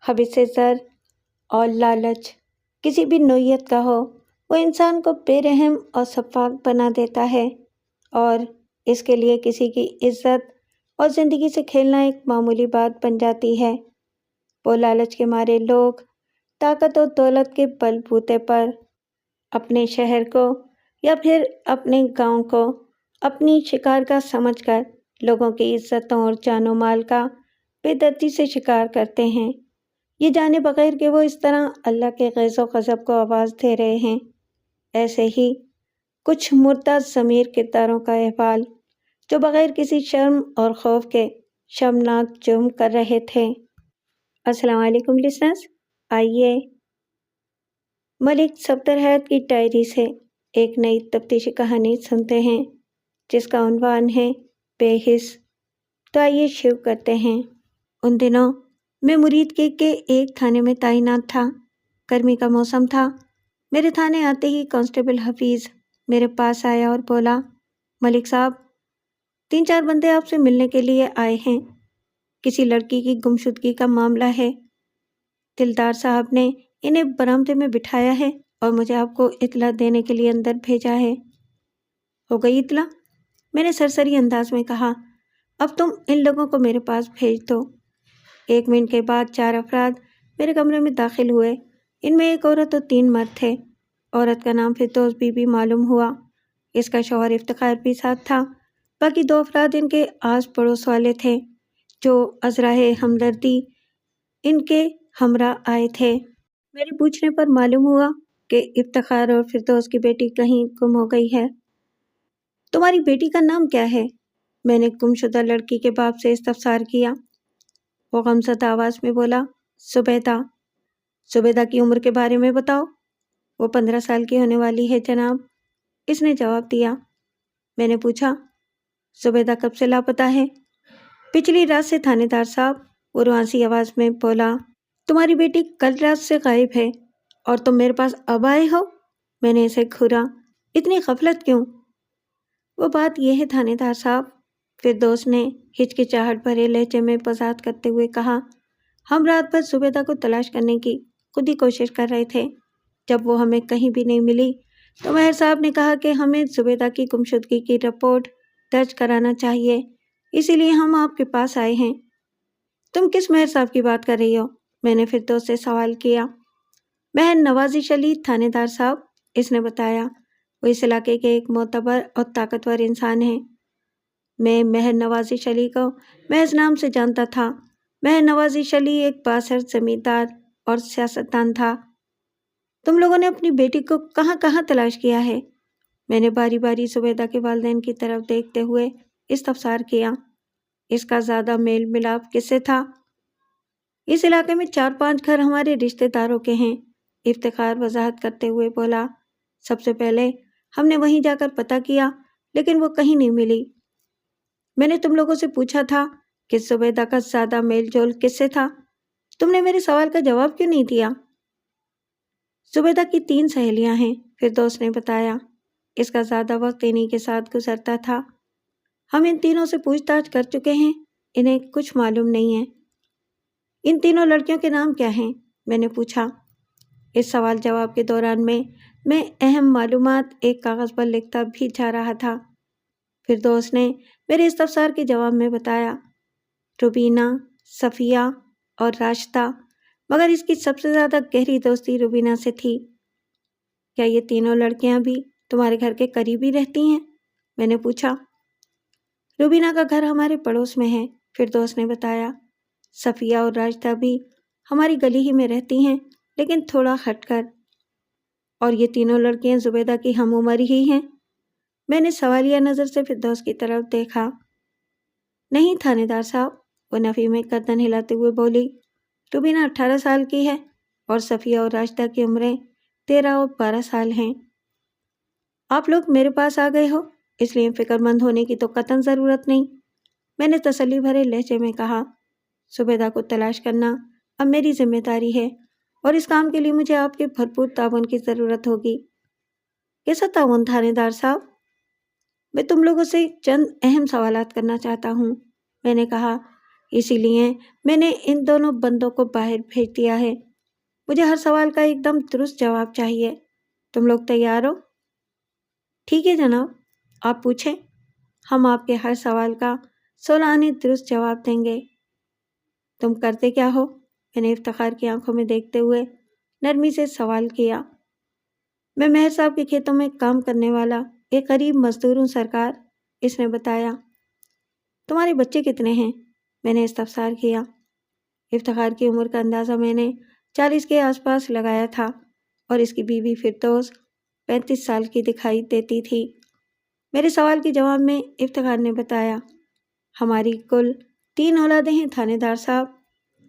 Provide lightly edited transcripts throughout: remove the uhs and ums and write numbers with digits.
حبس زر اور لالچ کسی بھی نوعیت کا ہو، وہ انسان کو بے رحم اور شفاف بنا دیتا ہے، اور اس کے لیے کسی کی عزت اور زندگی سے کھیلنا ایک معمولی بات بن جاتی ہے۔ وہ لالچ کے مارے لوگ طاقت و دولت کے بل بوتے پر اپنے شہر کو یا پھر اپنے گاؤں کو اپنی شکار کا سمجھ کر لوگوں کی عزتوں اور جان و مال کا بے دردی سے شکار کرتے ہیں، یہ جانے بغیر کہ وہ اس طرح اللہ کے غیظ و غضب کو آواز دے رہے ہیں۔ ایسے ہی کچھ مردہ ضمیر کرداروں کا احوال جو بغیر کسی شرم اور خوف کے شرمناک جرم کر رہے تھے۔ السلام علیکم لسنرز، آئیے ملک صفدر حیات کی ڈائری سے ایک نئی تفتیشی کہانی سنتے ہیں جس کا عنوان ہے بے حس۔ تو آئیے شروع کرتے ہیں۔ ان دنوں میں مریدگی کے ایک تھانے میں تعینات تھا۔ گرمی کا موسم تھا۔ میرے تھانے آتے ہی کانسٹیبل حفیظ میرے پاس آیا اور بولا، ملک صاحب، 3-4 بندے آپ سے ملنے کے لیے آئے ہیں۔ کسی لڑکی کی گمشدگی کا معاملہ ہے۔ دلدار صاحب نے انہیں برآمدے میں بٹھایا ہے اور مجھے آپ کو اطلاع دینے کے لیے اندر بھیجا ہے۔ ہو گئی اطلاع؟ میں نے سرسری انداز میں کہا، اب تم ان لوگوں کو میرے پاس بھیج دو۔ 1 منٹ کے بعد 4 افراد میرے کمرے میں داخل ہوئے۔ ان میں ایک عورت اور 3 مرد تھے۔ عورت کا نام فردوس بی بی معلوم ہوا۔ اس کا شوہر افتخار بھی ساتھ تھا۔ باقی 2 افراد ان کے آس پڑوس والے تھے جو ازراہ ہمدردی ان کے ہمراہ آئے تھے۔ میرے پوچھنے پر معلوم ہوا کہ افتخار اور فردوس کی بیٹی کہیں گم ہو گئی ہے۔ تمہاری بیٹی کا نام کیا ہے؟ میں نے گمشدہ لڑکی کے باپ سے استفسار کیا۔ وہ غمزدہ آواز میں بولا، زبیدہ۔ زبیدہ کی عمر کے بارے میں بتاؤ۔ وہ 15 سال کی ہونے والی ہے جناب، اس نے جواب دیا۔ میں نے پوچھا، زبیدہ کب سے لاپتہ ہے؟ پچھلی رات سے تھانے دار صاحب، وہ رواسی آواز میں بولا۔ تمہاری بیٹی کل رات سے غائب ہے اور تم میرے پاس اب آئے ہو؟ میں نے اسے گھورا، اتنی غفلت کیوں؟ وہ بات یہ ہے تھانے دار صاحب، فردوس نے ہچکچاہٹ بھرے لہجے میں وضاحت کرتے ہوئے کہا، ہم رات بھر زبیدہ کو تلاش کرنے کی خود ہی کوشش کر رہے تھے۔ جب وہ ہمیں کہیں بھی نہیں ملی تو ماہر صاحب نے کہا کہ ہمیں زبیدہ کی گمشدگی کی رپورٹ درج کرانا چاہیے، اسی لیے ہم آپ کے پاس آئے ہیں۔ تم کس ماہر صاحب کی بات کر رہی ہو؟ میں نے فردوس سے سوال کیا۔ ماہر نوازش علی تھانے دار صاحب، اس نے بتایا۔ وہ اس علاقے کے ایک معتبر اور طاقتور انسان ہیں۔ میں ماہر نوازش علی کو محض نام سے جانتا تھا۔ ماہر نوازش علی ایک بااثر زمیندار اور سیاستدان تھا۔ تم لوگوں نے اپنی بیٹی کو کہاں کہاں تلاش کیا ہے؟ میں نے باری باری زبیدہ کے والدین کی طرف دیکھتے ہوئے استفسار کیا۔ اس کا زیادہ میل ملاپ کس سے تھا؟ اس علاقے میں 4-5 گھر ہمارے رشتہ داروں کے ہیں، افتخار وضاحت کرتے ہوئے بولا۔ سب سے پہلے ہم نے وہیں جا کر پتہ کیا، لیکن وہ کہیں نہیں ملی۔ میں نے تم لوگوں سے پوچھا تھا کہ زبیدہ کا زیادہ میل جول کس سے تھا؟ تم نے میرے سوال کا جواب کیوں نہیں دیا؟ زبیدہ کی 3 سہیلیاں ہیں، فردوس نے بتایا۔ اس کا زیادہ وقت انہی کے ساتھ گزرتا تھا۔ ہم ان تینوں سے پوچھ تاچھ کر چکے ہیں، انہیں کچھ معلوم نہیں ہے۔ ان تینوں لڑکیوں کے نام کیا ہیں؟ میں نے پوچھا۔ اس سوال جواب کے دوران میں اہم معلومات ایک کاغذ پر لکھتا بھی جا رہا تھا۔ فردوس نے میرے استفسار کے جواب میں بتایا، روبینہ، صفیہ اور راشدہ، مگر اس کی سب سے زیادہ گہری دوستی روبینہ سے تھی۔ کیا یہ تینوں لڑکیاں بھی تمہارے گھر کے قریب ہی رہتی ہیں؟ میں نے پوچھا۔ روبینہ کا گھر ہمارے پڑوس میں ہے، فردوس نے بتایا۔ صفیہ اور راشدہ بھی ہماری گلی ہی میں رہتی ہیں، لیکن تھوڑا ہٹ کر۔ اور یہ تینوں لڑکیاں زبیدہ کی ہم عمر ہی ہیں؟ میں نے سوالیہ نظر سے فردوس کی طرف دیکھا۔ نہیں تھانے دار صاحب، وہ نفی میں گردن ہلاتے ہوئے بولی، روبینہ 18 سال کی ہے اور صفیہ اور راشدہ کی عمریں 13 اور 12 سال ہیں۔ آپ لوگ میرے پاس آ گئے ہو، اس لیے فکر مند ہونے کی تو قطعاً ضرورت نہیں، میں نے تسلی بھرے لہجے میں کہا۔ زبیدہ کو تلاش کرنا اب میری ذمہ داری ہے اور اس کام کے لیے مجھے آپ کے بھرپور تعاون کی ضرورت ہوگی۔ کیسا تعاون تھانے دار صاحب؟ میں تم لوگوں سے چند اہم سوالات کرنا چاہتا ہوں، میں نے کہا۔ اسی لیے میں نے ان دونوں بندوں کو باہر بھیج دیا ہے۔ مجھے ہر سوال کا ایک دم درست جواب چاہیے۔ تم لوگ تیار ہو؟ ٹھیک ہے جناب، آپ پوچھیں، ہم آپ کے ہر سوال کا سوالانہ درست جواب دیں گے۔ تم کرتے کیا ہو؟ میں نے افتخار کی آنکھوں میں دیکھتے ہوئے نرمی سے سوال کیا۔ میں مہر صاحب کے کھیتوں میں کام کرنے والا ایک غریب مزدور ہوں سرکار، اس نے بتایا۔ تمہارے بچے کتنے ہیں؟ میں نے استفسار کیا۔ افتخار کی عمر کا اندازہ میں نے 40 کے آس پاس لگایا تھا اور اس کی بیوی فردوس 35 سال کی دکھائی دیتی تھی۔ میرے سوال کے جواب میں افتخار نے بتایا، ہماری کل 3 اولادیں ہیں تھانے دار صاحب،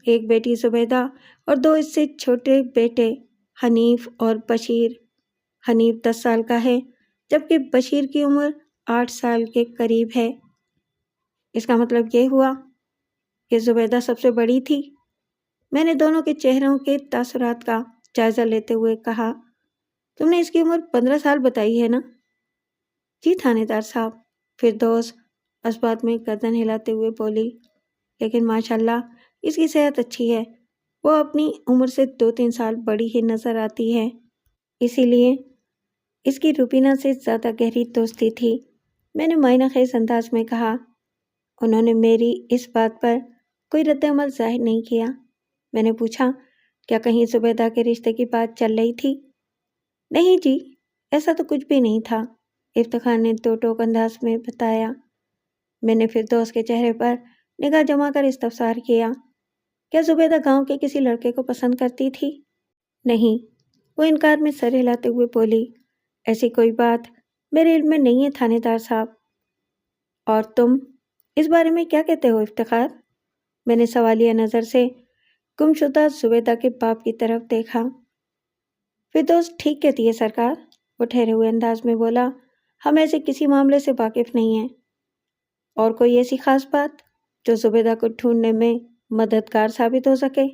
ایک بیٹی زبیدہ اور 2 اس سے چھوٹے بیٹے حنیف اور بشیر۔ حنیف 10 سال کا ہے جبکہ بشیر کی عمر 8 سال کے قریب ہے۔ اس کا مطلب یہ ہوا کہ زبیدہ سب سے بڑی تھی؟ میں نے دونوں کے چہروں کے تاثرات کا جائزہ لیتے ہوئے کہا۔ تم نے اس کی عمر 15 سال بتائی ہے نا؟ جی تھانے دار صاحب، فردوس اس بات میں گردن ہلاتے ہوئے بولی، لیکن ماشاءاللہ اس کی صحت اچھی ہے، وہ اپنی عمر سے 2-3 سال بڑی ہی نظر آتی ہے، اسی لیے اس کی روبینہ سے زیادہ گہری دوستی تھی، میں نے معنی خیز انداز میں کہا۔ انہوں نے میری اس بات پر کوئی رد عمل ظاہر نہیں کیا۔ میں نے پوچھا، کیا کہیں زبیدہ کے رشتے کی بات چل رہی تھی؟ نہیں جی، ایسا تو کچھ بھی نہیں تھا، افتخار نے دو ٹوک انداز میں بتایا۔ میں نے فردوس کے چہرے پر نگاہ جما کر استفسار کیا، کیا زبیدہ گاؤں کے کسی لڑکے کو پسند کرتی تھی؟ نہیں، وہ انکار میں سر ہلاتے ہوئے بولی، ایسی کوئی بات میرے علم میں نہیں ہے تھانے دار صاحب۔ اور تم اس بارے میں کیا کہتے ہو افتخار؟ میں نے سوالیہ نظر سے گمشدہ زبیدہ کے باپ کی طرف دیکھا۔ فردوس ٹھیک کہتی ہے سرکار، وہ ٹھہرے ہوئے انداز میں بولا، ہم ایسے کسی معاملے سے واقف نہیں ہیں۔ اور کوئی ایسی خاص بات جو زبیدہ کو ڈھونڈنے میں مددگار ثابت ہو سکے؟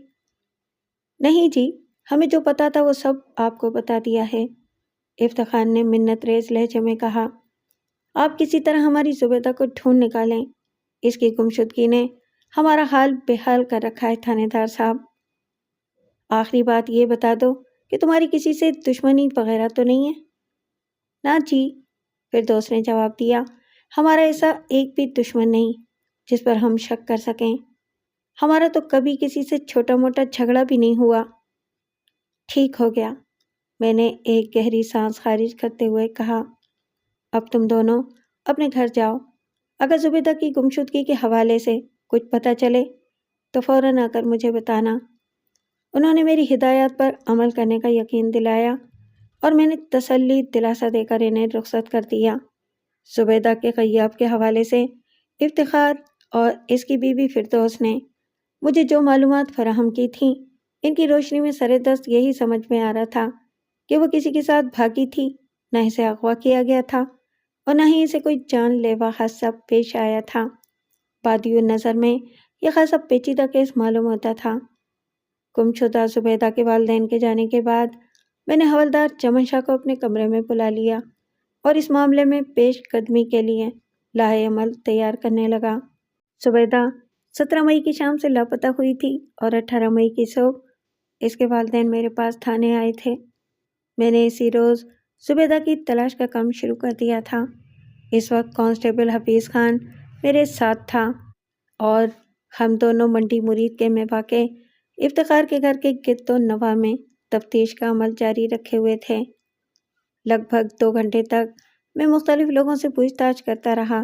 نہیں جی، ہمیں جو پتا تھا وہ سب آپ کو بتا دیا ہے، افتخار نے منت ریز لہجے میں کہا۔ آپ کسی طرح ہماری زبیدہ کو ڈھونڈ نکالیں، اس کی گمشدگی نے ہمارا حال بحال کر رکھا ہے تھانے دار صاحب۔ آخری بات یہ بتا دو کہ تمہاری کسی سے دشمنی وغیرہ تو نہیں ہے؟ نہ جی، فردوس نے جواب دیا، ہمارا ایسا ایک بھی دشمن نہیں جس پر ہم شک کر سکیں، ہمارا تو کبھی کسی سے چھوٹا موٹا جھگڑا بھی نہیں ہوا۔ ٹھیک ہو گیا، میں نے ایک گہری سانس خارج کرتے ہوئے کہا، اب تم دونوں اپنے گھر جاؤ، اگر زبیدہ کی گمشدگی کے حوالے سے کچھ پتہ چلے تو فوراً آ کر مجھے بتانا۔ انہوں نے میری ہدایات پر عمل کرنے کا یقین دلایا اور میں نے تسلی دلاسا دے کر انہیں رخصت کر دیا۔ زبیدہ کے غیاب کے حوالے سے افتخار اور اس کی بیوی فردوس نے مجھے جو معلومات فراہم کی تھیں، ان کی روشنی میں سر دست یہی سمجھ میں آ رہا تھا کہ وہ کسی کے ساتھ بھاگی تھی، نہ اسے اغوا کیا گیا تھا اور نہ ہی اسے کوئی جان لیوا حادثہ پیش آیا تھا۔ بادی النظر میں یہ خاصا پیچیدہ کیس معلوم ہوتا تھا۔ گمشدہ زبیدہ کے والدین کے جانے کے بعد میں نے حوالدار چمن شاہ کو اپنے کمرے میں بلا لیا اور اس معاملے میں پیش قدمی کے لیے لاہے عمل تیار کرنے لگا۔ زبیدہ 17 مئی کی شام سے لاپتہ ہوئی تھی اور 18 مئی کی صبح اس کے والدین میرے پاس تھانے آئے تھے۔ میں نے اسی روز زبیدہ کی تلاش کا کام شروع کر دیا تھا۔ اس وقت کانسٹیبل حفیظ خان میرے ساتھ تھا اور ہم دونوں منڈی مرید کے میں واقع افتخار کے گھر کے گرد و نواح میں تفتیش کا عمل جاری رکھے ہوئے تھے۔ لگ بھگ 2 گھنٹے تک میں مختلف لوگوں سے پوچھ تاچھ کرتا رہا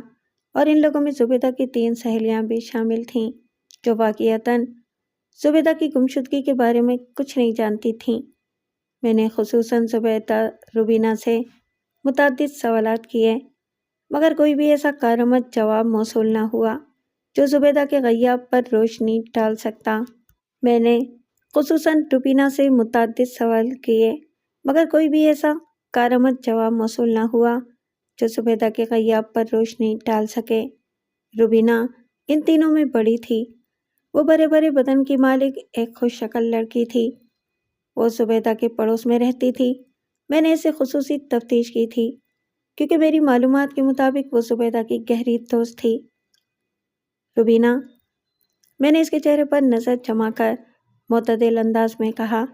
اور ان لوگوں میں زبیدہ کی 3 سہیلیاں بھی شامل تھیں جو واقعتاً زبیدہ کی گمشدگی کے بارے میں کچھ نہیں جانتی تھیں۔ میں نے خصوصاً زبیدہ روبینہ سے متعدد سوالات کیے مگر کوئی بھی ایسا کارآمد جواب موصول نہ ہوا جو زبیدہ کے غیاب پر روشنی ڈال سکتا۔ میں نے خصوصاً روبینہ سے متعدد سوال کیے مگر کوئی بھی ایسا کارآمد جواب موصول نہ ہوا جو زبیدہ کے غیاب پر روشنی ڈال سکے۔ روبینہ ان تینوں میں بڑی تھی، وہ بڑے بڑے بدن کی مالک ایک خوش شکل لڑکی تھی، وہ زبیدہ کے پڑوس میں رہتی تھی۔ میں نے اسے خصوصی تفتیش کی تھی کیونکہ میری معلومات کے مطابق وہ زبیدہ کی گہری دوست تھی۔ روبینہ، میں نے اس کے چہرے پر نظر جما کر معتدل انداز میں کہا،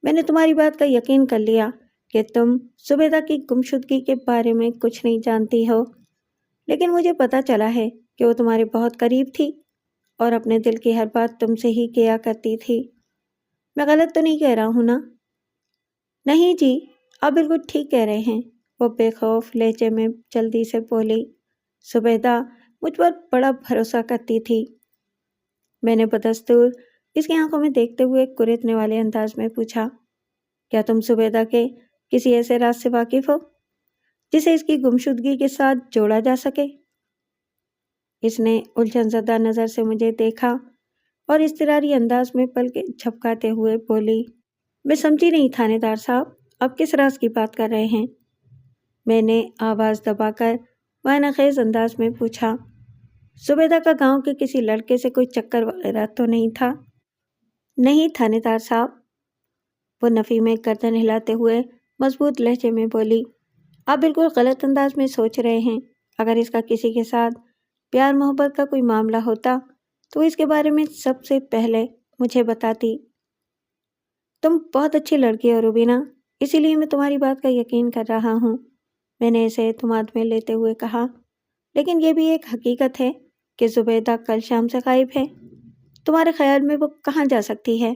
میں نے تمہاری بات کا یقین کر لیا کہ تم زبیدہ کی گمشدگی کے بارے میں کچھ نہیں جانتی ہو، لیکن مجھے پتہ چلا ہے کہ وہ تمہارے بہت قریب تھی اور اپنے دل کی ہر بات تم سے ہی کیا کرتی تھی۔ میں غلط تو نہیں کہہ رہا ہوں نا؟ نہیں جی، آپ بالکل ٹھیک کہہ رہے ہیں، وہ بے خوف لہجے میں جلدی سے بولی۔ زبیدہ مجھ پر بڑا بھروسہ کرتی تھی۔ میں نے بدستور اس کی آنکھوں میں دیکھتے ہوئے کریدنے والے انداز میں پوچھا، کیا تم زبیدہ کے کسی ایسے راز سے واقف ہو جسے اس کی گمشدگی کے ساتھ جوڑا جا سکے؟ اس نے الجھن زدہ نظر سے مجھے دیکھا اور اضطراری انداز میں پلکیں جھپکاتے ہوئے بولی، میں سمجھی نہیں تھانے دار صاحب، آپ کس راز کی بات کر رہے ہیں؟ میں نے آواز دبا کر وعینہ خیز انداز میں پوچھا، زبیدہ کا گاؤں کے کسی لڑکے سے کوئی چکر وغیرہ تو نہیں تھا؟ نہیں تھانے دار صاحب، وہ نفی میں گردن ہلاتے ہوئے مضبوط لہجے میں بولی، آپ بالکل غلط انداز میں سوچ رہے ہیں۔ اگر اس کا کسی کے ساتھ پیار محبت کا کوئی معاملہ ہوتا تو اس کے بارے میں سب سے پہلے مجھے بتاتی۔ تم بہت اچھی لڑکی ہو روبینہ، اسی لیے میں تمہاری بات کا یقین کر رہا ہوں، میں نے اسے اعتماد میں لیتے ہوئے کہا، لیکن یہ بھی ایک حقیقت ہے کہ زبیدہ کل شام سے غائب ہے۔ تمہارے خیال میں وہ کہاں جا سکتی ہے؟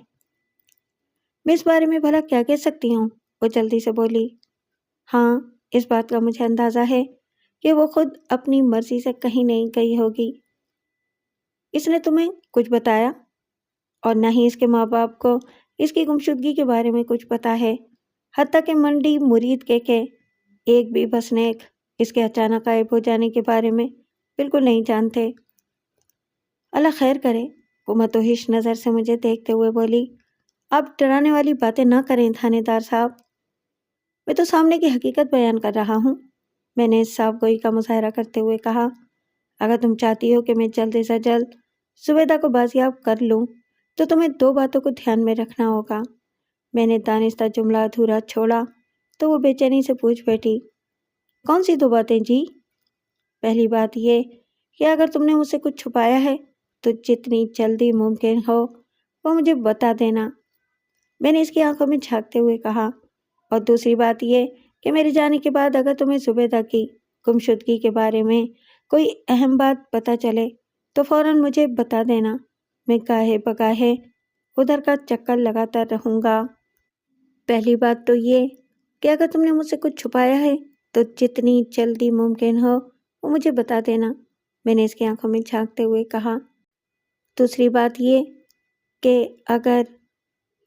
میں اس بارے میں بھلا کیا کہہ سکتی ہوں؟ وہ جلدی سے بولی۔ ہاں، اس بات کا مجھے اندازہ ہے کہ وہ خود اپنی مرضی سے کہیں نہیں گئی ہوگی۔ اس نے تمہیں کچھ بتایا؟ اور نہ ہی اس کے ماں باپ کو اس کی گمشدگی کے بارے میں کچھ پتا ہے، حتیٰ کہ منڈی مرید کے ایک بھی بسنیک اس کے اچانک غائب ہو جانے کے بارے میں بالکل نہیں جانتے۔ اللہ خیر کرے، وہ متوحش نظر سے مجھے دیکھتے ہوئے بولی، آپ ڈرانے والی باتیں نہ کریں تھانے دار صاحب، میں تو سامنے کی حقیقت بیان کر رہا ہوں، میں نے صاف گوئی کا مظاہرہ کرتے ہوئے کہا۔ اگر تم چاہتی ہو کہ میں جلد سے جلد زبیدہ کو بازیاب کر لوں تو تمہیں دو باتوں کو دھیان میں رکھنا ہوگا۔ میں نے دانستہ جملہ ادھورا چھوڑا تو وہ بے چینی سے پوچھ بیٹھی، کون سی دو باتیں جی؟ پہلی بات یہ کہ اگر تم نے مجھ سے کچھ چھپایا ہے تو جتنی جلدی ممکن ہو وہ مجھے بتا دینا، میں نے اس کی آنکھوں میں جھانکتے ہوئے کہا، اور دوسری بات یہ کہ میرے جانے کے بعد اگر تمہیں زبیدہ کی گمشدگی کے بارے میں کوئی اہم بات پتہ چلے تو فوراً مجھے بتا دینا، میں گاہے بگاہے ادھر کا چکر لگاتا رہوں گا۔ پہلی بات تو یہ کہ اگر تم نے مجھ سے کچھ چھپایا ہے تو جتنی جلدی ممکن ہو وہ مجھے بتا دینا، میں نے اس کی آنکھوں میں جھانکتے ہوئے کہا۔ دوسری بات یہ کہ اگر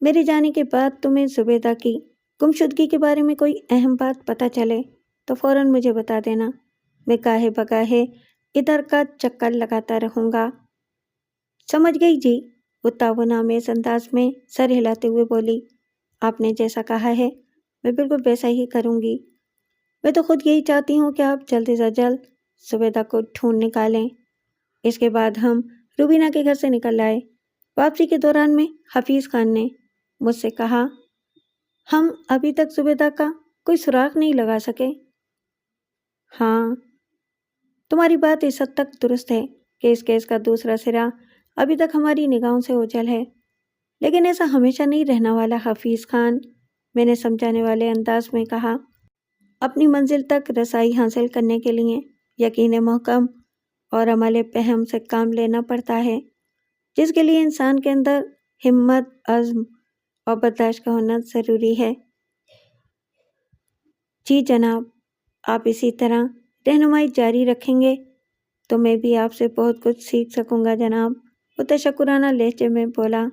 میرے جانے کے بعد تمہیں زبیدہ کی گمشدگی کے بارے میں کوئی اہم بات پتہ چلے تو فوراً مجھے بتا دینا، میں گاہے بگاہے ادھر کا چکر لگاتا رہوں گا۔ سمجھ گئی جی، وہ تعاون آمیز انداز میں سر ہلاتے ہوئے بولی، آپ نے جیسا کہا ہے میں بالکل ویسا ہی کروں گی۔ میں تو خود یہی چاہتی ہوں کہ آپ جلد سے جلد زبیدہ کو ڈھونڈ نکالیں۔ اس کے بعد ہم روبینہ کے گھر سے نکل آئے۔ واپسی کے دوران میں حفیظ خان نے مجھ سے کہا، ہم ابھی تک زبیدہ کا کوئی سراغ نہیں لگا سکے۔ ہاں، تمہاری بات اس حد تک درست ہے کہ اس کیس کا دوسرا سرا ابھی تک ہماری نگاہوں سے اوجھل ہے، لیکن ایسا ہمیشہ نہیں رہنا والا حفیظ خان، میں نے سمجھانے والے انداز میں کہا۔ اپنی منزل تک رسائی حاصل کرنے کے لیے یقین محکم اور عمل پہم سے کام لینا پڑتا ہے، جس کے لیے انسان کے اندر ہمت، عزم اور برداشت کا ہونا ضروری ہے۔ جی جناب، آپ اسی طرح رہنمائی جاری رکھیں گے تو میں بھی آپ سے بہت کچھ سیکھ سکوں گا جناب، وہ تشکرانہ لہجے میں بولا۔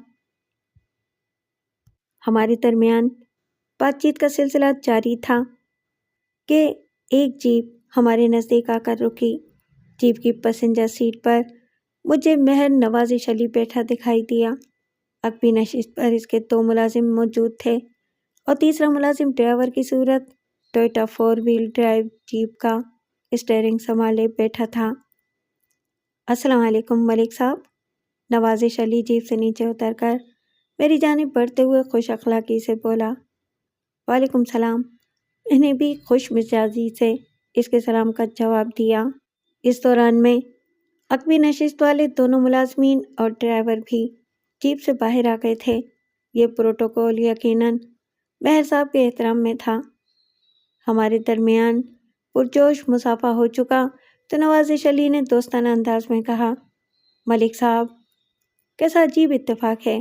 ہمارے درمیان بات چیت کا سلسلہ جاری تھا کہ ایک جیپ ہمارے نزدیک آ کر رکی۔ جیپ کی پیسنجر سیٹ پر مجھے مہر نوازش علی بیٹھا دکھائی دیا۔ عقبی نشست پر اس کے دو ملازم موجود تھے اور تیسرا ملازم ڈرائیور کی صورت ٹوئٹا 4 وہیل ڈرائیو جیپ کا اسٹیئرنگ سنبھالے بیٹھا تھا۔ السلام علیکم ملک صاحب، نوازش علی جیپ سے نیچے اتر کر میری جانب بڑھتے ہوئے خوش اخلاقی سے بولا۔ وعلیکم السلام، میں نے بھی خوش مزاجی سے اس کے سلام کا جواب دیا۔ اس دوران میں عقبی نشست والے دونوں ملازمین اور ڈرائیور بھی جیپ سے باہر آ گئے تھے۔ یہ پروٹوکول یقیناً مہر صاحب کے احترام میں تھا۔ ہمارے درمیان پرجوش مصافحہ ہو چکا تو نوازش علی نے دوستانہ انداز میں کہا، ملک صاحب، کیسا عجیب اتفاق ہے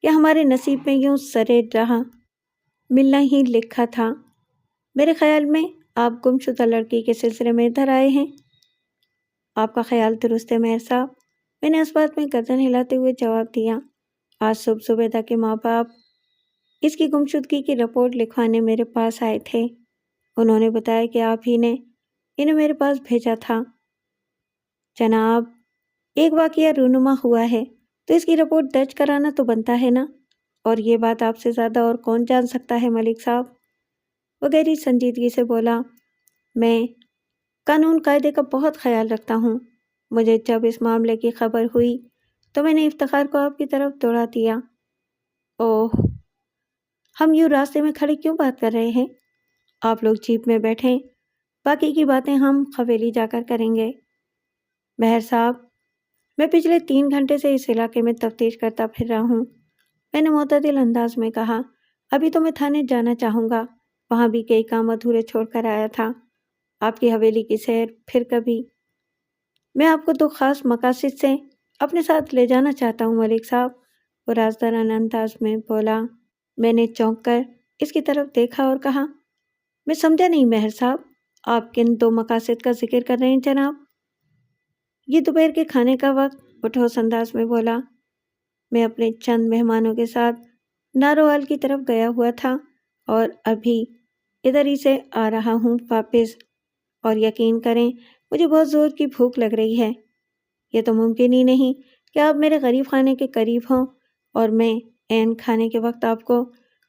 کہ ہمارے نصیب میں یوں سرے راہ ملنا ہی لکھا تھا۔ میرے خیال میں آپ گمشدہ لڑکی کے سلسلے میں ادھر آئے ہیں۔ آپ کا خیال درست ہے مہر صاحب، میں نے اس بات میں گردن ہلاتے ہوئے جواب دیا۔ آج صبح زبیدہ کے ماں باپ اس کی گمشدگی کی رپورٹ لکھوانے میرے پاس آئے تھے۔ انہوں نے بتایا کہ آپ ہی نے انہیں میرے پاس بھیجا تھا۔ جناب، ایک واقعہ رونما ہوا ہے تو اس کی رپورٹ درج کرانا تو بنتا ہے نا، اور یہ بات آپ سے زیادہ اور کون جان سکتا ہے ملک صاحب؟ وہ گہری سنجیدگی سے بولا، میں قانون قاعدے کا بہت خیال رکھتا ہوں۔ مجھے جب اس معاملے کی خبر ہوئی تو میں نے افتخار کو آپ کی طرف دوڑا دیا۔ اوہ، ہم یوں راستے میں کھڑے کیوں بات کر رہے ہیں؟ آپ لوگ جیپ میں بیٹھیں، باقی کی باتیں ہم حویلی جا کر کریں گے۔ مہر صاحب، میں پچھلے 3 گھنٹے سے اس علاقے میں تفتیش کرتا پھر رہا ہوں، میں نے معتدل انداز میں کہا۔ ابھی تو میں تھانے جانا چاہوں گا، وہاں بھی کئی کام ادھورے چھوڑ کر آیا تھا۔ آپ کی حویلی کی سیر پھر کبھی۔ میں آپ کو 2 خاص مقاصد سے اپنے ساتھ لے جانا چاہتا ہوں ملک صاحب، وہ رازدارانہ انداز میں بولا۔ میں نے چونک کر اس کی طرف دیکھا اور کہا، میں سمجھا نہیں مہر صاحب، آپ کن 2 مقاصد کا ذکر کر رہے ہیں جناب؟ یہ دوپہر کے کھانے کا وقت، وہ ٹھوس انداز میں بولا۔ میں اپنے چند مہمانوں کے ساتھ ناروال کی طرف گیا ہوا تھا اور ابھی ادھر ہی سے آ رہا ہوں واپس، اور یقین کریں مجھے بہت زور کی بھوک لگ رہی ہے۔ یہ تو ممکن ہی نہیں کہ آپ میرے غریب خانے کے قریب ہوں اور میں عین کھانے کے وقت آپ کو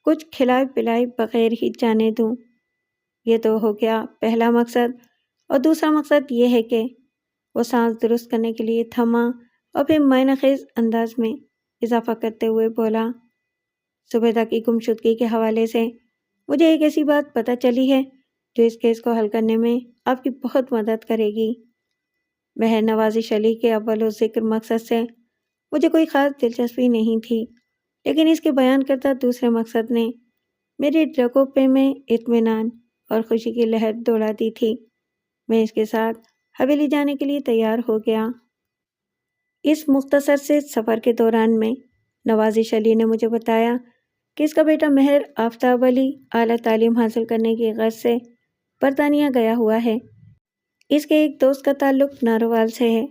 کچھ کھلائے پلائے بغیر ہی جانے دوں۔ یہ تو ہو گیا پہلا مقصد، اور دوسرا مقصد یہ ہے کہ وہ سانس درست کرنے کے لیے تھما اور پھر معنی خیز انداز میں اضافہ کرتے ہوئے بولا، زبیدہ کی گمشدگی کے حوالے سے مجھے ایک ایسی بات پتہ چلی ہے جو اس کیس کو حل کرنے میں آپ کی بہت مدد کرے گی۔ مہر نوازش علی کے اول و ذکر مقصد سے مجھے کوئی خاص دلچسپی نہیں تھی، لیکن اس کے بیان کردہ دوسرے مقصد نے میرے رگوں پہ میں اطمینان اور خوشی کی لہر دوڑا دی تھی۔ میں اس کے ساتھ حویلی جانے کے لیے تیار ہو گیا۔ اس مختصر سے سفر کے دوران میں نوازش علی نے مجھے بتایا کہ اس کا بیٹا مہر آفتاب علی اعلیٰ تعلیم حاصل کرنے کی غرض سے برطانیہ گیا ہوا ہے۔ اس کے ایک دوست کا تعلق ناروال سے ہے،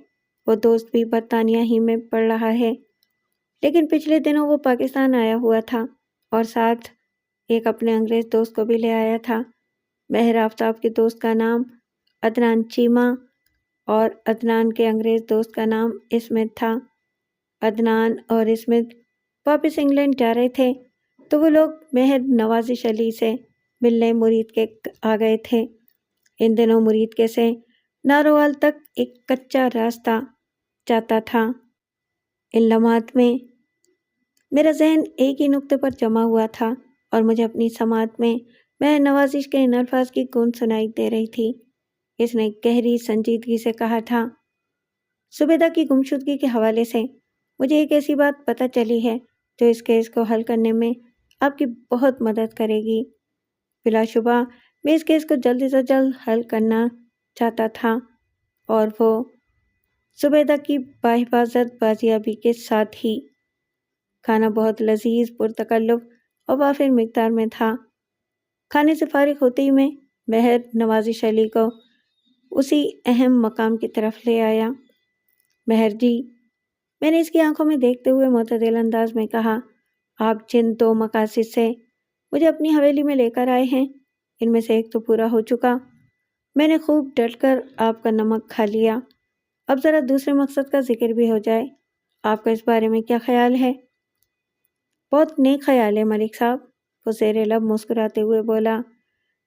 وہ دوست بھی برطانیہ ہی میں پڑھ رہا ہے، لیکن پچھلے دنوں وہ پاکستان آیا ہوا تھا اور ساتھ ایک اپنے انگریز دوست کو بھی لے آیا تھا۔ مہر آفتاب کے دوست کا نام عدنان چیمہ اور عدنان کے انگریز دوست کا نام اسمتھ تھا۔ عدنان اور اسمتھ واپس انگلینڈ جا رہے تھے تو وہ لوگ مہر نوازش علی سے ملنے مرید کے آ گئے تھے۔ ان دنوں مرید کے سے ناروال تک ایک کچا راستہ جاتا تھا۔ ان لمحات میں میرا ذہن ایک ہی نقطے پر جمع ہوا تھا اور مجھے اپنی سماعت میں مہر نوازش کے ان الفاظ کی گونج سنائی دے رہی تھی۔ اس نے گہری سنجیدگی سے کہا تھا، زبیدہ کی گمشدگی کے حوالے سے مجھے ایک ایسی بات پتہ چلی ہے جو اس کیس کو حل کرنے میں آپ کی بہت مدد کرے گی۔ بلا شبہ میں اس کیس کو جلد سے جلد حل کرنا چاہتا تھا، اور وہ زبیدہ کی باحفاظت بازیابی کے ساتھ ہی۔ کھانا بہت لذیذ، پرتکلف اور وافر مقدار میں تھا۔ کھانے سے فارغ ہوتے ہی میں مہر نوازش علی کو اسی اہم مقام کی طرف لے آیا۔ مہر جی، میں نے اس کی آنکھوں میں دیکھتے ہوئے معتدل انداز میں کہا، آپ جن 2 مقاصد سے مجھے اپنی حویلی میں لے کر آئے ہیں، ان میں سے ایک تو پورا ہو چکا۔ میں نے خوب ڈٹ کر آپ کا نمک کھا لیا۔ اب ذرا دوسرے مقصد کا ذکر بھی ہو جائے۔ آپ کا اس بارے میں کیا خیال ہے؟ بہت نیک خیال ہے ملک صاحب، وہ زیر لب مسکراتے ہوئے بولا۔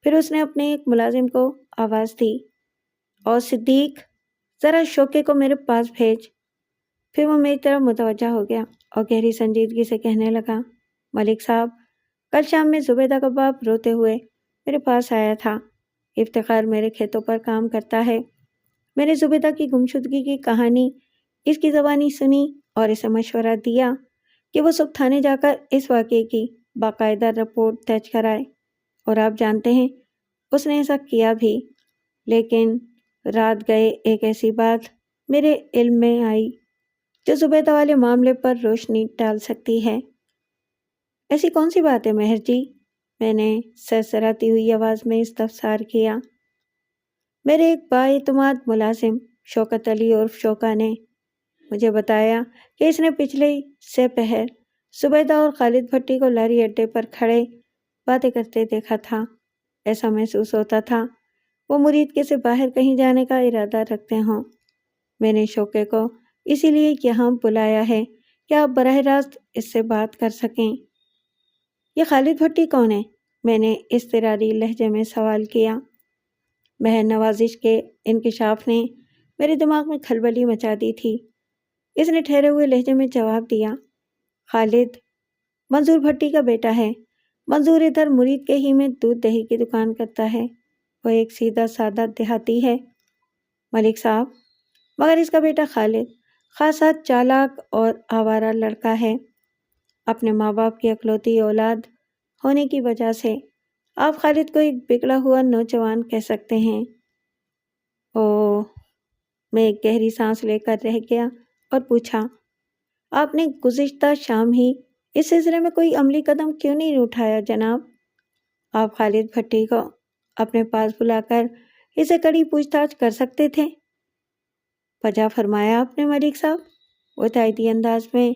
پھر اس نے اپنے ایک ملازم کو آواز دی، اور صدیق، ذرا شوکے کو میرے پاس بھیج۔ پھر وہ میری طرف متوجہ ہو گیا اور گہری سنجیدگی سے کہنے لگا، ملک صاحب، کل شام میں زبیدہ کا باپ روتے ہوئے میرے پاس آیا تھا۔ افتخار میرے کھیتوں پر کام کرتا ہے، میں نے زبیدہ کی گمشدگی کی کہانی اس کی زبانی سنی اور اسے مشورہ دیا کہ وہ صبح تھانے جا کر اس واقعے کی باقاعدہ رپورٹ درج کرائے، اور آپ جانتے ہیں اس نے ایسا کیا بھی۔ لیکن رات گئے ایک ایسی بات میرے علم میں آئی جو زبیدہ والے معاملے پر روشنی ڈال سکتی ہے۔ ایسی کون سی بات ہے مہر جی؟ میں نے سرسراتی ہوئی آواز میں استفسار کیا۔ میرے ایک بااعتماد ملازم شوکت علی عرف شوکا نے مجھے بتایا کہ اس نے پچھلے سے پہر زبیدہ اور خالد بھٹی کو لاری اڈے پر کھڑے باتیں کرتے دیکھا تھا۔ ایسا محسوس ہوتا تھا وہ مرید کے سے باہر کہیں جانے کا ارادہ رکھتے ہوں۔ میں نے شوکے کو اسی لیے یہاں بلایا ہے کہ آپ براہ راست اس سے بات کر سکیں۔ یہ خالد بھٹی کون ہے؟ میں نے اضطراری لہجے میں سوال کیا۔ مہر نوازش کے انکشاف نے میرے دماغ میں کھلبلی مچا دی تھی۔ اس نے ٹھہرے ہوئے لہجے میں جواب دیا، خالد منظور بھٹی کا بیٹا ہے۔ منظور ادھر مرید کے ہی میں دودھ دہی کی دکان کرتا ہے۔ وہ ایک سیدھا سادہ دیہاتی ہے ملک صاحب، مگر اس کا بیٹا خالد خاصا چالاک اور آوارہ لڑکا ہے۔ اپنے ماں باپ کی اکلوتی اولاد ہونے کی وجہ سے آپ خالد کو ایک بگڑا ہوا نوجوان کہہ سکتے ہیں۔ اوہ، میں ایک گہری سانس لے کر رہ گیا اور پوچھا، آپ نے گزشتہ شام ہی اس سلسلے میں کوئی عملی قدم کیوں نہیں اٹھایا جناب؟ آپ خالد بھٹی کو اپنے پاس بلا کر اسے کڑی پوچھ تاچھ کر سکتے تھے۔ بجا فرمایا آپ نے ملک صاحب، وہ تائیدی انداز میں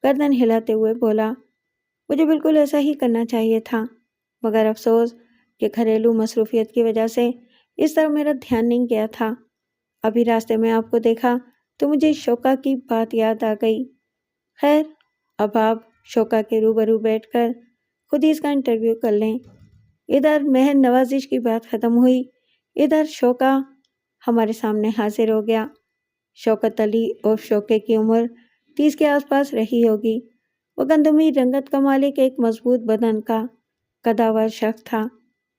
گردن ہلاتے ہوئے بولا، مجھے بالکل ایسا ہی کرنا چاہیے تھا، مگر افسوس کہ گھریلو مصروفیت کی وجہ سے اس طرح میرا دھیان نہیں گیا تھا۔ ابھی راستے میں آپ کو دیکھا تو مجھے شوکا کی بات یاد آ گئی۔ خیر، اب آپ شوکا کے روبرو بیٹھ کر خود ہی اس کا انٹرویو کر لیں۔ ادھر مہر نوازش کی بات ختم ہوئی، ادھر شوکا ہمارے سامنے حاضر ہو گیا۔ شوکت علی اور شوکے کی عمر 30 کے آس پاس رہی ہوگی۔ وہ گندمی رنگت کا مالک ایک مضبوط بدن کا قداور شخص تھا۔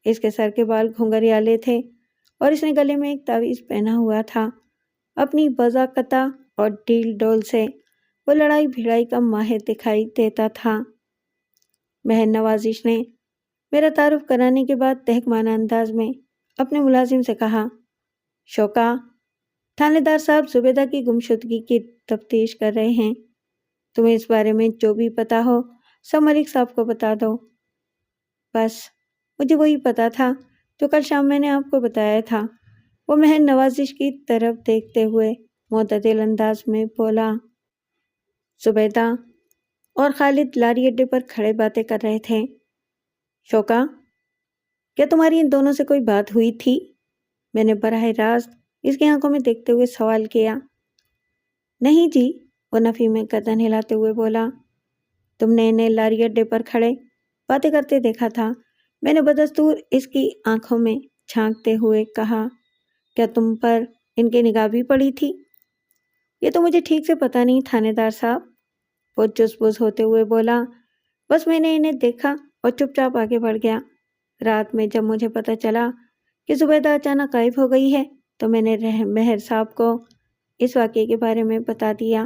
اس کے سر کے بال گھنگریالے تھے اور اس نے گلے میں ایک تعویذ پہنا ہوا تھا۔ اپنی بضاقتہ اور ڈیل ڈول سے وہ لڑائی بھڑائی کا ماہر دکھائی دیتا تھا۔ مہر نوازش نے میرا تعارف کرانے کے بعد تہکمانہ انداز میں اپنے ملازم سے کہا، شوکا، تھانے دار صاحب زبیدہ کی گمشدگی کی تفتیش کر رہے ہیں۔ تمہیں اس بارے میں جو بھی پتا ہو سب ملک صاحب کو بتا دو۔ بس مجھے وہی پتا تھا جو کل شام میں نے آپ کو بتایا تھا، وہ مہر نوازش کی طرف دیکھتے ہوئے معتدل انداز میں بولا۔ زبیدہ اور خالد لاری اڈے پر کھڑے باتیں کر رہے تھے۔ شوکا، کیا تمہاری ان دونوں سے کوئی بات ہوئی تھی؟ میں نے براہ راست اس کی آنکھوں میں دیکھتے ہوئے سوال کیا۔ نہیں جی، وہ نفی میں گردن ہلاتے ہوئے بولا، تم نے انہیں لاری اڈے پر کھڑے باتیں کرتے دیکھا تھا۔ میں نے بدستور اس کی آنکھوں میں جھانکتے ہوئے کہا، کیا تم پر ان کی نگاہ بھی پڑی تھی؟ یہ تو مجھے ٹھیک سے پتہ نہیں تھانے دار صاحب، وہ جس بز ہوتے ہوئے بولا، بس میں نے انہیں دیکھا اور چپ چاپ آگے بڑھ گیا۔ رات میں جب مجھے پتہ چلا کہ زبیدہ اچانک غائب ہو گئی ہے تو میں نے مہر صاحب کو اس واقعے کے بارے میں بتا دیا۔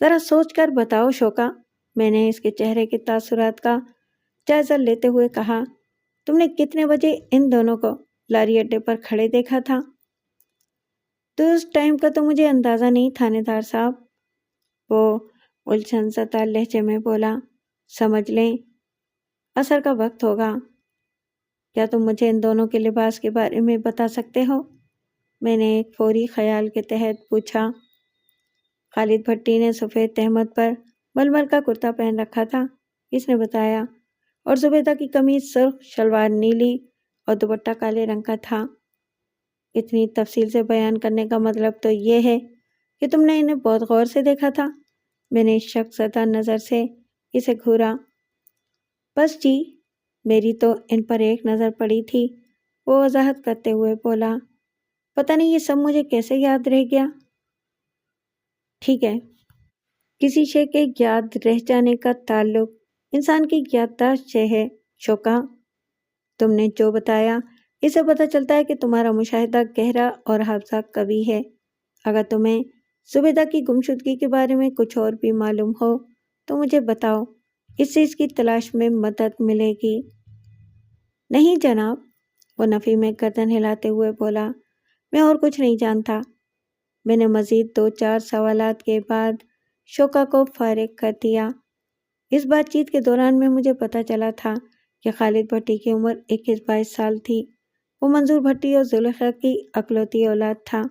ذرا سوچ کر بتاؤ شوکا، میں نے اس کے چہرے کے تاثرات کا جائزہ لیتے ہوئے کہا، تم نے کتنے بجے ان دونوں کو لاری اڈے پر کھڑے دیکھا تھا؟ درست ٹائم کا تو مجھے اندازہ نہیں تھانے دار صاحب، وہ الجھن زدہ لہجے میں بولا، سمجھ لیں عصر کا وقت ہوگا۔ کیا تم مجھے ان دونوں کے لباس کے بارے میں بتا سکتے ہو؟ میں نے ایک فوری خیال کے تحت پوچھا۔ خالد بھٹی نے سفید تہمت پر ململ کا کرتا پہن رکھا تھا، اس نے بتایا، اور زبیدہ کی قمیض سرخ، شلوار نیلی اور دوپٹہ کالے رنگ کا تھا۔ اتنی تفصیل سے بیان کرنے کا مطلب تو یہ ہے کہ تم نے انہیں بہت غور سے دیکھا تھا؟ میں نے شک زدہ نظر سے اسے گھورا۔ بس جی، میری تو ان پر ایک نظر پڑی تھی، وہ وضاحت کرتے ہوئے بولا، پتہ نہیں یہ سب مجھے کیسے یاد رہ گیا۔ ٹھیک ہے، کسی شے کے یاد رہ جانے کا تعلق انسان کی یادداشت سے ہے شوکا۔ تم نے جو بتایا اس سے پتہ چلتا ہے کہ تمہارا مشاہدہ گہرا اور حافظہ قوی ہے۔ اگر تمہیں زبیدہ کی گمشدگی کے بارے میں کچھ اور بھی معلوم ہو تو مجھے بتاؤ، اس سے اس کی تلاش میں مدد ملے گی۔ نہیں جناب، وہ نفی میں گردن ہلاتے ہوئے بولا، میں اور کچھ نہیں جانتا۔ میں نے مزید 2-4 سوالات کے بعد شوکا کو فارغ کر دیا۔ اس بات چیت کے دوران میں مجھے پتہ چلا تھا کہ خالد بھٹی کی عمر 21-22 سال تھی۔ وہ منظور بھٹی اور زلیخا کی اکلوتی اولاد تھا۔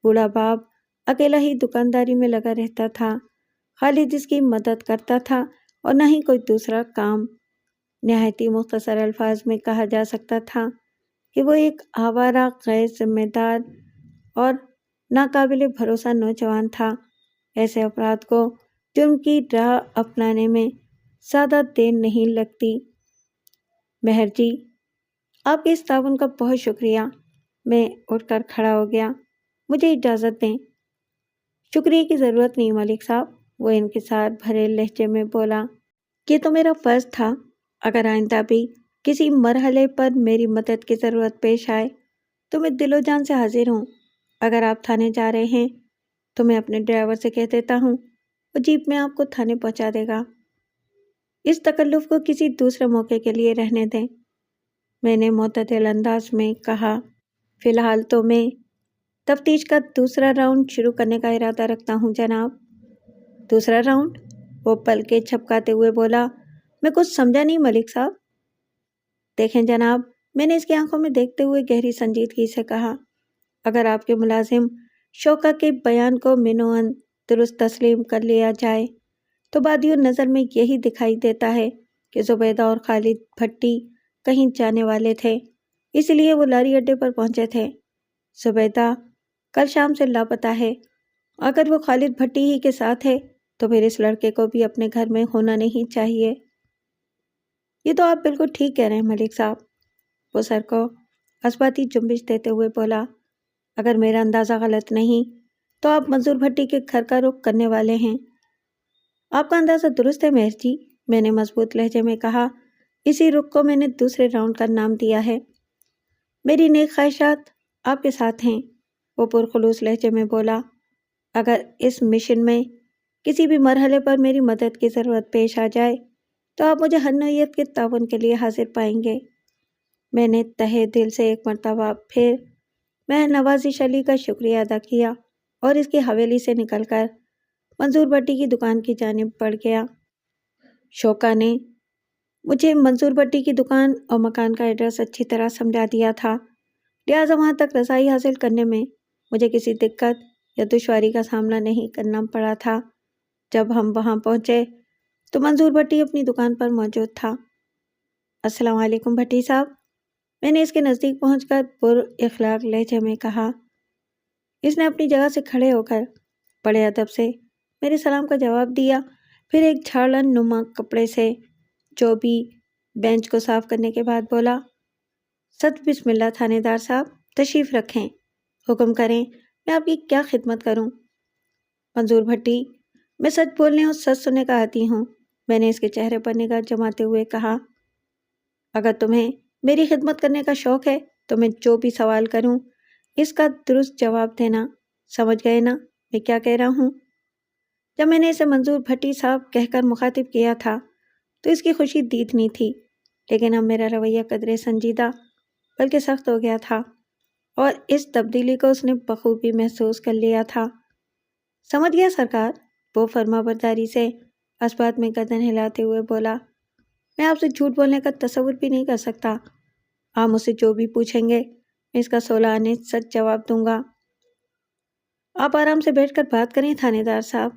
بوڑھا باپ اکیلا ہی دکانداری میں لگا رہتا تھا۔ خالد اس کی مدد کرتا تھا اور نہ ہی کوئی دوسرا کام۔ نہایت ہی مختصر الفاظ میں کہا جا سکتا تھا کہ وہ ایک آوارہ، غیر ذمہ دار اور ناقابل بھروسہ نوجوان تھا۔ ایسے افراد کو جرم کی راہ اپنانے میں زیادہ دیر نہیں لگتی۔ مہر جی، آپ کے اس تعاون کا بہت شکریہ۔ میں اٹھ کر کھڑا ہو گیا۔ مجھے اجازت دیں۔ شکریہ کی ضرورت نہیں ملک صاحب، وہ انکسار بھرے لہجے میں بولا۔ یہ تو میرا فرض تھا۔ اگر آئندہ بھی کسی مرحلے پر میری مدد کی ضرورت پیش آئے تو میں دل و جان سے حاضر ہوں۔ اگر آپ تھانے جا رہے ہیں تو میں اپنے ڈرائیور سے کہہ دیتا ہوں، وہ جیپ میں آپ کو تھانے پہنچا دے گا۔ اس تکلف کو کسی دوسرے موقع کے لیے رہنے دیں، میں نے معتدل انداز میں کہا۔ فی الحال تو میں تفتیش کا دوسرا راؤنڈ شروع کرنے کا ارادہ رکھتا ہوں جناب۔ دوسرا راؤنڈ؟ وہ پلکیں جھپکاتے ہوئے بولا۔ میں کچھ سمجھا نہیں ملک صاحب۔ دیکھیں جناب، میں نے اس کی آنکھوں میں دیکھتے ہوئے گہری سنجیدگی سے کہا، اگر آپ کے ملازم شوکا کے بیان کو منوعاً درست تسلیم کر لیا جائے تو بادی نظر میں یہی دکھائی دیتا ہے کہ زبیدہ اور خالد بھٹی کہیں جانے والے تھے، اس لیے وہ لاری اڈے پر پہنچے تھے۔ زبیدہ کل شام سے لاپتہ ہے۔ اگر وہ خالد بھٹی ہی کے ساتھ ہے تو پھر اس لڑکے کو بھی اپنے گھر میں ہونا نہیں چاہیے۔ یہ تو آپ بالکل ٹھیک کہہ رہے ہیں ملک صاحب، وہ سر کو اثباتی جنبش دیتے ہوئے بولا۔ اگر میرا اندازہ غلط نہیں تو آپ منظور بھٹی کے گھر کا رخ کرنے والے ہیں۔ آپ کا اندازہ درست ہے مہر جی، میں نے مضبوط لہجے میں کہا۔ اسی رخ کو میں نے دوسرے راؤنڈ کا نام دیا ہے۔ میری نیک خواہشات آپ کے ساتھ ہیں، وہ پرخلوص لہجے میں بولا۔ اگر اس مشن میں کسی بھی مرحلے پر میری مدد کی ضرورت پیش آ جائے تو آپ مجھے ہر نوعیت کے تعاون کے لیے حاضر پائیں گے۔ میں نے تہہ دل سے ایک مرتبہ پھر مہر نوازش علی کا شکریہ ادا کیا اور اس کی حویلی سے نکل کر منظور بھٹی کی دکان کی جانب بڑھ گیا۔ شوکا نے مجھے منظور بھٹی کی دکان اور مکان کا ایڈریس اچھی طرح سمجھا دیا تھا، لہٰذا وہاں تک رسائی حاصل کرنے میں مجھے کسی دقت یا دشواری کا سامنا نہیں کرنا پڑا تھا۔ جب ہم وہاں پہنچے تو منظور بھٹی اپنی دکان پر موجود تھا۔ السلام علیکم بھٹی صاحب، میں نے اس کے نزدیک پہنچ کر پر اخلاق لہجے میں کہا۔ اس نے اپنی جگہ سے کھڑے ہو کر بڑے ادب سے میرے سلام کا جواب دیا، پھر ایک جھاڑن نما کپڑے سے جو بھی بینچ کو صاف کرنے کے بعد بولا، ست بسم اللہ تھانے دار صاحب، تشریف رکھیں، حکم کریں، میں آپ کی کیا خدمت کروں؟ منظور بھٹی، میں سچ بولنے اور سچ سننے کا عادی ہوں، میں نے اس کے چہرے پر نگاہ جماتے ہوئے کہا۔ اگر تمہیں میری خدمت کرنے کا شوق ہے تو میں جو بھی سوال کروں اس کا درست جواب دینا، سمجھ گئے نا میں کیا کہہ رہا ہوں؟ جب میں نے اسے منظور بھٹی صاحب کہہ کر مخاطب کیا تھا تو اس کی خوشی دیدنی تھی، لیکن اب میرا رویہ قدرے سنجیدہ بلکہ سخت ہو گیا تھا اور اس تبدیلی کو اس نے بخوبی محسوس کر لیا تھا۔ سمجھ گیا سرکار، وہ فرما برداری سے اثبات میں گردن ہلاتے ہوئے بولا۔ میں آپ سے جھوٹ بولنے کا تصور بھی نہیں کر سکتا۔ آپ مجھ سے جو بھی پوچھیں گے میں اس کا 16 آنے سچ جواب دوں گا۔ آپ آرام سے بیٹھ کر بات کریں تھانے دار صاحب،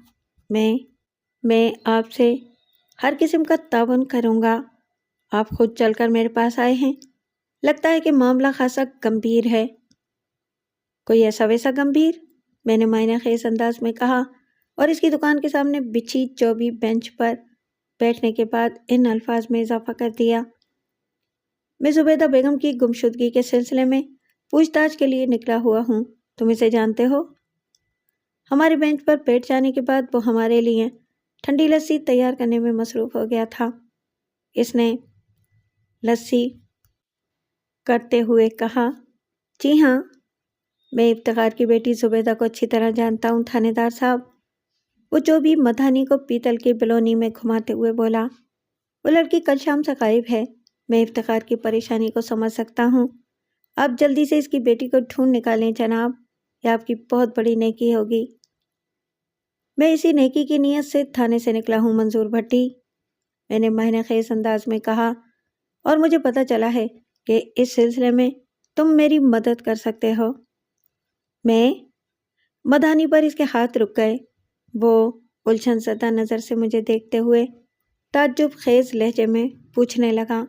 میں آپ سے ہر قسم کا تعاون کروں گا۔ آپ خود چل کر میرے پاس آئے ہیں، لگتا ہے کہ معاملہ خاصا گمبھیر ہے۔ کوئی ایسا ویسا گمبھیر؟ میں نے معنی خیز انداز میں کہا اور اس کی دکان کے سامنے بچھی چوبی بینچ پر بیٹھنے کے بعد ان الفاظ میں اضافہ کر دیا۔ میں زبیدہ بیگم کی گمشدگی کے سلسلے میں پوچھ تاچھ کے لیے نکلا ہوا ہوں، تم اسے جانتے ہو؟ ہمارے بینچ پر بیٹھ جانے کے بعد وہ ہمارے لیے ٹھنڈی لسی تیار کرنے میں مصروف ہو گیا تھا۔ اس نے لسی کرتے ہوئے کہا، جی ہاں، میں افتخار کی بیٹی زبیدہ کو اچھی طرح جانتا ہوں تھانے دار صاحب۔ وہ جو بھی مدھانی کو پیتل کی بلونی میں گھماتے ہوئے بولا، وہ لڑکی کل شام سے غائب ہے۔ میں افتخار کی پریشانی کو سمجھ سکتا ہوں۔ آپ جلدی سے اس کی بیٹی کو ڈھونڈ نکالیں جناب، یہ آپ کی بہت بڑی نیکی ہوگی۔ میں اسی نیکی کی نیت سے تھانے سے نکلا ہوں منظور بھٹی، میں نے معنی خیز انداز میں کہا، اور مجھے پتہ چلا ہے کہ اس سلسلے میں تم میری مدد کر سکتے ہو۔ میں مدھانی پر اس کے ہاتھ رک گئے۔ وہ الجھن زدہ نظر سے مجھے دیکھتے ہوئے تعجب خیز لہجے میں پوچھنے لگا،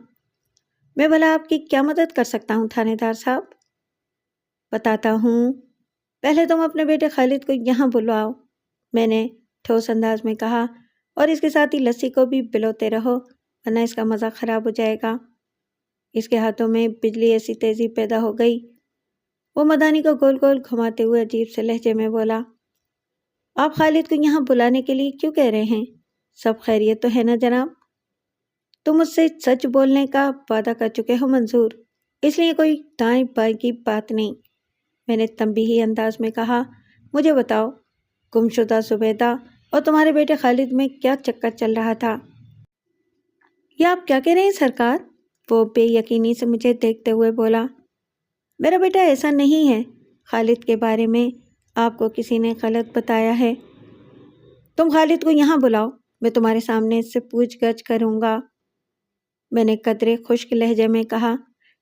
میں بھلا آپ کی کیا مدد کر سکتا ہوں تھانے دار صاحب؟ بتاتا ہوں، پہلے تم اپنے بیٹے خالد کو یہاں بلواؤ، میں نے ٹھوس انداز میں کہا، اور اس کے ساتھ ہی لسی کو بھی بلوتے رہو ورنہ اس کا مزہ خراب ہو جائے گا۔ اس کے ہاتھوں میں بجلی ایسی تیزی پیدا ہو گئی، وہ مدانی کو گول گول گھماتے ہوئے عجیب سے لہجے میں بولا، آپ خالد کو یہاں بلانے کے لیے کیوں کہہ رہے ہیں؟ سب خیریت تو ہے نا جناب؟ تم مجھ سے سچ بولنے کا وعدہ کر چکے ہو منظور، اس لیے کوئی دائیں بائیں کی بات نہیں، میں نے تنبیہی انداز میں کہا۔ مجھے بتاؤ، گمشدہ زبیدہ اور تمہارے بیٹے خالد میں کیا چکر چل رہا تھا؟ یہ آپ کیا کہہ رہے ہیں سرکار؟ وہ بے یقینی سے مجھے دیکھتے ہوئے بولا، میرا بیٹا ایسا نہیں ہے، خالد کے بارے میں آپ کو کسی نے غلط بتایا ہے۔ تم خالد کو یہاں بلاؤ، میں تمہارے سامنے اس سے پوچھ گچھ کروں گا، میں نے قدرے خشک لہجے میں کہا،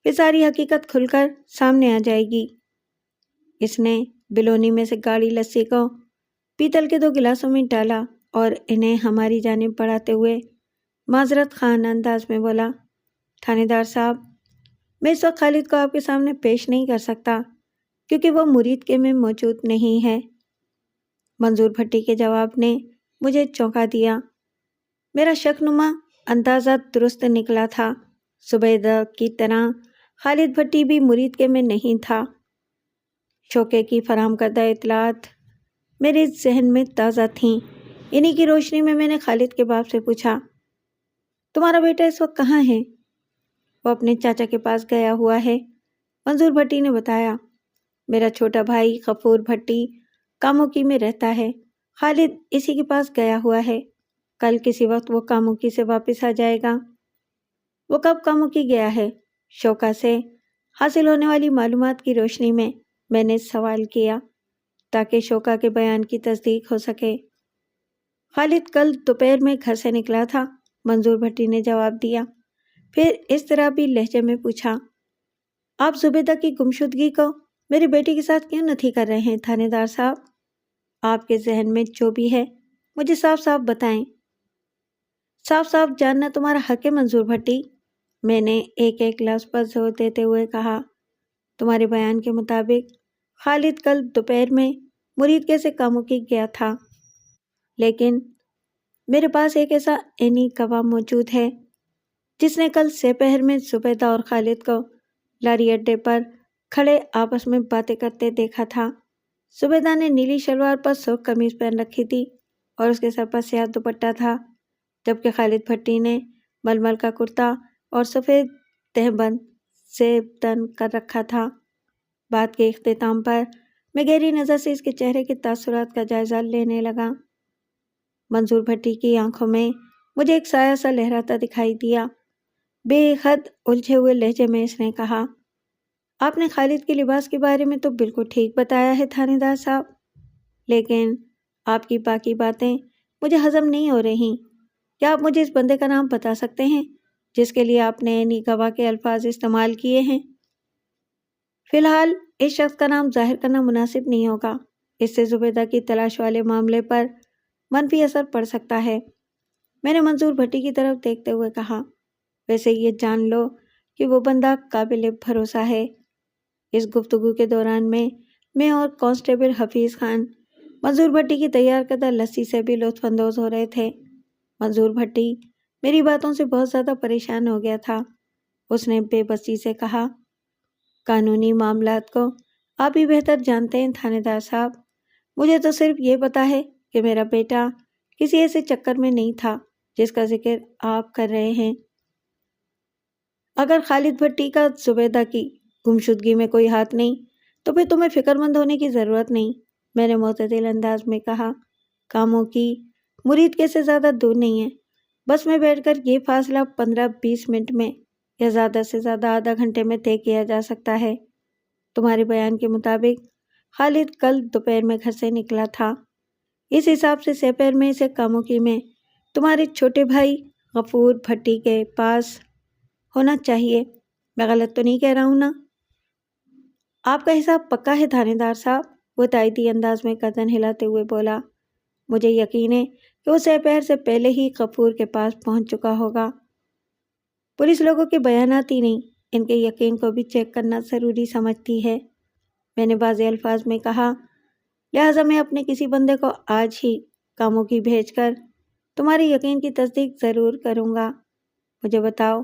پھر ساری حقیقت کھل کر سامنے آ جائے گی۔ اس نے بلونی میں سے گاڑی لسی کو پیتل کے 2 گلاسوں میں ڈالا اور انہیں ہماری جانب بڑھاتے ہوئے معذرت خواہ انداز میں بولا، تھانے دار صاحب، میں اس وقت خالد کو آپ کے سامنے پیش نہیں کر سکتا کیونکہ وہ مرید کے میں موجود نہیں ہے۔ منظور بھٹی کے جواب نے مجھے چونکا دیا۔ میرا شک نما اندازہ درست نکلا تھا، زبیدہ کی طرح خالد بھٹی بھی مرید کے میں نہیں تھا۔ شوقے کی فراہم کردہ اطلاعات میرے ذہن میں تازہ تھیں۔ انہی کی روشنی میں نے خالد کے باپ سے پوچھا، تمہارا بیٹا اس وقت کہاں ہے؟ وہ اپنے چاچا کے پاس گیا ہوا ہے، منظور بھٹی نے بتایا۔ میرا چھوٹا بھائی غفور بھٹی کاموکی میں رہتا ہے، خالد اسی کے پاس گیا ہوا ہے، کل کسی وقت وہ کاموکی سے واپس آ جائے گا۔ وہ کب کاموکی گیا ہے؟ شوکا سے حاصل ہونے والی معلومات کی روشنی میں نے سوال کیا تاکہ شوکا کے بیان کی تصدیق ہو سکے۔ خالد کل دوپہر میں گھر سے نکلا تھا، منظور بھٹی نے جواب دیا، پھر اس طرح بھی لہجے میں پوچھا، آپ زبیدہ کی گمشدگی کو میری بیٹی کے ساتھ کیوں نتھی کر رہے ہیں تھانے دار صاحب؟ آپ کے ذہن میں جو بھی ہے مجھے صاف صاف بتائیں۔ صاف صاف جاننا تمہارا حق ہے منظور بھٹی، میں نے ایک ایک لفظ پر زور دیتے ہوئے کہا۔ تمہارے بیان کے مطابق خالد کل دوپہر میں مرید کے سے کاموکی گیا تھا، لیکن میرے پاس ایک ایسا عینی گواہ موجود ہے جس نے کل سپہر میں زبیدہ اور خالد کو لاری اڈے پر کھڑے آپس میں باتیں کرتے دیکھا تھا۔ زبیدہ نے نیلی شلوار پر سرخ قمیض پہن رکھی تھی اور اس کے سر پر سیاہ دوپٹہ تھا، جبکہ خالد بھٹی نے ململ کا کرتا اور سفید تہبند زیب تن کر رکھا تھا۔ بات کے اختتام پر میں گہری نظر سے اس کے چہرے کے تاثرات کا جائزہ لینے لگا۔ منظور بھٹی کی آنکھوں میں مجھے ایک سایہ سا لہراتا دکھائی دیا۔ بے حد الجھے ہوئے لہجے میں اس نے کہا، آپ نے خالد کے لباس کے بارے میں تو بالکل ٹھیک بتایا ہے تھانے دار صاحب، لیکن آپ کی باقی باتیں مجھے ہضم نہیں ہو رہی۔ کیا آپ مجھے اس بندے کا نام بتا سکتے ہیں جس کے لیے آپ نے عینی گواہ کے الفاظ استعمال کیے ہیں؟ فی الحال اس شخص کا نام ظاہر کرنا مناسب نہیں ہوگا، اس سے زبیدہ کی تلاش والے معاملے پر منفی اثر پڑ سکتا ہے، میں نے منظور بھٹی کی طرف دیکھتے ہوئے کہا۔ ویسے یہ جان لو کہ وہ بندہ قابل بھروسہ ہے۔ اس گفتگو کے دوران میں اور کانسٹیبل حفیظ خان منظور بھٹی کی تیار کردہ لسی سے بھی لطف اندوز ہو رہے تھے۔ منظور بھٹی میری باتوں سے بہت زیادہ پریشان ہو گیا تھا۔ اس نے بے بسی سے کہا، قانونی معاملات کو آپ ہی بہتر جانتے ہیں تھانے دار صاحب، مجھے تو صرف یہ پتا ہے کہ میرا بیٹا کسی ایسے چکر میں نہیں تھا جس کا ذکر آپ کر رہے ہیں۔ اگر خالد بھٹی کا زبیدہ کی گمشدگی میں کوئی ہاتھ نہیں تو پھر تمہیں فکر مند ہونے کی ضرورت نہیں، میں نے معتدل انداز میں کہا۔ کاموں کی مرید کے سے زیادہ دور نہیں ہے، بس میں بیٹھ کر یہ فاصلہ 15-20 منٹ میں یا زیادہ سے زیادہ آدھا گھنٹے میں طے کیا جا سکتا ہے۔ تمہارے بیان کے مطابق خالد کل دوپہر میں گھر سے نکلا تھا، اس حساب سے سپہر میں اسے کاموں کی میں تمہارے چھوٹے بھائی غفور بھٹی کے پاس ہونا چاہیے۔ میں غلط تو نہیں کہہ رہا ہوں نا؟ آپ کا حساب پکا ہے تھانے دار صاحب، وہ تائیدی انداز میں گردن ہلاتے ہوئے بولا۔ مجھے یقین ہے کہ وہ سپہر سے پہلے ہی غفور کے پاس پہنچ چکا ہوگا۔ پولیس لوگوں کے بیانات ہی نہیں، ان کے یقین کو بھی چیک کرنا ضروری سمجھتی ہے، میں نے واضح الفاظ میں کہا۔ لہٰذا میں اپنے کسی بندے کو آج ہی کاموں کی بھیج کر تمہارے یقین کی تصدیق ضرور کروں گا۔ مجھے بتاؤ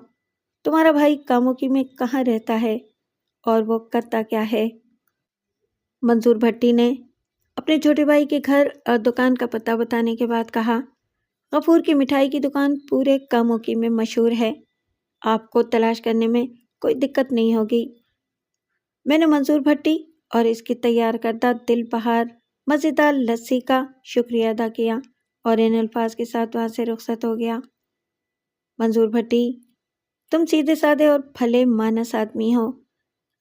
تمہارا بھائی کاموں کی میں کہاں رہتا ہے اور وہ کرتا کیا ہے؟ منظور بھٹی نے اپنے چھوٹے بھائی کے گھر اور دکان کا پتہ بتانے کے بعد کہا، غفور کی مٹھائی کی دکان پورے کاموں کی میں مشہور ہے، آپ کو تلاش کرنے میں کوئی دقت نہیں ہوگی۔ میں نے منظور بھٹی اور اس کی تیار کردہ دل بہار مزیدار لسی کا شکریہ ادا کیا اور ان الفاظ کے ساتھ وہاں سے رخصت ہو گیا۔ منظور بھٹی، تم سیدھے سادے اور بھلے مانس آدمی ہو،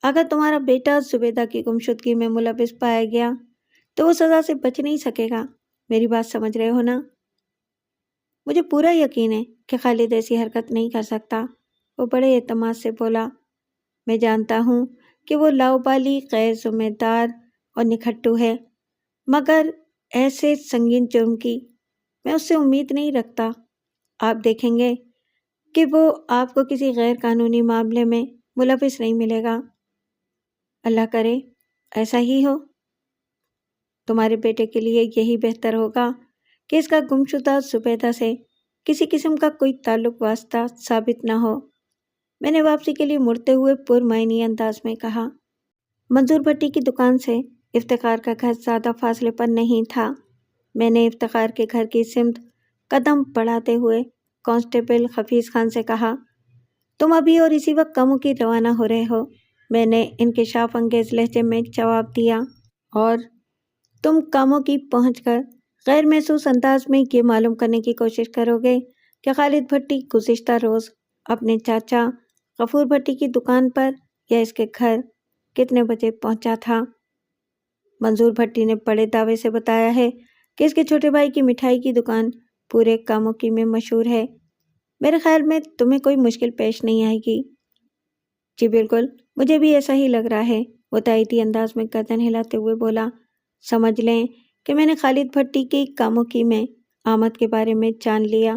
اگر تمہارا بیٹا زبیدہ کی گمشدگی میں ملوث پایا گیا تو وہ سزا سے بچ نہیں سکے گا، میری بات سمجھ رہے ہو نا؟ مجھے پورا یقین ہے کہ خالد ایسی حرکت نہیں کر سکتا، وہ بڑے اعتماد سے بولا۔ میں جانتا ہوں کہ وہ لاؤبالی، غیر ذمہ دار اور نکھٹو ہے، مگر ایسے سنگین جرم کی میں اس سے امید نہیں رکھتا۔ آپ دیکھیں گے کہ وہ آپ کو کسی غیر قانونی معاملے میں ملوث نہیں ملے گا۔ اللہ کرے ایسا ہی ہو۔ تمہارے بیٹے کے لیے یہی بہتر ہوگا کہ اس کا گمشدہ زبیدہ سے کسی قسم کا کوئی تعلق واسطہ ثابت نہ ہو، میں نے واپسی کے لیے مڑتے ہوئے پرمعنی انداز میں کہا۔ منظور بھٹی کی دکان سے افتخار کا گھر زیادہ فاصلے پر نہیں تھا، میں نے افتخار کے گھر کی سمت قدم بڑھاتے ہوئے کانسٹیبل حفیظ خان سے کہا، تم ابھی اور اسی وقت کاموں کی روانہ ہو رہے ہو؟ میں نے انکشاف انگیز لہجے میں جواب دیا۔ اور تم کاموں کی پہنچ کر غیر محسوس انداز میں یہ معلوم کرنے کی کوشش کرو گے کہ خالد بھٹی گزشتہ روز اپنے چاچا غفور بھٹی کی دکان پر یا اس کے گھر کتنے بجے پہنچا تھا؟ منظور بھٹی نے بڑے دعوے سے بتایا ہے کہ اس کے چھوٹے بھائی کی مٹھائی کی دکان پورے کاموں کی میں مشہور ہے، میرے خیال میں تمہیں کوئی مشکل پیش نہیں آئے گی۔ جی بالکل، مجھے بھی ایسا ہی لگ رہا ہے، وہ تائیدی انداز میں گردن ہلاتے ہوئے بولا۔ سمجھ لیں کہ میں نے خالد بھٹی کی کاموں کی میں آمد کے بارے میں جان لیا،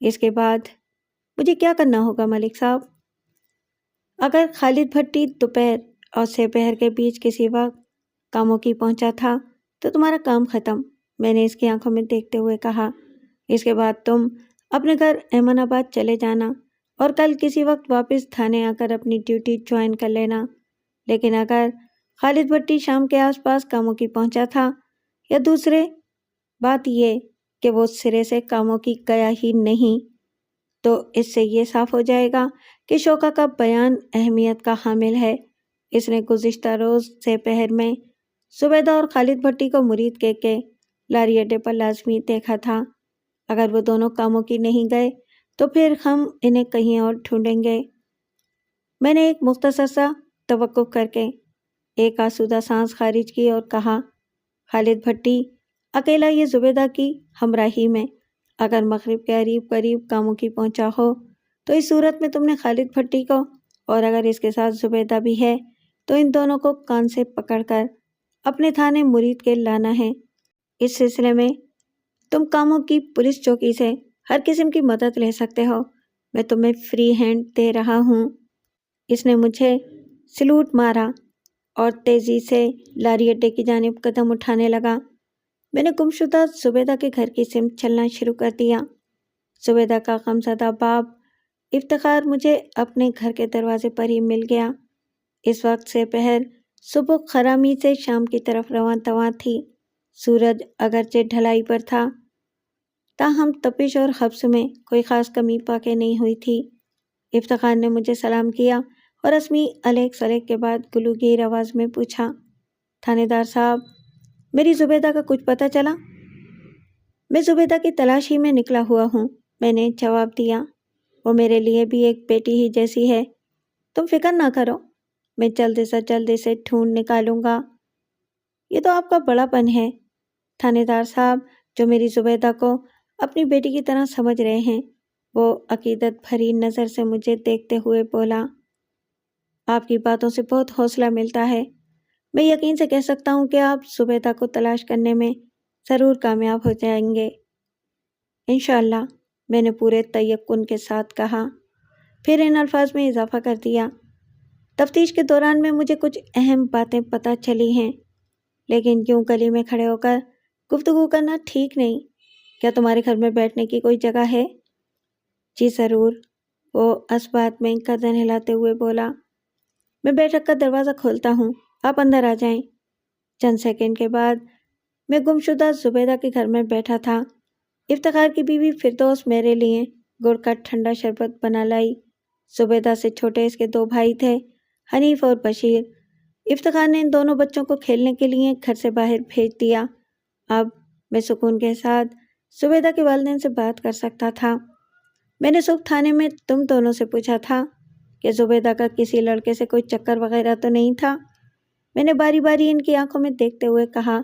اس کے بعد مجھے کیا کرنا ہوگا ملک صاحب؟ اگر خالد بھٹی دوپہر اور سپہر کے بیچ کسی وقت کاموں کی پہنچا تھا تو تمہارا کام ختم، میں نے اس کی آنکھوں میں دیکھتے ہوئے کہا۔ اس کے بعد تم اپنے گھر ایمن آباد چلے جانا اور کل کسی وقت واپس تھانے آ کر اپنی ڈیوٹی جوائن کر لینا، لیکن اگر خالد بھٹی شام کے آس پاس کاموں کی پہنچا تھا یا دوسرے بات یہ کہ وہ سرے سے کاموں کی گیا ہی نہیں، تو اس سے یہ صاف ہو جائے گا کہ شوکا کا بیان اہمیت کا حامل ہے۔ اس نے گزشتہ روز سپہر میں زبیدہ اور خالد بھٹی کو مرید کہہ کے لاری اڈے پر لازمی دیکھا تھا، اگر وہ دونوں کاموں کی نہیں گئے تو پھر ہم انہیں کہیں اور ڈھونڈیں گے۔ میں نے ایک مختصر سا توقف کر کے ایک آسودہ سانس خارج کی اور کہا، خالد بھٹی اکیلا یہ زبیدہ کی ہمراہی میں اگر مغرب کے قریب کاموں کی پہنچا ہو تو اس صورت میں تم نے خالد بھٹی کو، اور اگر اس کے ساتھ زبیدہ بھی ہے تو ان دونوں کو کان سے پکڑ کر اپنے تھانے مرید کے لانا ہے۔ اس سلسلے میں تم کاموں کی پولیس چوکی سے ہر قسم کی مدد لے سکتے ہو، میں تمہیں فری ہینڈ دے رہا ہوں۔ اس نے مجھے سلوٹ مارا اور تیزی سے لاری اڈے کی جانب قدم اٹھانے لگا۔ میں نے گمشدہ زبیدہ کے گھر کی سمت چلنا شروع کر دیا۔ زبیدہ کا غمزدہ باپ افتخار مجھے اپنے گھر کے دروازے پر ہی مل گیا۔ اس وقت سپہر صبح خرامی سے شام کی طرف رواں تواں تھی، سورج اگرچہ ڈھلائی پر تھا تاہم تپش اور حبس میں کوئی خاص کمی پاکے نہیں ہوئی تھی۔ افتخار نے مجھے سلام کیا اور اسمی علیک سلیک کے بعد گلوگیر آواز میں پوچھا، تھانے دار صاحب، میری زبیدہ کا کچھ پتہ چلا؟ میں زبیدہ کی تلاش ہی میں نکلا ہوا ہوں، میں نے جواب دیا۔ وہ میرے لیے بھی ایک بیٹی ہی جیسی ہے، تم فکر نہ کرو، میں جلد سے جلد اسے ڈھونڈ نکالوں گا۔ یہ تو آپ کا بڑا پن ہے تھانے دار صاحب، جو میری زبیدہ کو اپنی بیٹی کی طرح سمجھ رہے ہیں۔ وہ عقیدت بھری نظر سے مجھے دیکھتے ہوئے بولا، آپ کی باتوں سے بہت حوصلہ ملتا ہے، میں یقین سے کہہ سکتا ہوں کہ آپ زبیدہ کو تلاش کرنے میں ضرور کامیاب ہو جائیں گے۔ انشاءاللہ، میں نے پورے تیقن کے ساتھ کہا، پھر ان الفاظ میں اضافہ کر دیا، تفتیش کے دوران میں مجھے کچھ اہم باتیں پتہ چلی ہیں، لیکن یوں گلی میں کھڑے ہو کر گفتگو کرنا ٹھیک نہیں۔ کیا تمہارے گھر میں بیٹھنے کی کوئی جگہ ہے؟ جی ضرور، وہ اس بات میں گردن ہلاتے ہوئے بولا۔ میں بیٹھک کا دروازہ کھولتا ہوں، آپ اندر آ جائیں۔ چند سیکنڈ کے بعد میں گمشدہ زبیدہ کے گھر میں بیٹھا تھا۔ افتخار کی بیوی فردوس میرے لیے گڑ کا ٹھنڈا شربت بنا لائی۔ زبیدہ سے چھوٹے اس کے 2 بھائی تھے، حنیف اور بشیر۔ افتخار نے ان دونوں بچوں کو کھیلنے کے لیے گھر سے باہر بھیج دیا۔ اب میں سکون کے ساتھ زبیدہ کے والدین سے بات کر سکتا تھا۔ میں نے صبح تھانے میں تم دونوں سے پوچھا تھا کہ زبیدہ کا کسی لڑکے سے کوئی چکر وغیرہ تو نہیں تھا؟ میں نے باری باری ان کی آنکھوں میں دیکھتے ہوئے کہا،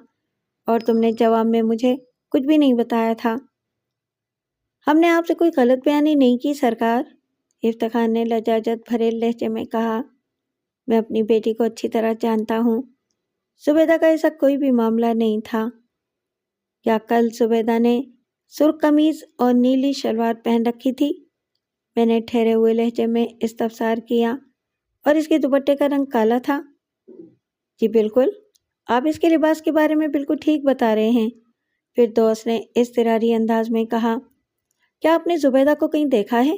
اور تم نے جواب میں مجھے کچھ بھی نہیں بتایا تھا۔ ہم نے آپ سے کوئی غلط بیانی نہیں کی سرکار، افتخار نے لجاجت بھرے لہجے میں کہا۔ میں اپنی بیٹی کو اچھی طرح جانتا ہوں، زبیدہ کا ایسا کوئی بھی معاملہ نہیں تھا۔ کیا کل زبیدہ نے سرخ قمیض اور نیلی شلوار پہن رکھی تھی؟ میں نے ٹھہرے ہوئے لہجے میں استفسار کیا۔ اور اس کے دوپٹے کا رنگ کالا تھا؟ جی بالکل، آپ اس کے لباس کے بارے میں بالکل ٹھیک بتا رہے ہیں، فردوس نے اضطراری انداز میں کہا۔ کیا آپ نے زبیدہ کو کہیں دیکھا ہے؟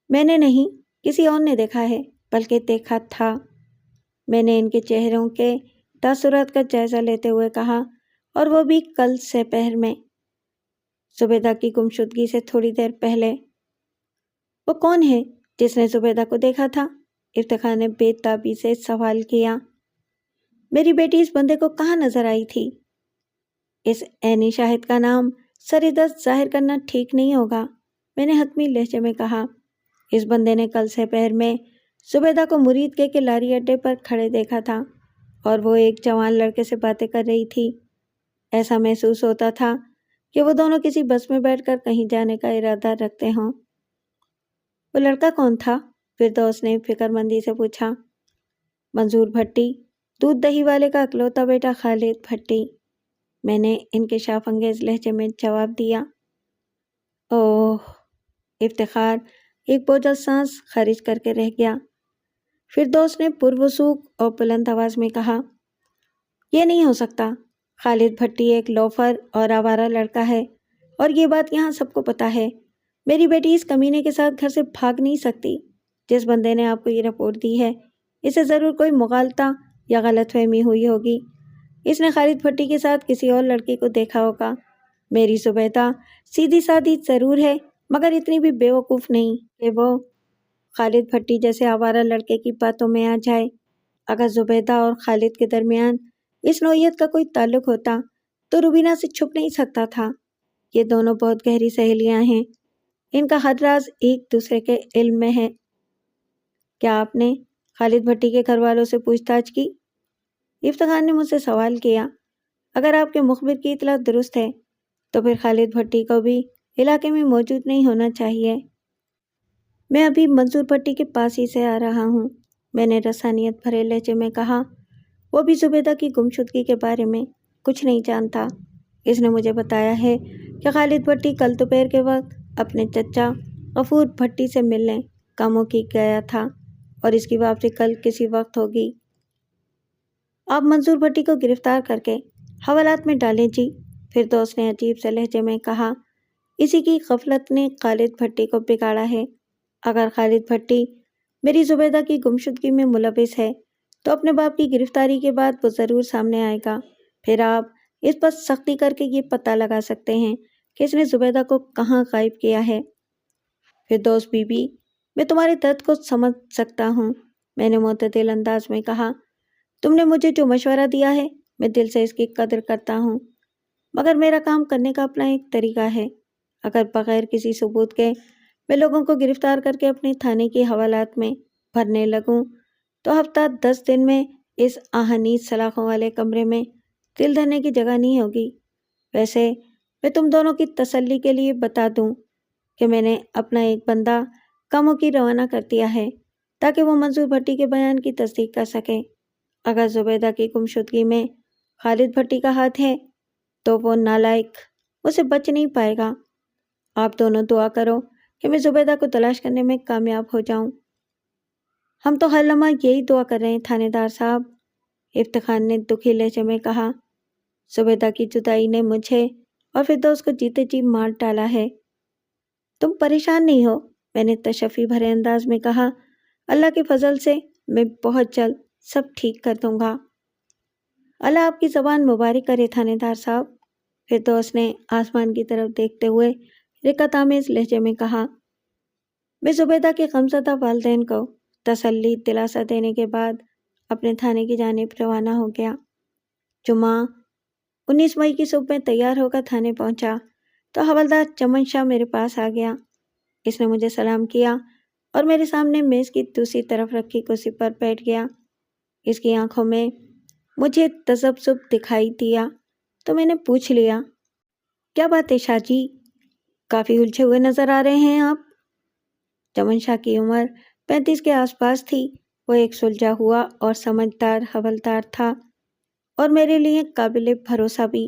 میں نے نہیں، کسی اور نے دیکھا ہے، بلکہ دیکھا تھا، میں نے ان کے چہروں کے تاثرات کا جائزہ لیتے ہوئے کہا، اور وہ بھی کل سپہر میں، زبیدہ کی گمشدگی سے تھوڑی دیر پہلے۔ وہ کون ہے جس نے زبیدہ کو دیکھا تھا؟ افتخار نے بے تابی سے سوال کیا۔ میری بیٹی اس بندے کو کہاں نظر آئی تھی؟ اس عینی شاہد کا نام سر دست ظاہر کرنا ٹھیک نہیں ہوگا، میں نے حتمی لہجے میں کہا۔ اس بندے نے کل سپہر میں زبیدہ کو مرید کے لاری اڈے پر کھڑے دیکھا تھا، اور وہ ایک جوان لڑکے سے باتیں کر رہی تھی۔ ایسا محسوس ہوتا تھا کہ وہ دونوں کسی بس میں بیٹھ کر کہیں جانے کا ارادہ رکھتے ہوں۔ وہ لڑکا کون تھا؟ فردوس نے فکر مندی سے پوچھا۔ منظور بھٹی، دودھ دہی والے کا اکلوتا بیٹا خالد بھٹی، میں نے انکشاف انگیز لہجے میں جواب دیا۔ اوہ، افتخار ایک بوجھل سانس خارج کر کے رہ گیا۔ فردوس نے پروسوک اور بلند آواز میں کہا، یہ نہیں ہو سکتا، خالد بھٹی ایک لوفر اور آوارہ لڑکا ہے، اور یہ بات یہاں سب کو پتہ ہے۔ میری بیٹی اس کمینے کے ساتھ گھر سے بھاگ نہیں سکتی۔ جس بندے نے آپ کو یہ رپورٹ دی ہے، اسے ضرور کوئی مغالطہ یا غلط فہمی ہوئی ہوگی۔ اس نے خالد بھٹی کے ساتھ کسی اور لڑکی کو دیکھا ہوگا۔ میری زبیدہ سیدھی سادھی ضرور ہے، مگر اتنی بھی بے وقوف نہیں کہ وہ خالد بھٹی جیسے آوارہ لڑکے کی باتوں میں آ جائے۔ اگر زبیدہ اور خالد کے درمیان اس نوعیت کا کوئی تعلق ہوتا تو روبینہ سے چھپ نہیں سکتا تھا۔ یہ دونوں بہت گہری سہیلیاں ہیں، ان کا ہر راز ایک دوسرے کے علم میں ہے۔ کیا آپ نے خالد بھٹی کے گھر والوں سے پوچھ تاچھ کی؟ افتخار نے مجھ سے سوال کیا۔ اگر آپ کے مخبر کی اطلاع درست ہے تو پھر خالد بھٹی کو بھی علاقے میں موجود نہیں ہونا چاہیے۔ میں ابھی منظور بھٹی کے پاس ہی سے آ رہا ہوں، میں نے رسانیت بھرے لہجے میں کہا۔ وہ بھی زبیدہ کی گمشدگی کے بارے میں کچھ نہیں جانتا۔ اس نے مجھے بتایا ہے کہ خالد بھٹی کل دوپہر کے وقت اپنے چچا غفور بھٹی سے ملنے کاموں کی گیا تھا، اور اس کی واپسی کل کسی وقت ہوگی۔ آپ منظور بھٹی کو گرفتار کر کے حوالات میں ڈالیں جی، فردوس نے عجیب سے لہجے میں کہا۔ اسی کی غفلت نے خالد بھٹی کو بگاڑا ہے۔ اگر خالد بھٹی میری زبیدہ کی گمشدگی میں ملوث ہے تو اپنے باپ کی گرفتاری کے بعد وہ ضرور سامنے آئے گا۔ پھر آپ اس پر سختی کر کے یہ پتہ لگا سکتے ہیں کہ اس نے زبیدہ کو کہاں غائب کیا ہے۔ فردوس بی بی، میں تمہارے درد کو سمجھ سکتا ہوں، میں نے معتدل انداز میں کہا۔ تم نے مجھے جو مشورہ دیا ہے میں دل سے اس کی قدر کرتا ہوں، مگر میرا کام کرنے کا اپنا ایک طریقہ ہے۔ اگر بغیر کسی ثبوت کے میں لوگوں کو گرفتار کر کے اپنے تھانے کی حوالات میں بھرنے لگوں تو ہفتہ 10 دن میں اس آہنیز سلاخوں والے کمرے میں دل دھرنے کی جگہ نہیں ہوگی۔ ویسے میں تم دونوں کی تسلی کے لیے بتا دوں کہ میں نے اپنا ایک بندہ کاموں کی روانہ کر دیا ہے تاکہ وہ منظور بھٹی کے بیان کی تصدیق کر سکے۔ اگر زبیدہ کی گمشدگی میں خالد بھٹی کا ہاتھ ہے تو وہ نالائق اسے بچ نہیں پائے گا۔ آپ دونوں دعا کرو کہ میں زبیدہ کو تلاش کرنے میں کامیاب ہو جاؤں۔ ہم تو ہر لمحہ یہی دعا کر رہے ہیں تھانے دار صاحب، افتخار نے دکھی لہجے میں کہا۔ زبیدہ کی جدائی نے مجھے اور فردوس کو جیتے جی مار ڈالا ہے۔ تم پریشان نہیں ہو، میں نے تشفی بھرے انداز میں کہا۔ اللہ کے فضل سے میں بہت جلد سب ٹھیک کر دوں گا۔ اللہ آپ کی زبان مبارک کرے تھانے دار صاحب، فردوس نے آسمان کی طرف دیکھتے ہوئے رقت آمیز لہجے میں کہا۔ میں زبیدہ کے غمزدہ والدین کو تسلی دلاسا دینے کے بعد اپنے تھانے کی جانب روانہ ہو گیا۔ جمعہ 19 مئی کی صبح میں تیار ہو کر تھانے پہنچا تو حوالدار چمن شاہ میرے پاس آ گیا۔ اس نے مجھے سلام کیا اور میرے سامنے میز کی دوسری طرف رکھی کرسی پر بیٹھ گیا۔ اس کی آنکھوں میں مجھے تذبذب دکھائی دیا تو میں نے پوچھ لیا، کیا بات ہے شاہ جی؟ کافی الجھے ہوئے نظر آ رہے ہیں آپ۔ چمن شاہ کی عمر 35 کے آس پاس تھی۔ وہ ایک سلجھا ہوا اور سمجھدار حوالدار تھا اور میرے لیے قابل بھروسہ بھی۔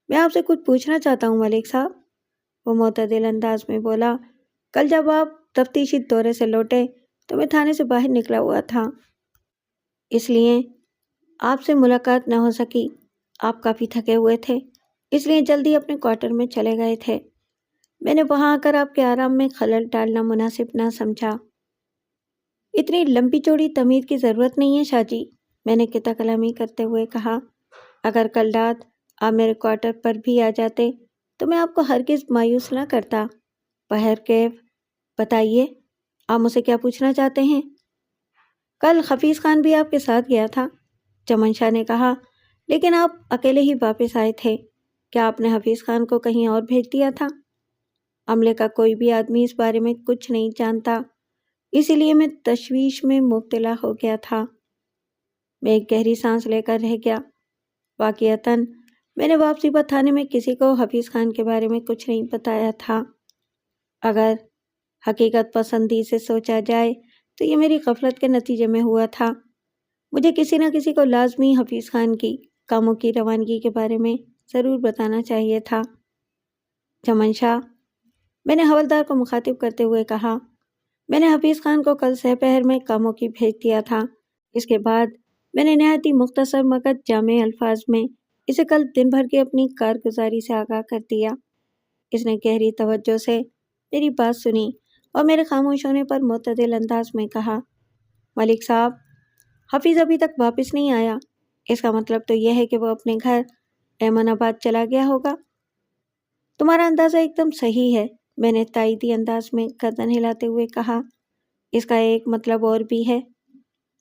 میں آپ سے کچھ پوچھنا چاہتا ہوں ملک صاحب، وہ معتدل انداز میں بولا۔ کل جب آپ تفتیشی دورے سے لوٹے تو میں تھانے سے باہر نکلا ہوا تھا، اس لیے آپ سے ملاقات نہ ہو سکی۔ آپ کافی تھکے ہوئے تھے، اس لیے جلدی اپنے کوارٹر میں چلے گئے تھے۔ میں نے وہاں آ کر آپ کے آرام میں خلل ڈالنا مناسب نہ سمجھا۔ اتنی لمبی چوڑی تمہید کی ضرورت نہیں ہے شاہ جی، میں نے قطع کلامی کرتے ہوئے کہا۔ اگر کل رات آپ میرے کوارٹر پر بھی آ جاتے تو میں آپ کو ہرگز مایوس نہ کرتا۔ بہرکیف بتائیے، آپ مجھ سے کیا پوچھنا چاہتے ہیں؟ کل حفیظ خان بھی آپ کے ساتھ گیا تھا، چمن شاہ نے کہا، لیکن آپ اکیلے ہی واپس آئے تھے۔ کیا آپ نے حفیظ خان کو کہیں اور بھیج دیا تھا؟ عملے کا کوئی بھی آدمی اس بارے میں کچھ نہیں جانتا، اسی لیے میں تشویش میں مبتلا ہو گیا تھا۔ میں ایک گہری سانس لے کر رہ گیا۔ واقعتاً میں نے واپسی پر تھانے میں کسی کو حفیظ خان کے بارے میں کچھ نہیں بتایا تھا۔ اگر حقیقت پسندی سے سوچا جائے تو یہ میری غفلت کے نتیجے میں ہوا تھا۔ مجھے کسی نہ کسی کو لازمی حفیظ خان کی کاموں کی روانگی کے بارے میں ضرور بتانا چاہیے تھا۔ چمن شاہ، میں نے حوالدار کو مخاطب کرتے ہوئے کہا، میں نے حفیظ خان کو کل سہ پہر میں کاموں کی بھیج دیا تھا۔ اس کے بعد میں نے نہایت ہی مختصر مگر جامع الفاظ میں اسے کل دن بھر کی اپنی کارگزاری سے آگاہ کر دیا۔ اس نے گہری توجہ سے میری بات سنی اور میرے خاموش ہونے پر معتدل انداز میں کہا، ملک صاحب، حفیظ ابھی تک واپس نہیں آیا، اس کا مطلب تو یہ ہے کہ وہ اپنے گھر ایمن آباد چلا گیا ہوگا۔ تمہارا اندازہ ایک دم صحیح ہے، میں نے تائیدی انداز میں گردن ہلاتے ہوئے کہا۔ اس کا ایک مطلب اور بھی ہے۔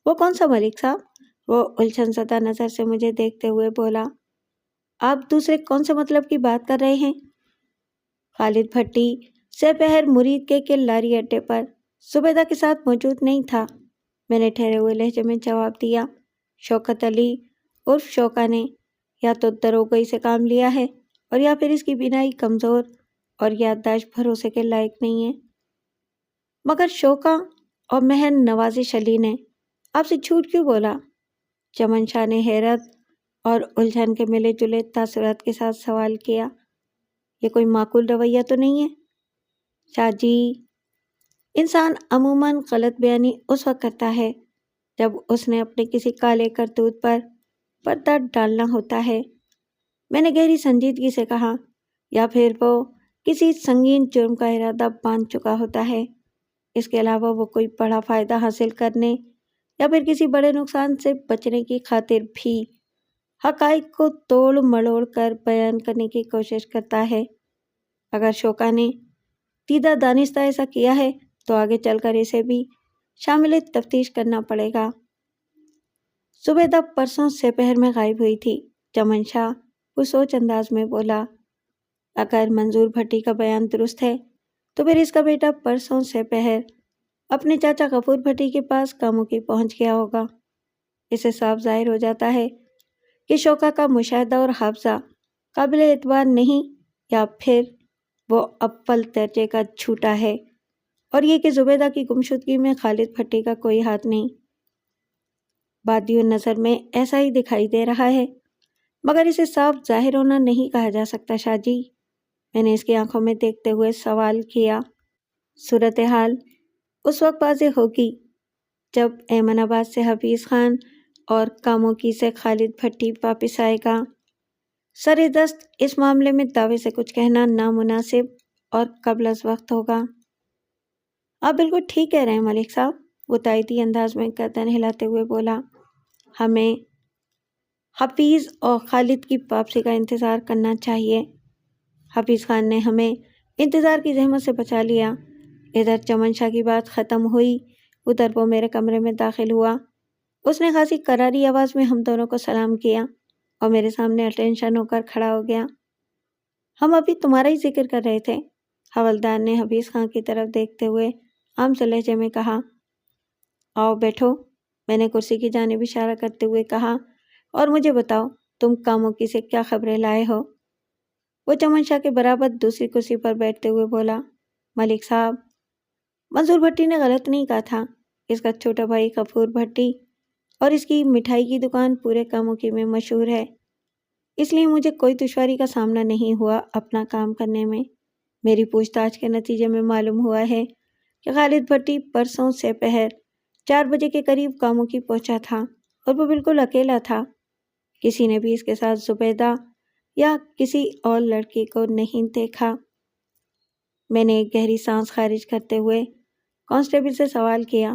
وہ کون سا ملک صاحب؟ وہ الجھن زدہ نظر سے مجھے دیکھتے ہوئے بولا۔ آپ دوسرے کون سے مطلب کی بات کر رہے ہیں؟ خالد بھٹی سہ پہر مرید کے لاری اڈے پر زبیدہ کے ساتھ موجود نہیں تھا، میں نے ٹھہرے ہوئے لہجے میں جواب دیا۔ شوکت علی عرف شوکا نے یا تو دروگئی سے کام لیا ہے اور یا پھر اس کی بینائی کمزور اور یادداشت بھروسے کے لائق نہیں ہے۔ مگر شوکا اور مہر نوازش علی نے آپ سے جھوٹ کیوں بولا؟ چمن شاہ نے حیرت اور الجھن کے ملے جلے تاثرات کے ساتھ سوال کیا۔ یہ کوئی معقول رویہ تو نہیں ہے شاہ جی؟ انسان عموماً غلط بیانی اس وقت کرتا ہے جب اس نے اپنے کسی کالے کرتوت پر پردہ ڈالنا ہوتا ہے، میں نے گہری سنجیدگی سے کہا، یا پھر وہ کسی سنگین جرم کا ارادہ باندھ چکا ہوتا ہے۔ اس کے علاوہ وہ کوئی بڑا فائدہ حاصل کرنے یا پھر کسی بڑے نقصان سے بچنے کی خاطر بھی حقائق کو توڑ مڑوڑ کر بیان کرنے کی کوشش کرتا ہے۔ اگر شوکا نے دیدہ دانستہ ایسا کیا ہے تو آگے چل کر اسے بھی شامل تفتیش کرنا پڑے گا۔ زبیدہ پرسوں سپہر میں غائب ہوئی تھی۔ چمن شاہ پرسوچ انداز میں بولا۔ اگر منظور بھٹی کا بیان درست ہے تو پھر اس کا بیٹا پرسوں سپہر اپنے چاچا غفور بھٹی کے پاس کاموں کی پہنچ گیا ہوگا۔ اسے صاف ظاہر ہو جاتا ہے کہ شوکا کا مشاہدہ اور حافظہ قابل اعتبار نہیں، یا پھر وہ اول درجے کا جھوٹا ہے، اور یہ کہ زبیدہ کی گمشدگی میں خالد بھٹی کا کوئی ہاتھ نہیں۔ بادی النظر میں ایسا ہی دکھائی دے رہا ہے، مگر اسے صاف ظاہر ہونا نہیں کہا جا سکتا شاہ جی۔ میں نے اس کی آنکھوں میں دیکھتے ہوئے سوال کیا۔ صورتحال اس وقت واضح ہوگی جب ایمن آباد سے حفیظ خان اور کاموں کی سے خالد بھٹی واپس آئے گا۔ سر دست اس معاملے میں دعوے سے کچھ کہنا نامناسب اور قبل از وقت ہوگا۔ آپ بالکل ٹھیک کہہ رہے ہیں ملک صاحب، وہ تائیدی انداز میں گردن ہلاتے ہوئے بولا۔ ہمیں حفیظ اور خالد کی واپسی کا انتظار کرنا چاہیے۔ حفیظ خان نے ہمیں انتظار کی زحمت سے بچا لیا۔ ادھر چمن شاہ کی بات ختم ہوئی، ادھر وہ میرے کمرے میں داخل ہوا۔ اس نے خاصی کراری آواز میں ہم دونوں کو سلام کیا اور میرے سامنے اٹینشن ہو کر کھڑا ہو گیا۔ ہم ابھی تمہارا ہی ذکر کر رہے تھے، حوالدار نے حفیظ خان کی طرف دیکھتے ہوئے عام سے لہجے میں کہا۔ آؤ بیٹھو، میں نے کرسی کی جانب اشارہ کرتے ہوئے کہا، اور مجھے بتاؤ تم کاموں کی سے کیا خبریں لائے ہو؟ وہ چمن شاہ کے برابر دوسری کرسی پر بیٹھتے ہوئے بولا۔ ملک صاحب، منظور بھٹی نے غلط نہیں کہا تھا۔ اس کا چھوٹا بھائی غفور بھٹی اور اس کی مٹھائی کی دکان پورے کاموں کی میں مشہور ہے، اس لیے مجھے کوئی دشواری کا سامنا نہیں ہوا اپنا کام کرنے میں۔ میری پوچھ تاچھ کے نتیجے میں معلوم ہوا ہے کہ خالد بھٹی پرسوں سپہر 4 بجے کے قریب کاموں کی پہنچا تھا، اور وہ بالکل اکیلا تھا۔ کسی نے بھی اس کے ساتھ زبیدہ یا کسی اور لڑکی کو نہیں دیکھا۔ میں نے ایک گہری سانس خارج کرتے ہوئے کانسٹیبل سے سوال کیا۔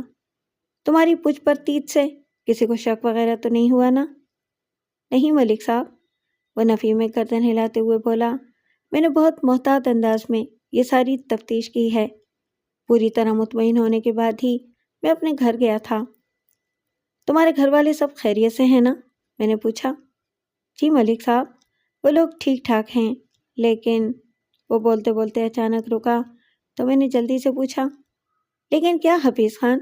تمہاری پوچھ پرتیت سے کسی کو شک وغیرہ تو نہیں ہوا نا؟ نہیں ملک صاحب، وہ نفی میں گردن ہلاتے ہوئے بولا۔ میں نے بہت محتاط انداز میں یہ ساری تفتیش کی ہے۔ پوری طرح مطمئن ہونے کے بعد ہی میں اپنے گھر گیا تھا۔ تمہارے گھر والے سب خیریت سے ہیں نا؟ میں نے پوچھا۔ جی ملک صاحب، وہ لوگ ٹھیک ٹھاک ہیں، لیکن وہ بولتے بولتے اچانک رکا تو میں نے جلدی سے پوچھا، لیکن کیا حفیظ خان؟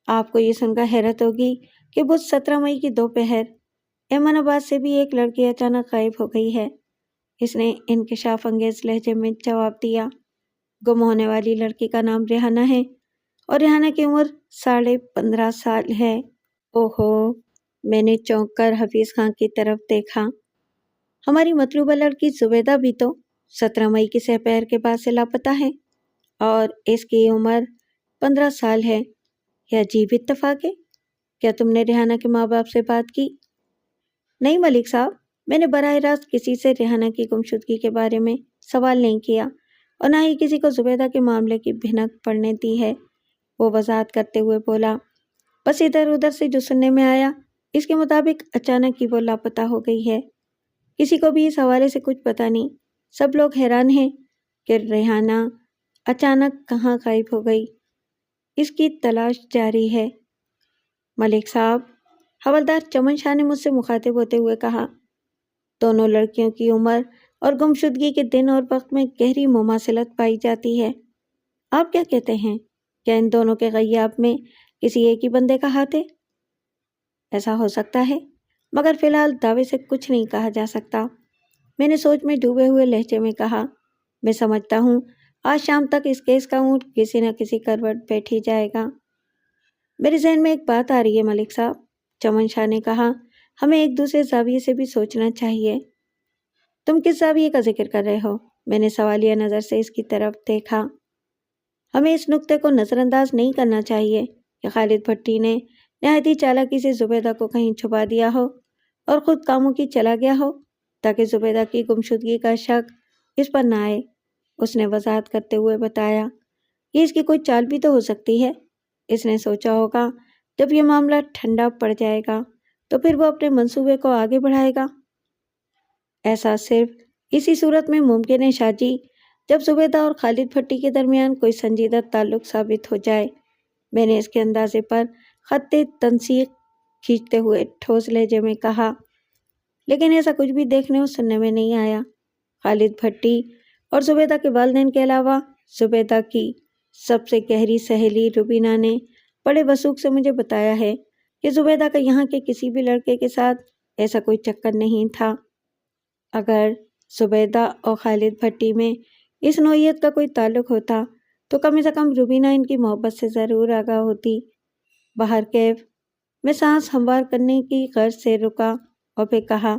آپ کو یہ سن کر حیرت ہوگی کہ بدھ 17 مئی کی دوپہر ایمن آباد سے بھی ایک لڑکی اچانک غائب ہو گئی ہے، اس نے انکشاف انگیز لہجے میں جواب دیا۔ گم ہونے والی لڑکی کا نام ریحانہ ہے، اور ریحانہ کی عمر 15.5 سال ہے۔ اوہو، میں نے چونک کر حفیظ خان کی طرف دیکھا۔ ہماری مطلوبہ لڑکی زبیدہ بھی تو 17 مئی کی سپہر کے بعد سے لاپتہ ہے، اور اس کی عمر 15 سال ہے۔ یہ عجیب اتفاق ہے۔ کیا تم نے ریحانہ کے ماں باپ سے بات کی؟ نہیں ملک صاحب، میں نے براہ راست کسی سے ریحانہ کی گمشدگی کے بارے میں سوال نہیں کیا، اور نہ ہی کسی کو زبیدہ کے معاملے کی بھنک پڑنے دی ہے، وہ وضاحت کرتے ہوئے بولا۔ بس ادھر ادھر سے جو سننے میں آیا، اس کے مطابق اچانک ہی وہ لاپتہ ہو گئی ہے۔ کسی کو بھی اس حوالے سے کچھ پتہ نہیں۔ سب لوگ حیران ہیں کہ ریحانہ اچانک کہاں غائب ہو گئی۔ اس کی تلاش جاری ہے۔ ملک صاحب، حوالدار چمن شاہ نے مجھ سے مخاطب ہوتے ہوئے کہا، دونوں لڑکیوں کی عمر اور گمشدگی کے دن اور وقت میں گہری مماثلت پائی جاتی ہے۔ آپ کیا کہتے ہیں؟ کیا ان دونوں کے غیاب میں کسی ایک ہی بندے کا ہاتھ ہے؟ ایسا ہو سکتا ہے، مگر فی الحال دعوے سے کچھ نہیں کہا جا سکتا۔ میں نے سوچ میں ڈوبے ہوئے لہجے میں کہا، میں سمجھتا ہوں آج شام تک اس کیس کا اونٹ کسی نہ کسی کروٹ بیٹھ ہی جائے گا۔ میرے ذہن میں ایک بات آ رہی ہے ملک صاحب، چمن شاہ نے کہا، ہمیں ایک دوسرے زاویے سے بھی سوچنا چاہیے۔ تم کس زاویے کا ذکر کر رہے ہو؟ میں نے سوالیہ نظر سے اس کی طرف دیکھا۔ ہمیں اس نقطے کو نظر انداز نہیں کرنا چاہیے کہ خالد بھٹی نے نہایت ہی چالاکی سے زبیدہ کو کہیں چھپا دیا ہو اور خود کاموں کی چلا گیا ہو، تاکہ زبیدہ کی گمشدگی کا شک اس پر نہ آئے۔ اس نے وضاحت کرتے ہوئے بتایا، یہ اس کی کوئی چال بھی تو ہو سکتی ہے۔ اس نے سوچا ہوگا جب یہ معاملہ ٹھنڈا پڑ جائے گا تو پھر وہ اپنے منصوبے کو آگے بڑھائے گا۔ ایسا صرف اسی صورت میں ممکن ہے شاہ جی جب زبیدہ اور خالد بھٹی کے درمیان کوئی سنجیدہ تعلق ثابت ہو جائے۔ میں نے اس کے اندازے پر خط تنسیق کھینچتے ہوئے ٹھوس لہجے میں کہا، لیکن ایسا کچھ بھی دیکھنے اور سننے میں نہیں آیا۔ خالد بھٹی اور زبیدہ کے والدین کے علاوہ زبیدہ کی سب سے گہری سہیلی روبینہ نے بڑے وثوق سے مجھے بتایا ہے کہ زبیدہ کا یہاں کے کسی بھی لڑکے کے ساتھ ایسا کوئی چکر نہیں تھا۔ اگر زبیدہ اور خالد بھٹی میں اس نوعیت کا کوئی تعلق ہوتا تو کم سے کم روبینہ ان کی محبت سے ضرور آگاہ ہوتی۔ باہر کیف میں سانس ہموار کرنے کی غرض سے رکا اور پھر کہا،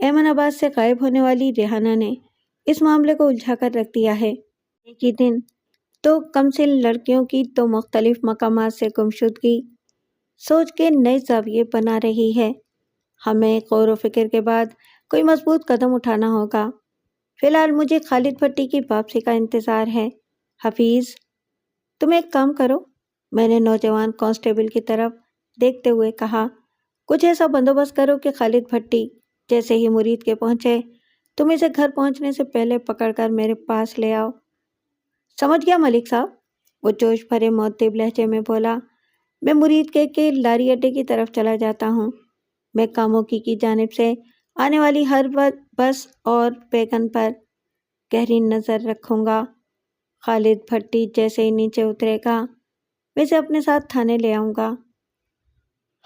ایمن آباد سے غائب ہونے والی ریحانہ نے اس معاملے کو الجھا کر رکھ دیا ہے۔ ایک ہی دن تو کمسن لڑکیوں کی تو مختلف مقامات سے گمشدگی سوچ کے نئے زاویے بنا رہی ہے۔ ہمیں غور و فکر کے بعد کوئی مضبوط قدم اٹھانا ہوگا۔ فی الحال مجھے خالد بھٹی کی واپسی کا انتظار ہے۔ حفیظ، تم ایک کام کرو، میں نے نوجوان کانسٹیبل کی طرف دیکھتے ہوئے کہا، کچھ ایسا بندوبست کرو کہ خالد بھٹی جیسے ہی مرید کے پہنچے تم اسے گھر پہنچنے سے پہلے پکڑ کر میرے پاس لے آؤ۔ سمجھ گیا ملک صاحب، وہ جوش بھرے مؤدب لہجے میں بولا۔ میں مرید کے لاری اڈے کی طرف چلا جاتا ہوں۔ میں کاموکی کی جانب سے آنے والی ہر بس اور ویگن پر گہری نظر رکھوں گا۔ خالد بھٹی جیسے ہی نیچے اترے گا میں اسے اپنے ساتھ تھانے لے آؤں گا۔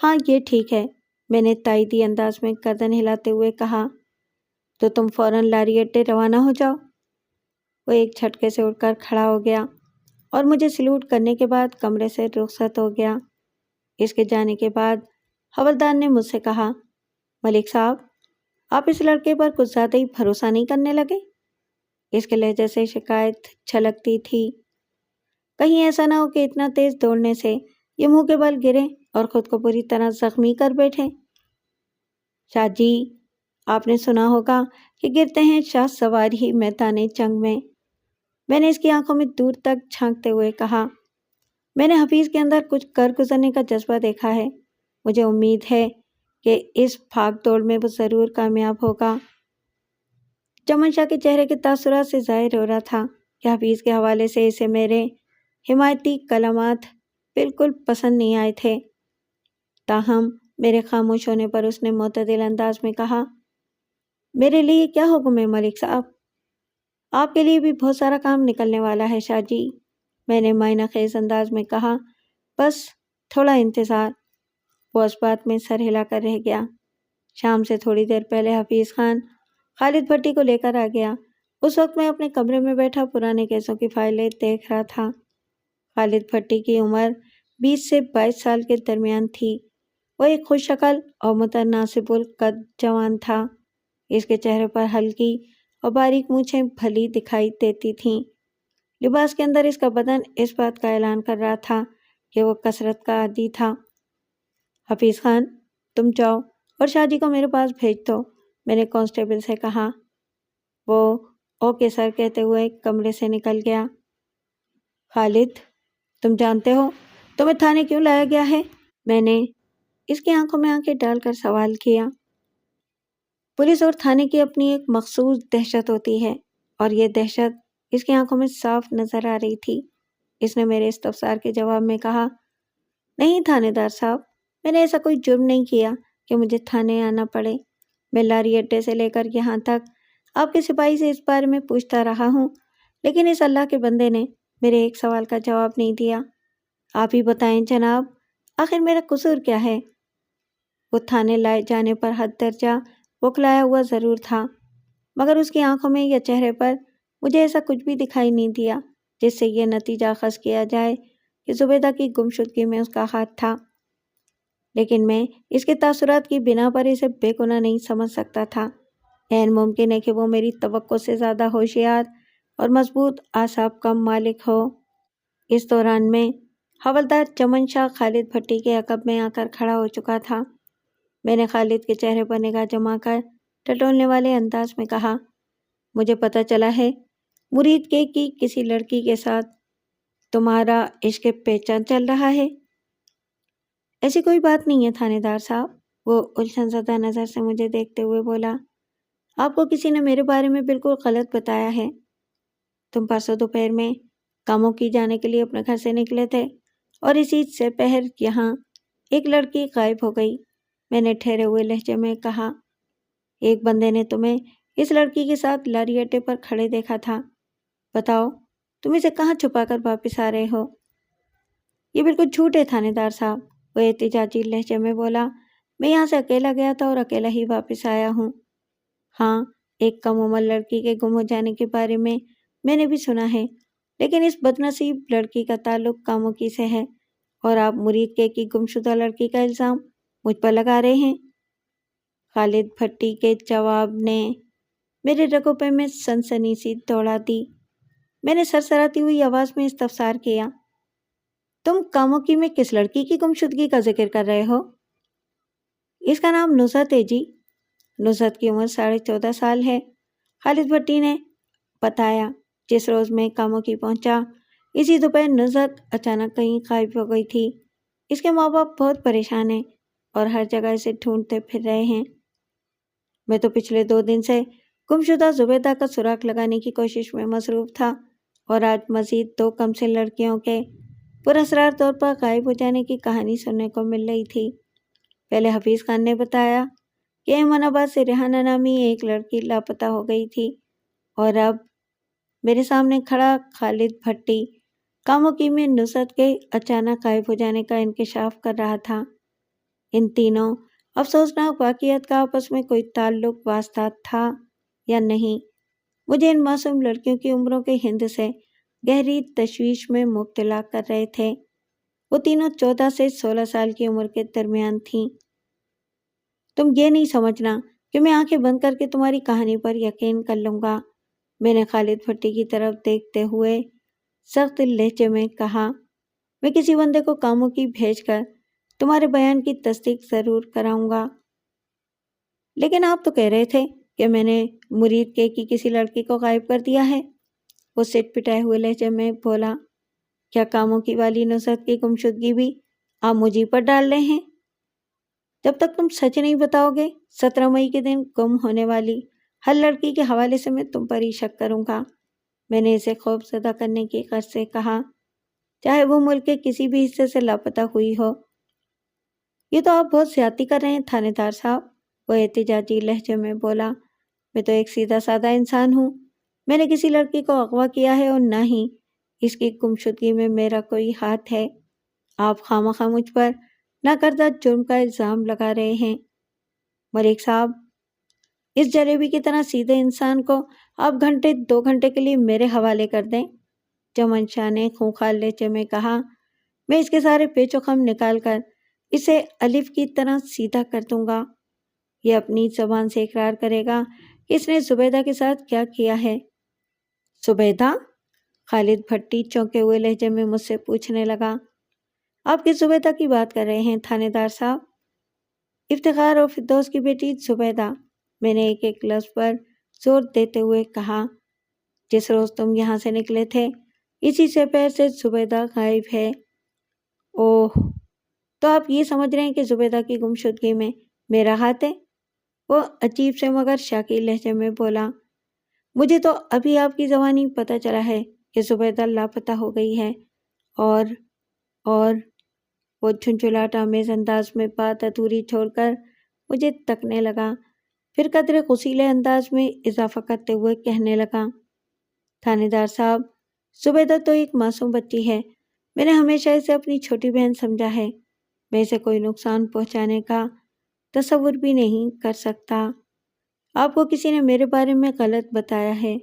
ہاں یہ ٹھیک ہے، میں نے تائیدی انداز میں گردن ہلاتے ہوئے کہا۔ تو تم فوراً لاری اڈے روانہ ہو جاؤ۔ وہ ایک جھٹکے سے اٹھ کر کھڑا ہو گیا اور مجھے سلوٹ کرنے کے بعد کمرے سے رخصت ہو گیا۔ اس کے جانے کے بعد حوالدار نے مجھ سے کہا، ملک صاحب، آپ اس لڑکے پر کچھ زیادہ ہی بھروسہ نہیں کرنے لگے؟ اس کے لہجے سے شکایت چھلکتی تھی۔ کہیں ایسا نہ ہو کہ اتنا تیز دوڑنے سے یہ منہ کے بل گرے اور خود کو پوری طرح زخمی کر بیٹھے۔ شاہ جی، آپ نے سنا ہوگا کہ گرتے ہیں شاہ سوار ہی میدان جنگ میں نے اس کی آنکھوں میں دور تک جھانکتے ہوئے کہا، میں نے حفیظ کے اندر کچھ کر گزرنے کا جذبہ دیکھا ہے۔ مجھے امید ہے کہ اس بھاگ دوڑ میں وہ ضرور کامیاب ہوگا۔ چمن شاہ کے چہرے کے تاثرات سے ظاہر ہو رہا تھا کہ حفیظ کے حوالے سے اسے میرے حمایتی کلمات بالکل پسند نہیں آئے تھے۔ تاہم میرے خاموش ہونے پر اس نے معتدل انداز میں کہا، میرے لیے کیا حکم ہے ملک صاحب؟ آپ کے لیے بھی بہت سارا کام نکلنے والا ہے شاہ جی، میں نے معنی خیز انداز میں کہا، بس تھوڑا انتظار۔ وہ اس بات میں سر ہلا کر رہ گیا۔ شام سے تھوڑی دیر پہلے حفیظ خان خالد بھٹی کو لے کر آ گیا۔ اس وقت میں اپنے کمرے میں بیٹھا پرانے کیسوں کی فائلیں دیکھ رہا تھا۔ خالد بھٹی کی عمر 20 سے 22 سال کے درمیان تھی۔ وہ ایک خوش شکل اور متناسب القد جوان تھا۔ اس کے چہرے پر ہلکی اور باریک مونچھیں بھلی دکھائی دیتی تھیں۔ لباس کے اندر اس کا بدن اس بات کا اعلان کر رہا تھا کہ وہ کثرت کا عادی تھا۔ حفیظ خان، تم جاؤ اور شاہ جی کو میرے پاس بھیج دو، میں نے کانسٹیبل سے کہا۔ وہ اوکے سر کہتے ہوئے کمرے سے نکل گیا۔ خالد، تم جانتے ہو تمہیں تھانے کیوں لایا گیا ہے؟ میں نے اس کی آنکھوں میں آنکھیں ڈال کر سوال کیا۔ پولیس اور تھانے کی اپنی ایک مخصوص دہشت ہوتی ہے، اور یہ دہشت اس کی آنکھوں میں صاف نظر آ رہی تھی۔ اس نے میرے استفسار کے جواب میں کہا، نہیں تھانے دار صاحب، میں نے ایسا کوئی جرم نہیں کیا کہ مجھے تھانے آنا پڑے۔ میں لاری اڈے سے لے کر یہاں تک آپ کے سپاہی سے اس بارے میں پوچھتا رہا ہوں، لیکن اس اللہ کے بندے نے میرے ایک سوال کا جواب نہیں دیا۔ آپ ہی بتائیں جناب، آخر میرا قصور کیا ہے؟ وہ تھانے لائے جانے پر حد درجہ بوکھلایا ہوا ضرور تھا، مگر اس کی آنکھوں میں یا چہرے پر مجھے ایسا کچھ بھی دکھائی نہیں دیا جس سے یہ نتیجہ اخذ کیا جائے کہ زبیدہ کی گمشدگی میں اس کا ہاتھ تھا۔ لیکن میں اس کے تاثرات کی بنا پر اسے بے گناہ نہیں سمجھ سکتا تھا۔ عین ممکن ہے کہ وہ میری توقع سے زیادہ ہوشیار اور مضبوط اعصاب کا مالک ہو۔ اس دوران میں حوالدار چمن شاہ خالد بھٹی کے عقب میں آ کر کھڑا ہو چکا تھا۔ میں نے خالد کے چہرے پر نگاہ جما کر ٹٹولنے والے انداز میں کہا، مجھے پتہ چلا ہے مرید کے کی کسی لڑکی کے ساتھ تمہارا عشق پیچان چل رہا ہے۔ ایسی کوئی بات نہیں ہے تھانے دار صاحب، وہ الجھن زدہ نظر سے مجھے دیکھتے ہوئے بولا۔ آپ کو کسی نے میرے بارے میں بالکل غلط بتایا ہے۔ تم پرسوں دوپہر میں کاموں کی جانے کے لیے اپنے گھر سے نکلے تھے اور اسی سے پہر یہاں ایک لڑکی غائب ہو گئی۔ میں نے ٹھہرے ہوئے لہجے میں کہا، ایک بندے نے تمہیں اس لڑکی کے ساتھ لاری اڈے پر کھڑے دیکھا تھا۔ بتاؤ تم اسے کہاں چھپا کر واپس آ رہے ہو؟ یہ بالکل جھوٹ ہے تھانے دار صاحب، وہ احتجاجی لہجے میں بولا۔ میں یہاں سے اکیلا گیا تھا اور اکیلا ہی واپس آیا ہوں۔ ہاں، ایک کم عمر لڑکی کے گم ہو جانے کے بارے میں نے بھی سنا ہے، لیکن اس بد نصیب لڑکی کا تعلق کاموکی سے ہے اور آپ مرید کے کی گمشدہ لڑکی کا الزام مجھ پر لگا رہے ہیں۔ خالد بھٹی کے جواب نے میرے رگوں پہ میں سنسنی سی دوڑا دی۔ میں نے سرسراتی ہوئی آواز میں استفسار کیا، تم کاموکی میں کس لڑکی کی گمشدگی کا ذکر کر رہے ہو؟ اس کا نام نصرت ہے جی۔ نصرت کی عمر 14.5 سال ہے، خالد بھٹی نے بتایا۔ جس روز میں کاموکی پہنچا اسی دوپہر نصرت اچانک کہیں غائب ہو گئی تھی۔ اس کے ماں باپ بہت پریشان ہیں اور ہر جگہ اسے ڈھونڈتے پھر رہے ہیں۔ میں تو پچھلے 2 دن سے گمشدہ زبیدہ کا سراغ لگانے کی کوشش میں مصروف تھا اور آج مزید 2 کمسن لڑکیوں کے پراسرار طور پر غائب ہو جانے کی کہانی سننے کو مل رہی تھی۔ پہلے حفیظ خان نے بتایا کہ ایمن آباد سے ریحانہ نامی ایک لڑکی لاپتہ ہو گئی تھی، اور اب میرے سامنے کھڑا خالد بھٹی کاموکی میں نصرت کے اچانک غائب ہو جانے کا انکشاف کر رہا تھا۔ ان تینوں افسوسناک واقعات کا آپس میں کوئی تعلق واسطہ تھا یا نہیں، مجھے ان معصوم لڑکیوں کی عمروں کے ہند سے گہری تشویش میں مبتلا کر رہے تھے۔ وہ تینوں 14 سے 16 سال کی عمر کے درمیان تھیں۔ تم یہ نہیں سمجھنا کہ میں آنکھیں بند کر کے تمہاری کہانی پر یقین کر لوں گا، میں نے خالد بھٹی کی طرف دیکھتے ہوئے سخت لہجے میں کہا۔ میں کسی بندے کو کاموکی بھیج کر تمہارے بیان کی تصدیق ضرور کراؤں گا۔ لیکن آپ تو کہہ رہے تھے کہ میں نے مرید کے کی کسی لڑکی کو غائب کر دیا ہے، وہ سٹ پٹائے ہوئے لہجے میں بولا۔ کیا کاموکی والی نصرت کی گمشدگی بھی آپ مجھے پر ڈال رہے ہیں؟ جب تک تم سچ نہیں بتاؤ گے 17 مئی کے دن گم ہونے والی ہر لڑکی کے حوالے سے میں تم پر ہی شک کروں گا، میں نے اسے خوف زدہ کرنے کی غرض سے کہا، چاہے وہ ملک کے کسی بھی حصے سے لاپتہ ہوئی ہو۔ یہ تو آپ بہت زیادتی کر رہے ہیں تھانے دار صاحب، وہ احتجاجی لہجے میں بولا۔ میں تو ایک سیدھا سادہ انسان ہوں، میں نے کسی لڑکی کو اغوا کیا ہے اور نہ ہی اس کی گمشدگی میں میرا کوئی ہاتھ ہے۔ آپ خواہ مجھ پر ناکردہ جرم کا الزام لگا رہے ہیں۔ ملک صاحب، اس جلیبی کی طرح سیدھے انسان کو آپ 2 گھنٹے کے لیے میرے حوالے کر دیں، چمن شاہ نے خونخوار لہجے میں کہا۔ میں اس کے سارے پیچ و خم نکال کر اسے الف کی طرح سیدھا کر دوں گا۔ یہ اپنی زبان سے اقرار کرے گا کہ اس نے زبیدہ کے ساتھ کیا کیا ہے۔ زبیدہ؟ خالد بھٹی چونکے ہوئے لہجے میں مجھ سے پوچھنے لگا۔ آپ کس زبیدہ کی بات کر رہے ہیں تھانے دار صاحب؟ افتخار اور فردوس کی بیٹی زبیدہ، میں نے ایک لفظ پر زور دیتے ہوئے کہا۔ جس روز تم یہاں سے نکلے تھے اسی سے پہر سے زبیدہ غائب ہے۔ اوہ، تو آپ یہ سمجھ رہے ہیں کہ زبیدہ کی گمشدگی میں میرا ہاتھ ہے؟ وہ عجیب سے مگر شاکی لہجے میں بولا۔ مجھے تو ابھی آپ کی زبانی پتہ چلا ہے کہ زبیدہ لاپتہ ہو گئی ہے، اور وہ جھنجھلاہٹ آمیز انداز میں بات ادھوری چھوڑ کر مجھے تکنے لگا، پھر قدرے غصیلے انداز میں اضافہ کرتے ہوئے کہنے لگا، تھانے دار صاحب، زبیدہ تو ایک معصوم بچی ہے، میں نے ہمیشہ اسے اپنی چھوٹی بہن سمجھا ہے، میں اسے کوئی نقصان پہنچانے کا تصور بھی نہیں کر سکتا۔ آپ کو کسی نے میرے بارے میں غلط بتایا ہے،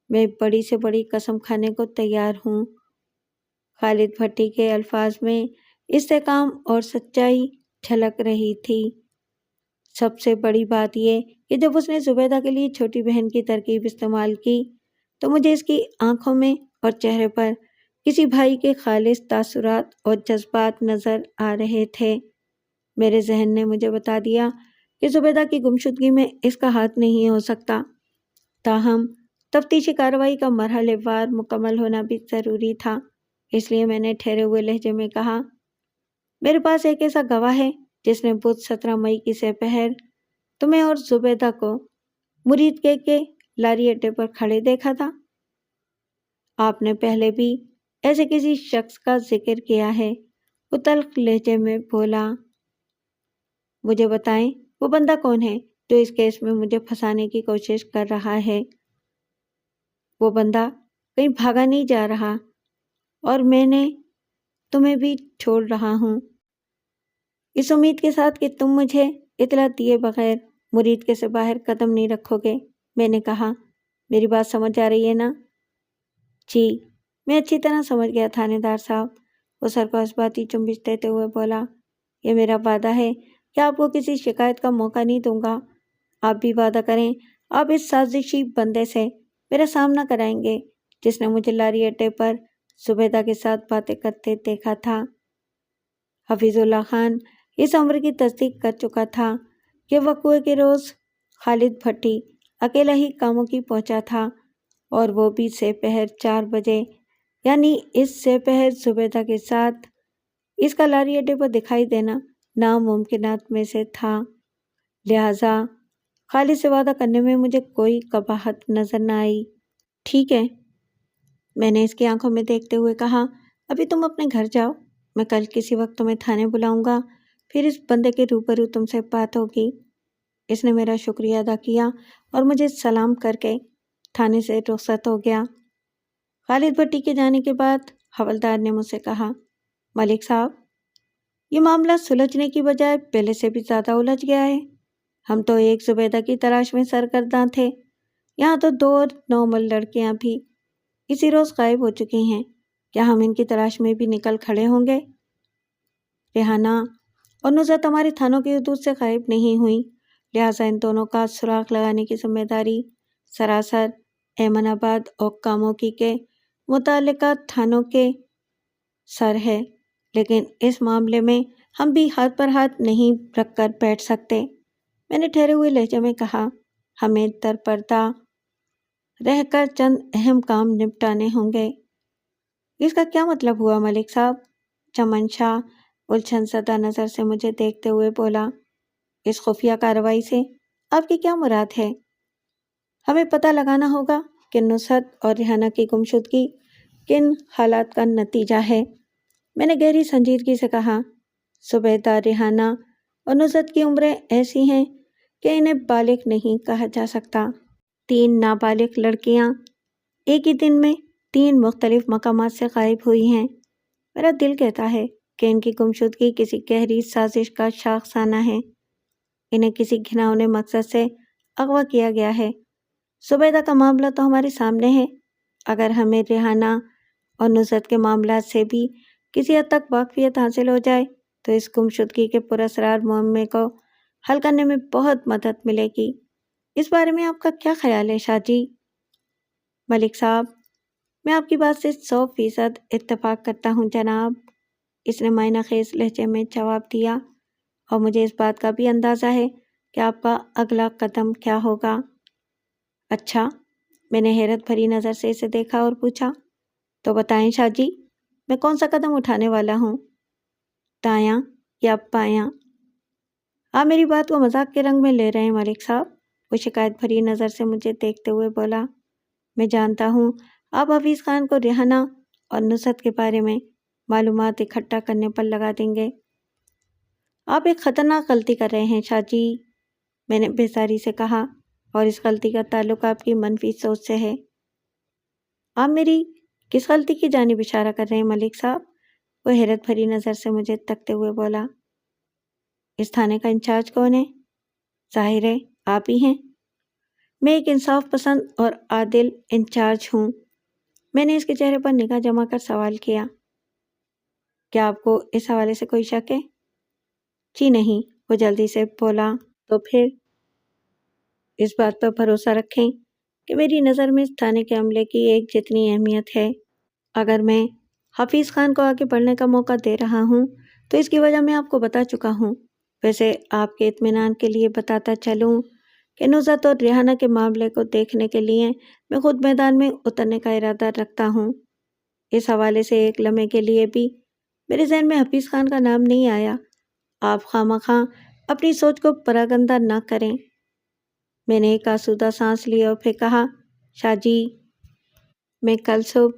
میں بڑی سے بڑی قسم کھانے کو تیار ہوں۔ خالد بھٹی کے الفاظ میں استحکام اور سچائی جھلک رہی تھی۔ سب سے بڑی بات یہ کہ جب اس نے زبیدہ کے لیے چھوٹی بہن کی ترکیب استعمال کی تو مجھے اس کی آنکھوں میں اور چہرے پر کسی بھائی کے خالص تاثرات اور جذبات نظر آ رہے تھے۔ میرے ذہن نے مجھے بتا دیا کہ زبیدہ کی گمشدگی میں اس کا ہاتھ نہیں ہو سکتا، تاہم تفتیشی کارروائی کا مرحلہ وار مکمل ہونا بھی ضروری تھا، اس لیے میں نے ٹھہرے ہوئے لہجے میں کہا، میرے پاس ایک ایسا گواہ ہے جس نے بدھ 17 مئی کی سپہر تمہیں اور زبیدہ کو مرید کے لاری اڈے پر کھڑے دیکھا تھا۔ آپ نے پہلے بھی ایسے کسی شخص کا ذکر کیا ہے؟ وہ تلخ لہجے میں بولا۔ مجھے بتائیں وہ بندہ کون ہے جو اس کیس میں مجھے پھنسانے کی کوشش کر رہا ہے؟ وہ بندہ کہیں بھاگا نہیں جا رہا اور میں نے تمہیں بھی چھوڑ رہا ہوں، اس امید کے ساتھ کہ تم مجھے اطلاع دیے بغیر مرید کے سے باہر قدم نہیں رکھو گے۔ میں نے کہا، میری بات سمجھ آ رہی ہے نا؟ جی، میں اچھی طرح سمجھ گیا تھانے دار صاحب۔ وہ سر کو اثباتی چنبش دیتے ہوئے بولا، یہ میرا وعدہ ہے کہ آپ کو کسی شکایت کا موقع نہیں دوں گا۔ آپ بھی وعدہ کریں آپ اس سازشی بندے سے میرا سامنا کرائیں گے جس نے مجھے لاری اڈے پر زبیدہ کے ساتھ باتیں کرتے دیکھا تھا۔ حفیظ اللہ خان اس امر کی تصدیق کر چکا تھا کہ وقوع کے روز خالد بھٹی اکیلا ہی کاموں کی پہنچا تھا، اور وہ بھی سپہر 4 بجے، یعنی اس سپہر زبیدہ کے ساتھ اس کا لاری اڈے پر دکھائی دینا ناممکنات میں سے تھا۔ لہٰذا خالد سے وعدہ کرنے میں مجھے کوئی قباحت نظر نہ آئی۔ ٹھیک ہے، میں نے اس کی آنکھوں میں دیکھتے ہوئے کہا، ابھی تم اپنے گھر جاؤ، میں کل کسی وقت تمہیں تھانے بلاؤں گا، پھر اس بندے کے روبرو تم سے بات ہوگی۔ اس نے میرا شکریہ ادا کیا اور مجھے سلام کر کے تھانے سے رخصت ہو گیا۔ خالد بھٹی کے جانے کے بعد حوالدار نے مجھ سے کہا، ملک صاحب، یہ معاملہ سلجھنے کی بجائے پہلے سے بھی زیادہ الجھ گیا ہے۔ ہم تو ایک زبیدہ کی تلاش میں سرگرداں تھے، یہاں تو 2 اور نومل لڑکیاں بھی اسی روز غائب ہو چکی ہیں۔ کیا ہم ان کی تلاش میں بھی نکل کھڑے ہوں گے؟ ریحانہ اور نصرت ہمارے تھانوں کی حدود سے غائب نہیں ہوئیں، لہٰذا ان دونوں کا سراغ لگانے کی ذمہ داری سراسر ایمن آباد اور کاموکی کے متعلقہ تھانوں کے سر ہے، لیکن اس معاملے میں ہم بھی ہاتھ پر ہاتھ نہیں رکھ کر بیٹھ سکتے۔ میں نے ٹھہرے ہوئے لہجے میں کہا، ہمیں درپردہ رہ کر چند اہم کام نپٹانے ہوں گے۔ اس کا کیا مطلب ہوا ملک صاحب؟ چمن شاہ الجھن زدہ نظر سے مجھے دیکھتے ہوئے بولا، اس خفیہ کارروائی سے آپ کی کیا مراد ہے؟ ہمیں پتہ لگانا ہوگا کہ نصرت اور ریحانہ کی گمشدگی کن حالات کا نتیجہ ہے۔ میں نے گہری سنجیدگی سے کہا، زبیدہ، ریحانہ اور نصرت کی عمریں ایسی ہیں کہ انہیں بالغ نہیں کہا جا سکتا۔ 3 نابالغ لڑکیاں ایک ہی دن میں 3 مختلف مقامات سے غائب ہوئی ہیں۔ میرا دل کہتا ہے کہ ان کی گمشدگی کسی گہری سازش کا شاخسانہ ہے۔ انہیں کسی گھناؤنے مقصد سے اغوا کیا گیا ہے۔ زبیدہ کا معاملہ تو ہمارے سامنے ہے، اگر ہمیں ریحانہ اور نصرت کے معاملات سے بھی کسی حد تک واقفیت حاصل ہو جائے تو اس گمشدگی کے پراسرار معمے کو حل کرنے میں بہت مدد ملے گی۔ اس بارے میں آپ کا کیا خیال ہے شاہ جی؟ ملک صاحب، میں آپ کی بات سے 100% اتفاق کرتا ہوں جناب، اس نے معنی خیز لہجے میں جواب دیا، اور مجھے اس بات کا بھی اندازہ ہے کہ آپ کا اگلا قدم کیا ہوگا۔ اچھا، میں نے حیرت بھری نظر سے اسے دیکھا اور پوچھا، تو بتائیں شاہ جی، میں کون سا قدم اٹھانے والا ہوں، دایاں یا بایاں؟ آپ میری بات کو مذاق کے رنگ میں لے رہے ہیں ملک صاحب، وہ شکایت بھری نظر سے مجھے دیکھتے ہوئے بولا۔ میں جانتا ہوں آپ حفیظ خان کو ریحانہ اور نصرت کے بارے میں معلومات اکٹھا کرنے پر لگا دیں گے۔ آپ ایک خطرناک غلطی کر رہے ہیں شاہ جی، میں نے بیزاری سے کہا، اور اس غلطی کا تعلق آپ کی منفی سوچ سے ہے۔ آپ میری کس غلطی کی جانب اشارہ کر رہے ہیں ملک صاحب؟ وہ حیرت بھری نظر سے مجھے تکتے ہوئے بولا۔ اس تھانے کا انچارج کون ہے؟ ظاہر ہے آپ ہی ہیں۔ میں ایک انصاف پسند اور عادل انچارج ہوں۔ میں نے اس کے چہرے پر نگاہ جما کر سوال کیا، کیا آپ کو اس حوالے سے کوئی شک ہے؟ جی نہیں، وہ جلدی سے بولا، تو پھر اس بات پر بھروسہ رکھیں کہ میری نظر میں اس تھانے کے عملے کی ایک جتنی اہمیت ہے۔ اگر میں حفیظ خان کو آگے بڑھنے کا موقع دے رہا ہوں تو اس کی وجہ میں آپ کو بتا چکا ہوں۔ ویسے آپ کے اطمینان کے لیے بتاتا چلوں کہ نصرت اور ریحانہ کے معاملے کو دیکھنے کے لیے میں خود میدان میں اترنے کا ارادہ رکھتا ہوں۔ اس حوالے سے ایک لمحے کے لیے بھی میرے ذہن میں حفیظ خان کا نام نہیں آیا۔ آپ خواہ اپنی سوچ کو پراگندہ نہ کریں۔ میں نے ایک آسودہ سانس لی اور پھر کہا، شاہ جی، میں کل صبح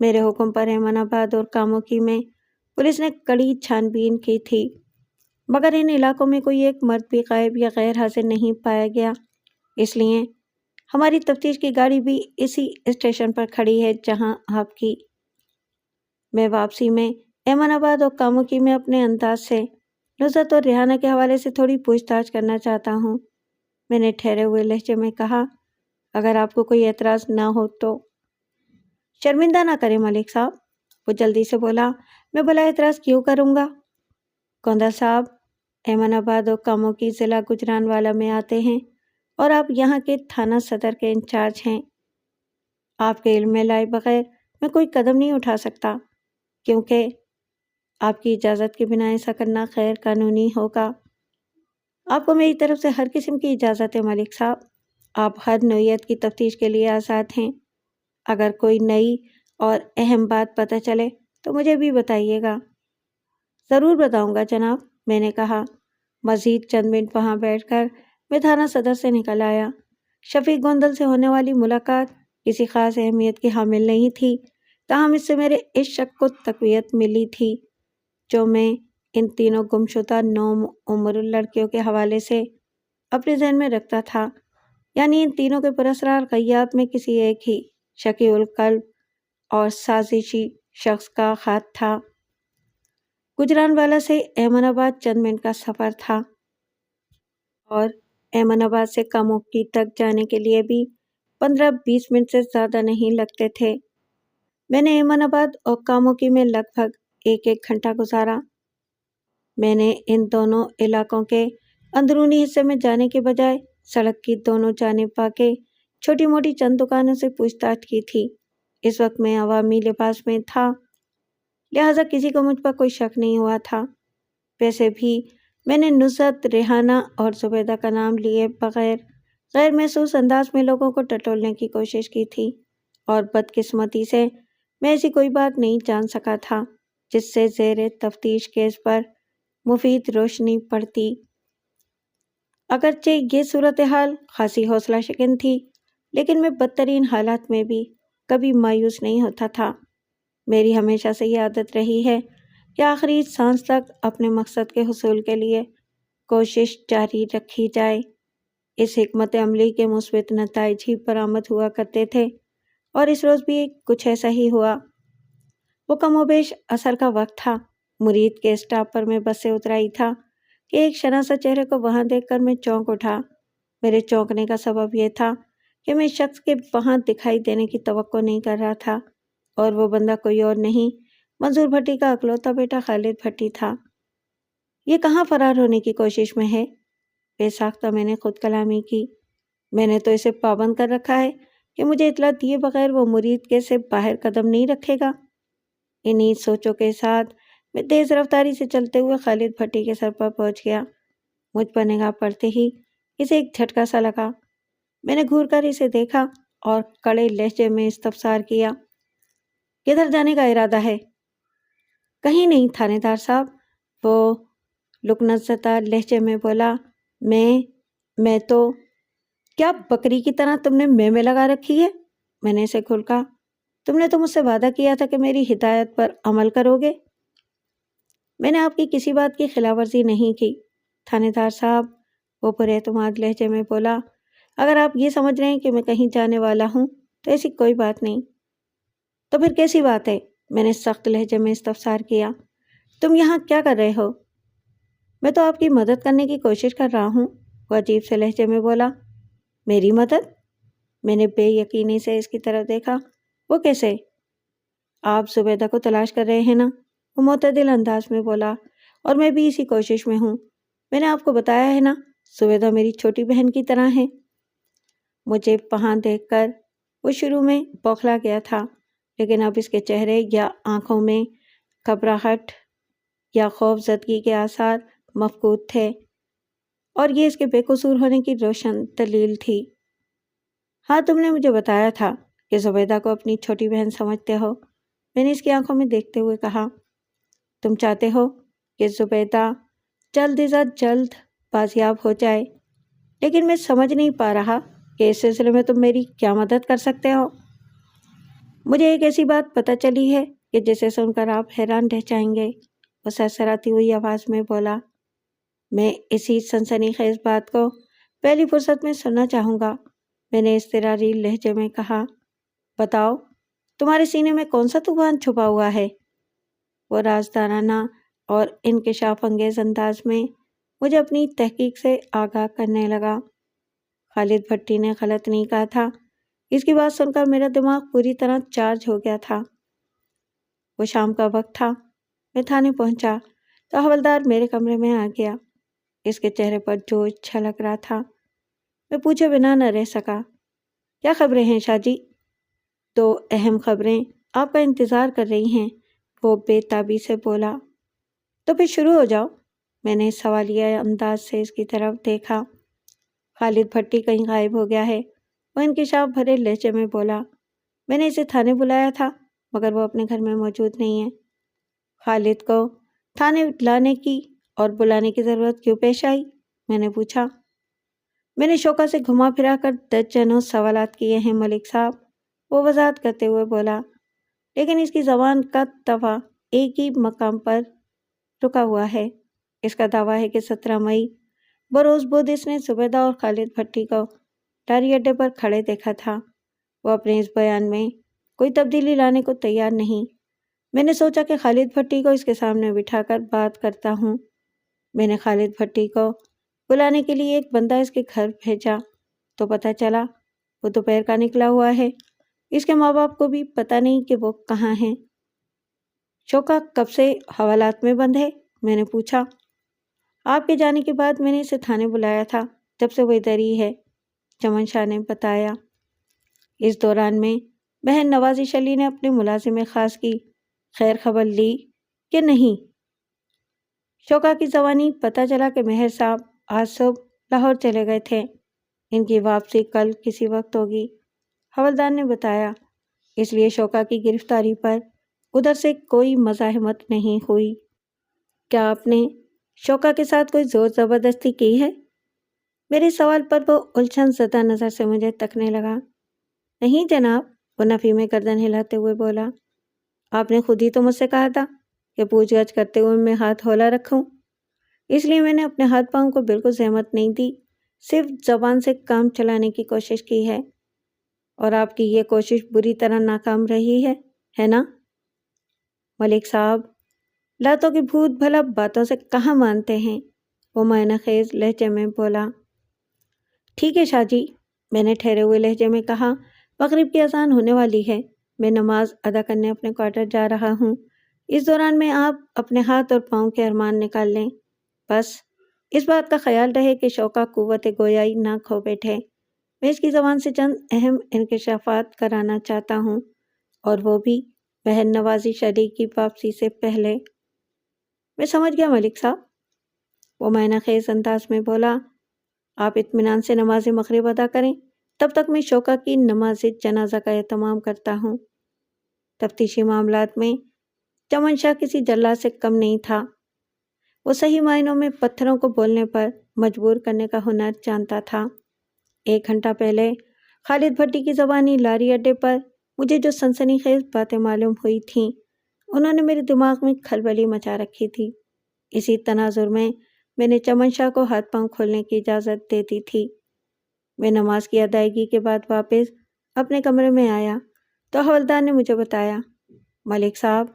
میرے حکم پر ایمن آباد اور کاموکی میں پولیس نے کڑی چھان بین کی تھی، مگر ان علاقوں میں کوئی ایک مرد بھی غائب یا غیر حاضر نہیں پایا گیا۔ اس لیے ہماری تفتیش کی گاڑی بھی اسی اسٹیشن پر کھڑی ہے جہاں آپ کی۔ میں واپسی میں ایمن آباد اور کاموکی میں اپنے انداز سے نصرت اور ریحانہ کے حوالے سے تھوڑی پوچھ تاچھ کرنا چاہتا ہوں، میں نے ٹھہرے ہوئے لہجے میں کہا، اگر آپ کو کوئی اعتراض نہ ہو تو۔ شرمندہ نہ کریں ملک صاحب، وہ جلدی سے بولا۔ میں بلا اعتراض کیوں کروں گا؟ کوندل صاحب، ایمن آباد اور کاموکی ضلع گجرانوالہ میں آتے ہیں اور آپ یہاں کے تھانہ صدر کے انچارج ہیں۔ آپ کے علم میں لائے بغیر میں کوئی قدم نہیں اٹھا سکتا، کیونکہ آپ کی اجازت کے بنا ایسا کرنا غیر قانونی ہوگا۔ آپ کو میری طرف سے ہر قسم کی اجازت ہے ملک صاحب، آپ ہر نوعیت کی تفتیش کے لیے آزاد ہیں۔ اگر کوئی نئی اور اہم بات پتہ چلے تو مجھے بھی بتائیے گا۔ ضرور بتاؤں گا جناب، میں نے کہا۔ مزید چند منٹ وہاں بیٹھ کر میں تھانہ صدر سے نکل آیا۔ شفیق گوندل سے ہونے والی ملاقات کسی خاص اہمیت کی حامل نہیں تھی، تاہم اس سے میرے اس شک کو تقویت ملی تھی جو میں ان تینوں گمشدہ نو عمر لڑکیوں کے حوالے سے اپنے ذہن میں رکھتا تھا، یعنی ان تینوں کے پراسرار غیاب میں کسی ایک ہی شقی القلب اور سازشی شخص کا ہاتھ تھا۔ گجرانوالہ سے ایمن آباد چند منٹ کا سفر تھا اور ایمن آباد سے کاموکی تک جانے کے لیے بھی 15-20 منٹ سے زیادہ نہیں لگتے تھے۔ میں نے ایمن آباد اور کاموکی میں لگ بھگ 1 گھنٹہ گزارا۔ میں نے ان دونوں علاقوں کے اندرونی حصے میں جانے کے بجائے سڑک کی دونوں جانب واقع چھوٹی موٹی چند دکانوں سے پوچھ تاچھ کی تھی۔ اس وقت میں عوامی لباس میں تھا، لہٰذا کسی کو مجھ پر کوئی شک نہیں ہوا تھا۔ ویسے بھی میں نے نصرت، ریحانہ اور زبیدہ کا نام لیے بغیر غیر محسوس انداز میں لوگوں کو ٹٹولنے کی کوشش کی تھی، اور بدقسمتی سے میں ایسی کوئی بات نہیں جان سکا تھا جس سے زیر تفتیش کیس پر مفید روشنی پڑتی۔ اگرچہ یہ صورتحال خاصی حوصلہ شکن تھی، لیکن میں بدترین حالات میں بھی کبھی مایوس نہیں ہوتا تھا۔ میری ہمیشہ سے یہ عادت رہی ہے کہ آخری سانس تک اپنے مقصد کے حصول کے لیے کوشش جاری رکھی جائے۔ اس حکمت عملی کے مثبت نتائج ہی برآمد ہوا کرتے تھے، اور اس روز بھی کچھ ایسا ہی ہوا۔ وہ کم و بیش عصر کا وقت تھا۔ مرید کے اسٹاپ پر میں بس سے اتر آئی تھا کہ ایک شناسا چہرے کو وہاں دیکھ کر میں چونک اٹھا۔ میرے چونکنے کا سبب یہ تھا کہ میں شخص کے وہاں دکھائی دینے کی توقع نہیں کر رہا تھا، اور وہ بندہ کوئی اور نہیں، منظور بھٹی کا اکلوتا بیٹا خالد بھٹی تھا۔ یہ کہاں فرار ہونے کی کوشش میں ہے؟ بے ساختہ میں نے خود کلامی کی۔ میں نے تو اسے پابند کر رکھا ہے کہ مجھے اطلاع دیے بغیر وہ مرید کے سے باہر قدم نہیں رکھے گا۔ انہی سوچوں کے ساتھ میں تیز رفتاری سے چلتے ہوئے خالد بھٹی کے سر پر پہنچ گیا۔ مجھ پر نگاہ پڑتے ہی اسے ایک جھٹکا سا لگا۔ میں نے گھور کر اسے دیکھا اور کڑے لہجے میں استفسار کیا، کدھر جانے کا ارادہ ہے؟ کہیں نہیں تھانے دار صاحب، وہ لکنت زدہ لہجے میں بولا۔ میں تو… کیا بکری کی طرح تم نے میں لگا رکھی ہے؟ میں نے اسے کھلکا۔ تم نے تو مجھ سے وعدہ کیا تھا کہ میری ہدایت پر عمل کرو گے۔ میں نے آپ کی کسی بات کی خلاف ورزی نہیں کی تھانے دار صاحب، وہ پر اعتماد لہجے میں بولا۔ اگر آپ یہ سمجھ رہے ہیں کہ میں کہیں جانے والا ہوں تو ایسی کوئی بات نہیں۔ تو پھر کیسی بات ہے؟ میں نے سخت لہجے میں استفسار کیا۔ تم یہاں کیا کر رہے ہو؟ میں تو آپ کی مدد کرنے کی کوشش کر رہا ہوں، وہ عجیب سے لہجے میں بولا۔ میری مدد؟ میں نے بے یقینی سے اس کی طرف دیکھا۔ وہ کیسے؟ آپ زبیدہ کو تلاش کر رہے ہیں نا؟ وہ معتدل انداز میں بولا۔ اور میں بھی اسی کوشش میں ہوں۔ میں نے آپ کو بتایا ہے نا، زبیدہ میری چھوٹی بہن کی طرح ہے۔ مجھے وہاں دیکھ کر وہ شروع میں بوکھلا گیا تھا، لیکن اب اس کے چہرے یا آنکھوں میں گھبراہٹ یا خوف زدگی کے آثار مفقود تھے، اور یہ اس کے بے قصور ہونے کی روشن دلیل تھی۔ ہاں، تم نے مجھے بتایا تھا کہ زبیدہ کو اپنی چھوٹی بہن سمجھتے ہو، میں نے اس کی آنکھوں میں دیکھتے ہوئے کہا۔ تم چاہتے ہو کہ زبیدہ جلد از جلد بازیاب ہو جائے، لیکن میں سمجھ نہیں پا رہا کہ اس سلسلے میں تم میری کیا مدد کر سکتے ہو۔ مجھے ایک ایسی بات پتہ چلی ہے کہ جسے سن کر آپ حیران رہ جائیں گے، وہ سرسراتی ہوئی آواز میں بولا۔ میں اسی سنسنی خیز بات کو پہلی فرصت میں سننا چاہوں گا، میں نے اضطراری لہجے میں کہا۔ بتاؤ، تمہارے سینے میں کون سا طوفان چھپا ہوا ہے؟ وہ رازدارانہ اور انکشاف انگیز انداز میں مجھے اپنی تحقیق سے آگاہ کرنے لگا۔ خالد بھٹی نے غلط نہیں کہا تھا۔ اس کی بات سن کر میرا دماغ پوری طرح چارج ہو گیا تھا۔ وہ شام کا وقت تھا، میں تھانے پہنچا تو حوالدار میرے کمرے میں آ گیا۔ اس کے چہرے پر جوش چھلک رہا تھا۔ میں پوچھے بنا نہ رہ سکا، کیا خبریں ہیں شاہ جی؟ 2 اہم خبریں آپ کا انتظار کر رہی ہیں، وہ بے تابی سے بولا۔ تو پھر شروع ہو جاؤ۔ میں نے سوالیہ انداز سے اس کی طرف دیکھا۔ خالد بھٹی کہیں غائب ہو گیا ہے، وہ انکشاف بھرے لہجے میں بولا۔ میں نے اسے تھانے بلایا تھا مگر وہ اپنے گھر میں موجود نہیں ہے۔ خالد کو تھانے لانے کی اور بلانے کی ضرورت کیوں پیش آئی؟ میں نے پوچھا۔ میں نے شوکا سے گھما پھرا کر درجنوں سوالات کیے ہیں ملک صاحب، وہ وضاحت کرتے ہوئے بولا، لیکن اس کی زبان کا توا ایک ہی مقام پر رکا ہوا ہے۔ اس کا دعویٰ ہے کہ 17 مئی بروز بدھ اس نے زبیدہ اور خالد بھٹی کو ٹاری اڈے پر کھڑے دیکھا تھا۔ وہ اپنے اس بیان میں کوئی تبدیلی لانے کو تیار نہیں۔ میں نے سوچا کہ خالد بھٹی کو اس کے سامنے بٹھا کر بات کرتا ہوں۔ میں نے خالد بھٹی کو بلانے کے لیے ایک بندہ اس کے گھر بھیجا تو پتہ چلا وہ دوپہر کا نکلا ہوا ہے۔ اس کے ماں باپ کو بھی پتہ نہیں کہ وہ کہاں ہیں۔ شوکا کب سے حوالات میں بند ہے؟ میں نے پوچھا۔ آپ کے جانے کے بعد میں نے اسے تھانے بلایا تھا، جب سے وہ ادھر ہی ہے، چمن شاہ نے بتایا۔ اس دوران میں بہن نوازش علی نے اپنے ملازم خاص کی خیر خبر لی کہ نہیں؟ شوکا کی زبانی پتہ چلا کہ مہر صاحب آج صبح لاہور چلے گئے تھے، ان کی واپسی کل کسی وقت ہوگی، حوالدار نے بتایا۔ اس لیے شوکا کی گرفتاری پر ادھر سے کوئی مزاحمت نہیں ہوئی۔ کیا آپ نے شوکا کے ساتھ کوئی زور زبردستی کی ہے؟ میرے سوال پر وہ الجھن زدہ نظر سے مجھے تکنے لگا۔ نہیں جناب، وہ نفی میں گردن ہلاتے ہوئے بولا۔ آپ نے خود ہی تو مجھ سے کہا تھا کہ پوچھ گچھ کرتے ہوئے میں ہاتھ ہولا رکھوں، اس لیے میں نے اپنے ہاتھ پاؤں کو بالکل زحمت نہیں دی، صرف زبان سے کام چلانے کی کوشش کی ہے، اور آپ کی یہ کوشش بری طرح ناکام رہی ہے نا؟ ملک صاحب، لاتوں کی بھوت بھلا باتوں سے کہاں مانتے ہیں، وہ معنی خیز لہجے میں بولا۔ ٹھیک ہے شاہ جی، میں نے ٹھہرے ہوئے لہجے میں کہا، مغرب کی اذان ہونے والی ہے، میں نماز ادا کرنے اپنے کوارٹر جا رہا ہوں، اس دوران میں آپ اپنے ہاتھ اور پاؤں کے ارمان نکال لیں، بس اس بات کا خیال رہے کہ شوکا قوت گویائی نہ کھو بیٹھے۔ میں اس کی زبان سے چند اہم انکشافات کرانا چاہتا ہوں، اور وہ بھی بہن نوازش علی کی واپسی سے پہلے۔ میں سمجھ گیا ملک صاحب، وہ معنی خیز انداز میں بولا۔ آپ اطمینان سے نماز مغرب ادا کریں، تب تک میں شوکا کی نماز جنازہ کا اہتمام کرتا ہوں۔ تفتیشی معاملات میں چمن شاہ کسی جلاد سے کم نہیں تھا، وہ صحیح معنوں میں پتھروں کو بولنے پر مجبور کرنے کا ہنر جانتا تھا۔ 1 گھنٹہ پہلے خالد بھٹی کی زبانی لاری اڈے پر مجھے جو سنسنی خیز باتیں معلوم ہوئی تھیں، انہوں نے میرے دماغ میں کھلبلی مچا رکھی تھی۔ اسی تناظر میں نے چمن شاہ کو ہاتھ پاؤں کھولنے کی اجازت دے دی تھی۔ میں نماز کی ادائیگی کے بعد واپس اپنے کمرے میں آیا تو حوالدار نے مجھے بتایا، ملک صاحب،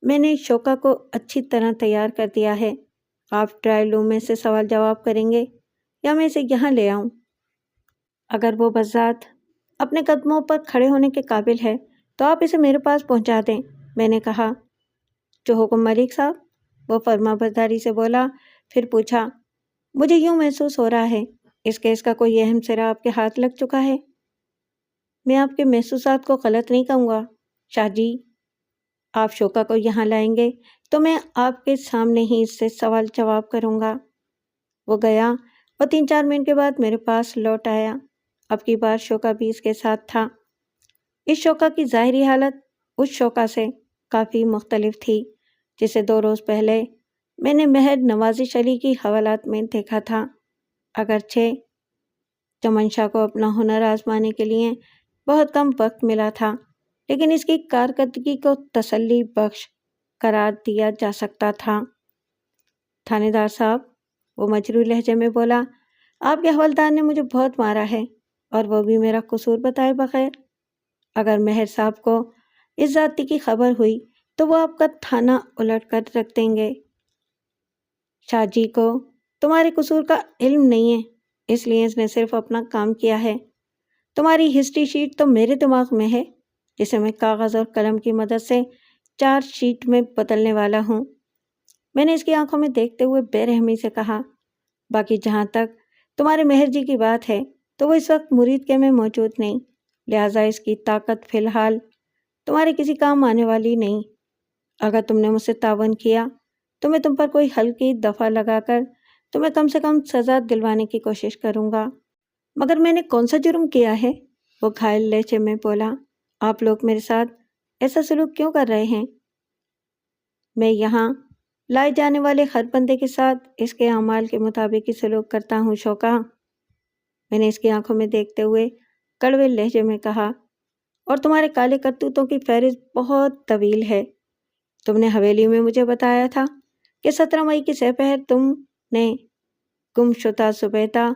میں نے شوکا کو اچھی طرح تیار کر دیا ہے، آپ ٹرائل روم میں سے سوال جواب کریں گے یا میں اسے یہاں لے آؤں؟ اگر وہ بذات اپنے قدموں پر کھڑے ہونے کے قابل ہے تو آپ اسے میرے پاس پہنچا دیں، میں نے کہا۔ جو حکم ملک صاحب، وہ فرما برداری سے بولا، پھر پوچھا، مجھے یوں محسوس ہو رہا ہے اس کیس کا کوئی اہم سرا آپ کے ہاتھ لگ چکا ہے؟ میں آپ کے محسوسات کو غلط نہیں کہوں گا شاہ جی، آپ شوکا کو یہاں لائیں گے تو میں آپ کے سامنے ہی اس سے سوال جواب کروں گا۔ وہ گیا اور 3-4 منٹ کے بعد میرے پاس لوٹ آیا۔ اب کی بار شوکا بھی اس کے ساتھ تھا۔ اس شوکا کی ظاہری حالت اس شوکا سے کافی مختلف تھی جسے 2 روز پہلے میں نے مہر نوازش علی کی حوالات میں دیکھا تھا۔ اگرچہ چمن شاہ کو اپنا ہنر آزمانے کے لیے بہت کم وقت ملا تھا، لیکن اس کی کارکردگی کو تسلی بخش قرار دیا جا سکتا تھا۔ تھانے دار صاحب، وہ مجروح لہجے میں بولا، آپ کے حوالدار نے مجھے بہت مارا ہے، اور وہ بھی میرا قصور بتائے بغیر۔ اگر مہر صاحب کو اس ذاتی کی خبر ہوئی تو وہ آپ کا تھانہ الٹ کر رکھ دیں گے۔ شاہ جی کو تمہارے قصور کا علم نہیں ہے، اس لیے اس نے صرف اپنا کام کیا ہے۔ تمہاری ہسٹری شیٹ تو میرے دماغ میں ہے، جسے میں کاغذ اور قلم کی مدد سے چارج شیٹ میں بدلنے والا ہوں۔ میں نے اس کی آنکھوں میں دیکھتے ہوئے بے رحمی سے کہا، باقی جہاں تک تمہارے مہر جی کی بات ہے تو وہ اس وقت مرید کے میں موجود نہیں، لہٰذا اس کی طاقت فی الحال تمہارے کسی کام آنے والی نہیں۔ اگر تم نے مجھ سے تعاون کیا تو میں تم پر کوئی ہلکی دفعہ لگا کر تمہیں کم سے کم سزا دلوانے کی کوشش کروں گا۔ مگر میں نے کون سا جرم کیا ہے؟ وہ گھائل لہجے میں بولا، آپ لوگ میرے ساتھ ایسا سلوک کیوں کر رہے ہیں؟ میں یہاں لائے جانے والے ہر بندے کے ساتھ اس کے اعمال کے مطابق ہی سلوک کرتا ہوں شوکا۔ میں نے اس کی آنکھوں میں دیکھتے ہوئے کڑوے لہجے میں کہا، اور تمہارے کالے کرتوتوں کی فہرست بہت طویل ہے۔ تم نے حویلی میں مجھے بتایا تھا کہ 17 مئی کی سہ پہر تم نے گمشدہ زبیدہ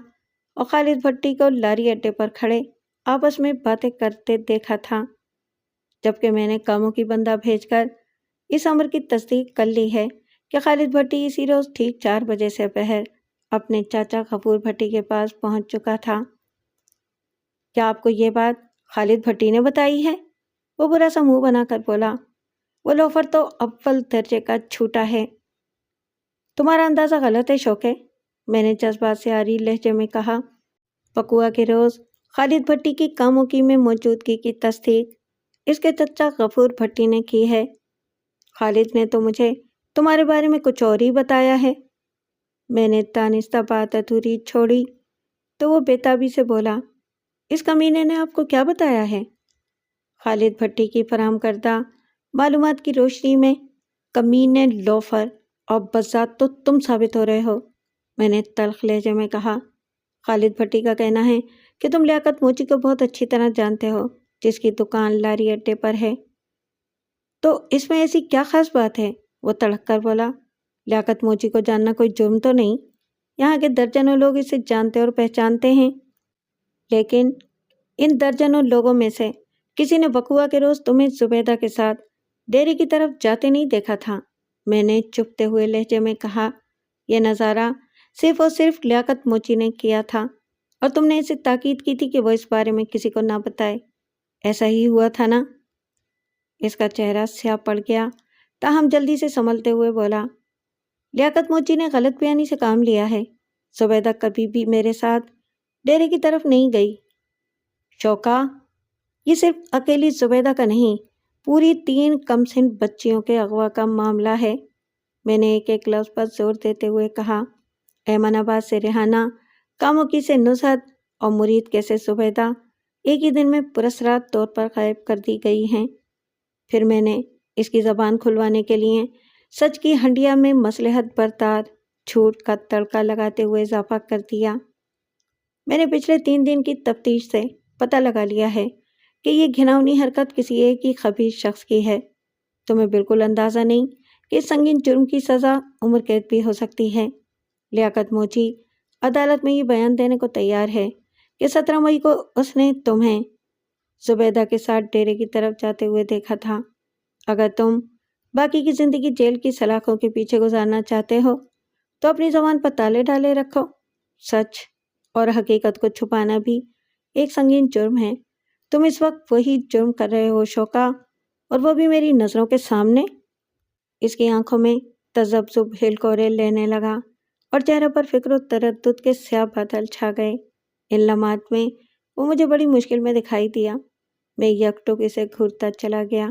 اور خالد بھٹی کو لاری اڈے پر کھڑے آپس میں باتیں کرتے دیکھا تھا، جبکہ میں نے کاموں کی بندہ بھیج کر اس امر کی تصدیق کر لی ہے کہ خالد بھٹی اسی روز ٹھیک 4 بجے سہ پہر اپنے چاچا غفور بھٹی کے پاس پہنچ چکا تھا۔ کیا آپ کو یہ بات خالد بھٹی نے بتائی ہے؟ وہ برا سا منہ بنا کر بولا، وہ لوفر تو اول درجے کا جھوٹا ہے۔ تمہارا اندازہ غلط ہے شوکے، میں نے جذبات سے عاری لہجے میں کہا۔ بقوا کے روز خالد بھٹی کی کاموں کی میں موجودگی کی تصدیق اس کے چچا غفور بھٹی نے کی ہے۔ خالد نے تو مجھے تمہارے بارے میں کچھ اور ہی بتایا ہے۔ میں نے دانستہ بات ادھوری چھوڑی تو وہ بےتابی سے بولا، اس کمینے نے آپ کو کیا بتایا ہے؟ خالد بھٹی کی فراہم کردہ معلومات کی روشنی میں کمینے، لوفر اور بذات تو تم ثابت ہو رہے ہو، میں نے تلخ لہجے میں کہا۔ خالد بھٹی کا کہنا ہے کہ تم لیاقت موچی کو بہت اچھی طرح جانتے ہو، جس کی دکان لاری اڈے پر ہے۔ تو اس میں ایسی کیا خاص بات ہے؟ وہ تڑک کر بولا، لیاقت موچی کو جاننا کوئی جرم تو نہیں، یہاں کے درجنوں لوگ اسے جانتے اور پہچانتے ہیں، لیکن ان درجنوں لوگوں میں سے کسی نے بقوا کے روز تمہیں زبیدہ کے ساتھ ڈیرے کی طرف جاتے نہیں دیکھا تھا، میں نے چپتے ہوئے لہجے میں کہا۔ یہ نظارہ صرف اور صرف لیاقت موچی نے کیا تھا، اور تم نے اسے تاکید کی تھی کہ وہ اس بارے میں کسی کو نہ بتائے، ایسا ہی ہوا تھا نا؟ اس کا چہرہ سیاہ پڑ گیا، تاہم جلدی سے سنبھلتے ہوئے بولا، لیاقت موچی نے غلط بیانی سے کام لیا ہے، زبیدہ کبھی بھی میرے ساتھ ڈیرے کی طرف نہیں گئی۔ شوکا، یہ صرف اکیلی زبیدہ کا نہیں، پوری 3 کم سن بچیوں کے اغوا کا معاملہ ہے، میں نے ایک ایک لفظ پر زور دیتے ہوئے کہا۔ ایمن آباد سے ریحانہ، کاموکی سے نزہت اور مرید کے سے زبیدہ ایک ہی دن میں پراسرار طور پر غائب کر دی گئی ہیں۔ پھر میں نے اس کی زبان کھلوانے کے لیے سچ کی ہنڈیا میں مصلحت بردار جھوٹ کا تڑکا لگاتے ہوئے اضافہ کر دیا۔ میں نے پچھلے 3 دن کی تفتیش سے پتہ لگا لیا ہے کہ یہ گھناؤنی حرکت کسی ایک ہی خبیث شخص کی ہے۔ تمہیں بالکل اندازہ نہیں کہ اس سنگین جرم کی سزا عمر قید بھی ہو سکتی ہے۔ لیاقت موچی عدالت میں یہ بیان دینے کو تیار ہے کہ 17 مئی کو اس نے تمہیں زبیدہ کے ساتھ ڈیرے کی طرف جاتے ہوئے دیکھا تھا۔ اگر تم باقی کی زندگی جیل کی سلاخوں کے پیچھے گزارنا چاہتے ہو تو اپنی زبان پر تالے ڈالے رکھو۔ سچ اور حقیقت کو چھپانا بھی ایک سنگین جرم ہے۔ تم اس وقت وہی جرم کر رہے ہو شوکا، اور وہ بھی میری نظروں کے سامنے۔ اس کی آنکھوں میں تذبذب ہلکورے لینے لگا اور چہرے پر فکر و تردد کے سیاہ بادل چھا گئے۔ ان لمحات میں وہ مجھے بڑی مشکل میں دکھائی دیا۔ میں یک ٹک اسے گھورتا چلا گیا۔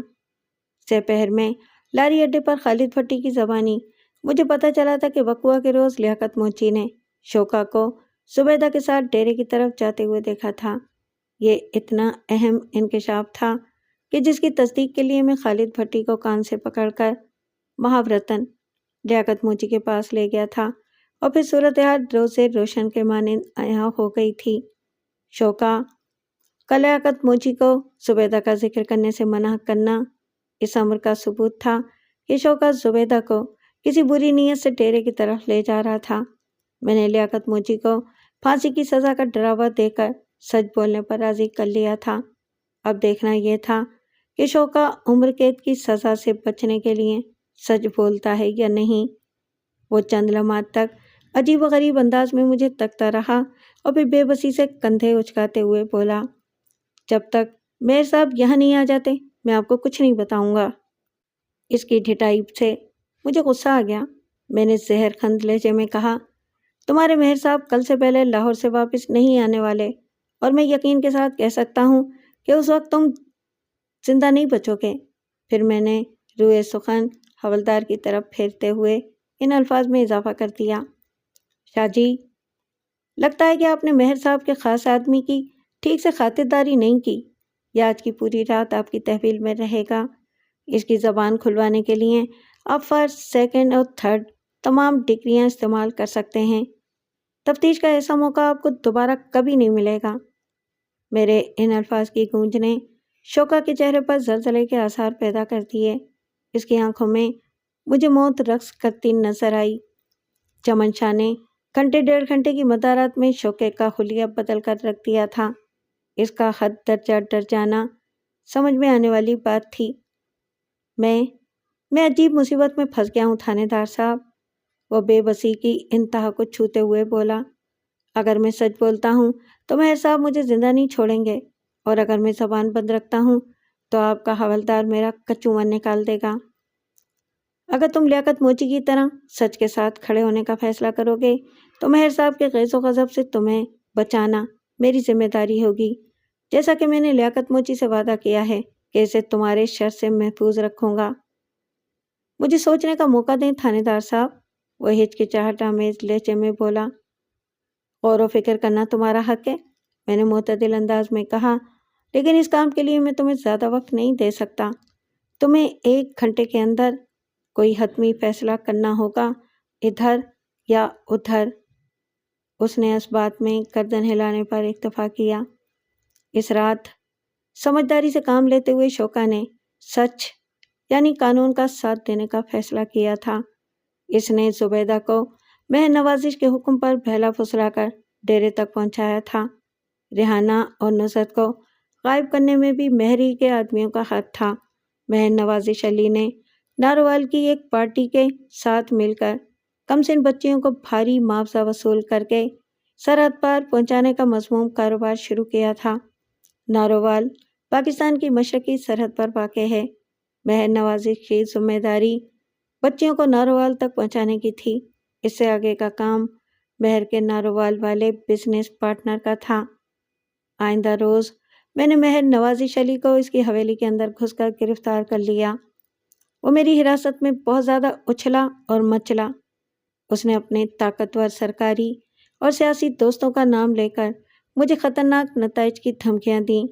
سہ پہر میں لاری اڈے پر خالد بھٹی کی زبانی مجھے پتہ چلا تھا کہ بقوا کے روز لیاقت موچی نے شوکا کو زبیدہ کے ساتھ ڈیرے کی طرف جاتے ہوئے دیکھا تھا۔ یہ اتنا اہم انکشاف تھا کہ جس کی تصدیق کے لیے میں خالد بھٹی کو کان سے پکڑ کر محاورتاً لیاقت موچی کے پاس لے گیا تھا، اور پھر صورتحال روزے روشن کے مانند عیاں ہو گئی تھی۔ شوکا، کل لیاقت موچی کو زبیدہ کا ذکر کرنے سے منع کرنا اس امر کا ثبوت تھا کہ شوکت زبیدہ کو کسی بری نیت سے ڈیرے کی طرف لے جا رہا تھا۔ میں نے لیاقت موچی کو پھانسی کی سزا کا ڈراوا دے کر سچ بولنے پر راضی کر لیا تھا۔ اب دیکھنا یہ تھا کہ شوکا عمر قید کی سزا سے بچنے کے لیے سچ بولتا ہے یا نہیں۔ وہ چند لمحات تک عجیب و غریب انداز میں مجھے تکتا رہا اور پھر بے بسی سے کندھے اچکاتے ہوئے بولا، جب تک میئر صاحب یہاں نہیں آ جاتے میں آپ کو کچھ نہیں بتاؤں گا۔ اس کی ڈھٹائی سے مجھے غصہ آ گیا۔ میں نے زہر خند لہجے میں کہا، تمہارے مہر صاحب کل سے پہلے لاہور سے واپس نہیں آنے والے، اور میں یقین کے ساتھ کہہ سکتا ہوں کہ اس وقت تم زندہ نہیں بچو گے۔ پھر میں نے روئے سخن حوالدار کی طرف پھیرتے ہوئے ان الفاظ میں اضافہ کر دیا، شاہ جی، لگتا ہے کہ آپ نے مہر صاحب کے خاص آدمی کی ٹھیک سے خاطرداری نہیں کی۔ یہ آج کی پوری رات آپ کی تحویل میں رہے گا۔ اس کی زبان کھلوانے کے لیے آپ فرسٹ، سیکنڈ اور تھرڈ تمام ڈگریاں استعمال کر سکتے ہیں۔ تفتیش کا ایسا موقع آپ کو دوبارہ کبھی نہیں ملے گا۔ میرے ان الفاظ کی گونج نے شوکا کے چہرے پر زلزلے کے آثار پیدا کر دیے۔ اس کی آنکھوں میں مجھے موت رقص کرتی نظر آئی۔ چمن شاہ نے گھنٹے 1.5 گھنٹے کی مدارات میں شوکے کا حلیہ بدل کر رکھ دیا تھا۔ اس کا حد درجہ ڈر جانا سمجھ میں آنے والی بات تھی۔ میں عجیب مصیبت میں پھنس گیا ہوں تھانے دار صاحب، وہ بے بسی کی انتہا کو چھوتے ہوئے بولا۔ اگر میں سچ بولتا ہوں تو مہر صاحب مجھے زندہ نہیں چھوڑیں گے، اور اگر میں زبان بند رکھتا ہوں تو آپ کا حوالدار میرا کچومن نکال دے گا۔ اگر تم لیاقت موچی کی طرح سچ کے ساتھ کھڑے ہونے کا فیصلہ کرو گے تو مہر صاحب کے غیظ و غضب سے تمہیں بچانا میری ذمہ داری ہوگی، جیسا کہ میں نے لیاقت موچی سے وعدہ کیا ہے کہ اسے تمہارے شر سے محفوظ رکھوں گا۔ مجھے سوچنے کا موقع دیں تھانے دار صاحب، وہ ہچکچاہٹ آمیز لہجے میں بولا۔ غور و فکر کرنا تمہارا حق ہے، میں نے معتدل انداز میں کہا، لیکن اس کام کے لیے میں تمہیں زیادہ وقت نہیں دے سکتا۔ تمہیں 1 گھنٹے کے اندر کوئی حتمی فیصلہ کرنا ہوگا، ادھر یا ادھر۔ اس نے اس بات میں گردن ہلانے پر اکتفا کیا۔ اس رات سمجھداری سے کام لیتے ہوئے شوکا نے سچ یعنی قانون کا ساتھ دینے کا فیصلہ کیا تھا۔ اس نے زبیدہ کو مہر نوازش کے حکم پر بہلا پھسلا کر ڈیرے تک پہنچایا تھا۔ ریحانہ اور نصرت کو غائب کرنے میں بھی مہر ہی کے آدمیوں کا ہاتھ تھا۔ مہر نوازش علی نے ناروال کی ایک پارٹی کے ساتھ مل کر کمسن بچیوں کو بھاری معاوضہ وصول کر کے سرحد پار پہنچانے کا مذموم کاروبار شروع کیا تھا۔ ناروال پاکستان کی مشرقی سرحد پر واقع ہے۔ مہر نوازش کی ذمہ داری بچیوں کو ناروال تک پہنچانے کی تھی۔ اس سے آگے کا کام مہر کے ناروال والے بزنس پارٹنر کا تھا۔ آئندہ روز میں نے مہر نوازش علی کو اس کی حویلی کے اندر گھس کر گرفتار کر لیا۔ وہ میری حراست میں بہت زیادہ اچھلا اور مچلا۔ اس نے اپنے طاقتور سرکاری اور سیاسی دوستوں کا نام لے کر مجھے خطرناک نتائج کی دھمکیاں دیں،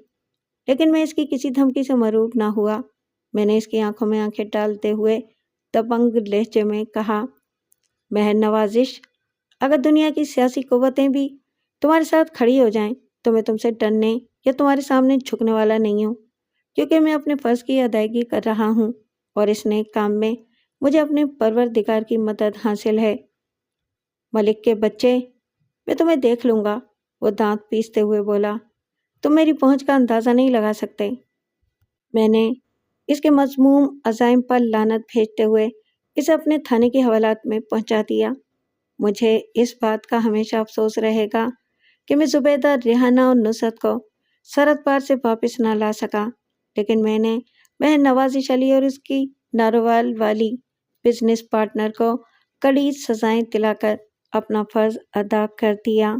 لیکن میں اس کی کسی دھمکی سے مرعوب نہ ہوا۔ میں نے اس کی آنکھوں میں آنکھیں ڈالتے ہوئے دبنگ لہجے میں کہا، مہر نوازش، اگر دنیا کی سیاسی قوتیں بھی تمہارے ساتھ کھڑی ہو جائیں تو میں تم سے ڈرنے یا تمہارے سامنے جھکنے والا نہیں ہوں، کیونکہ میں اپنے فرض کی ادائیگی کر رہا ہوں اور اس نیک کام میں مجھے اپنے پروردگار کی مدد حاصل ہے۔ ملک کے بچے، میں تمہیں دیکھ لوں گا، وہ دانت پیستے ہوئے بولا، تم میری پہنچ کا اندازہ نہیں لگا سکتے۔ میں نے اس کے مذموم عزائم پر لعنت بھیجتے ہوئے اسے اپنے تھانے کے حوالات میں پہنچا دیا۔ مجھے اس بات کا ہمیشہ افسوس رہے گا کہ میں زبیدہ، ریحانہ اور نصرت کو سرحد پار سے واپس نہ لا سکا، لیکن میں نے مہر نوازش علی اور اس کی ناروال والی بزنس پارٹنر کو کڑی سزائیں دلا کر اپنا فرض ادا کر دیا۔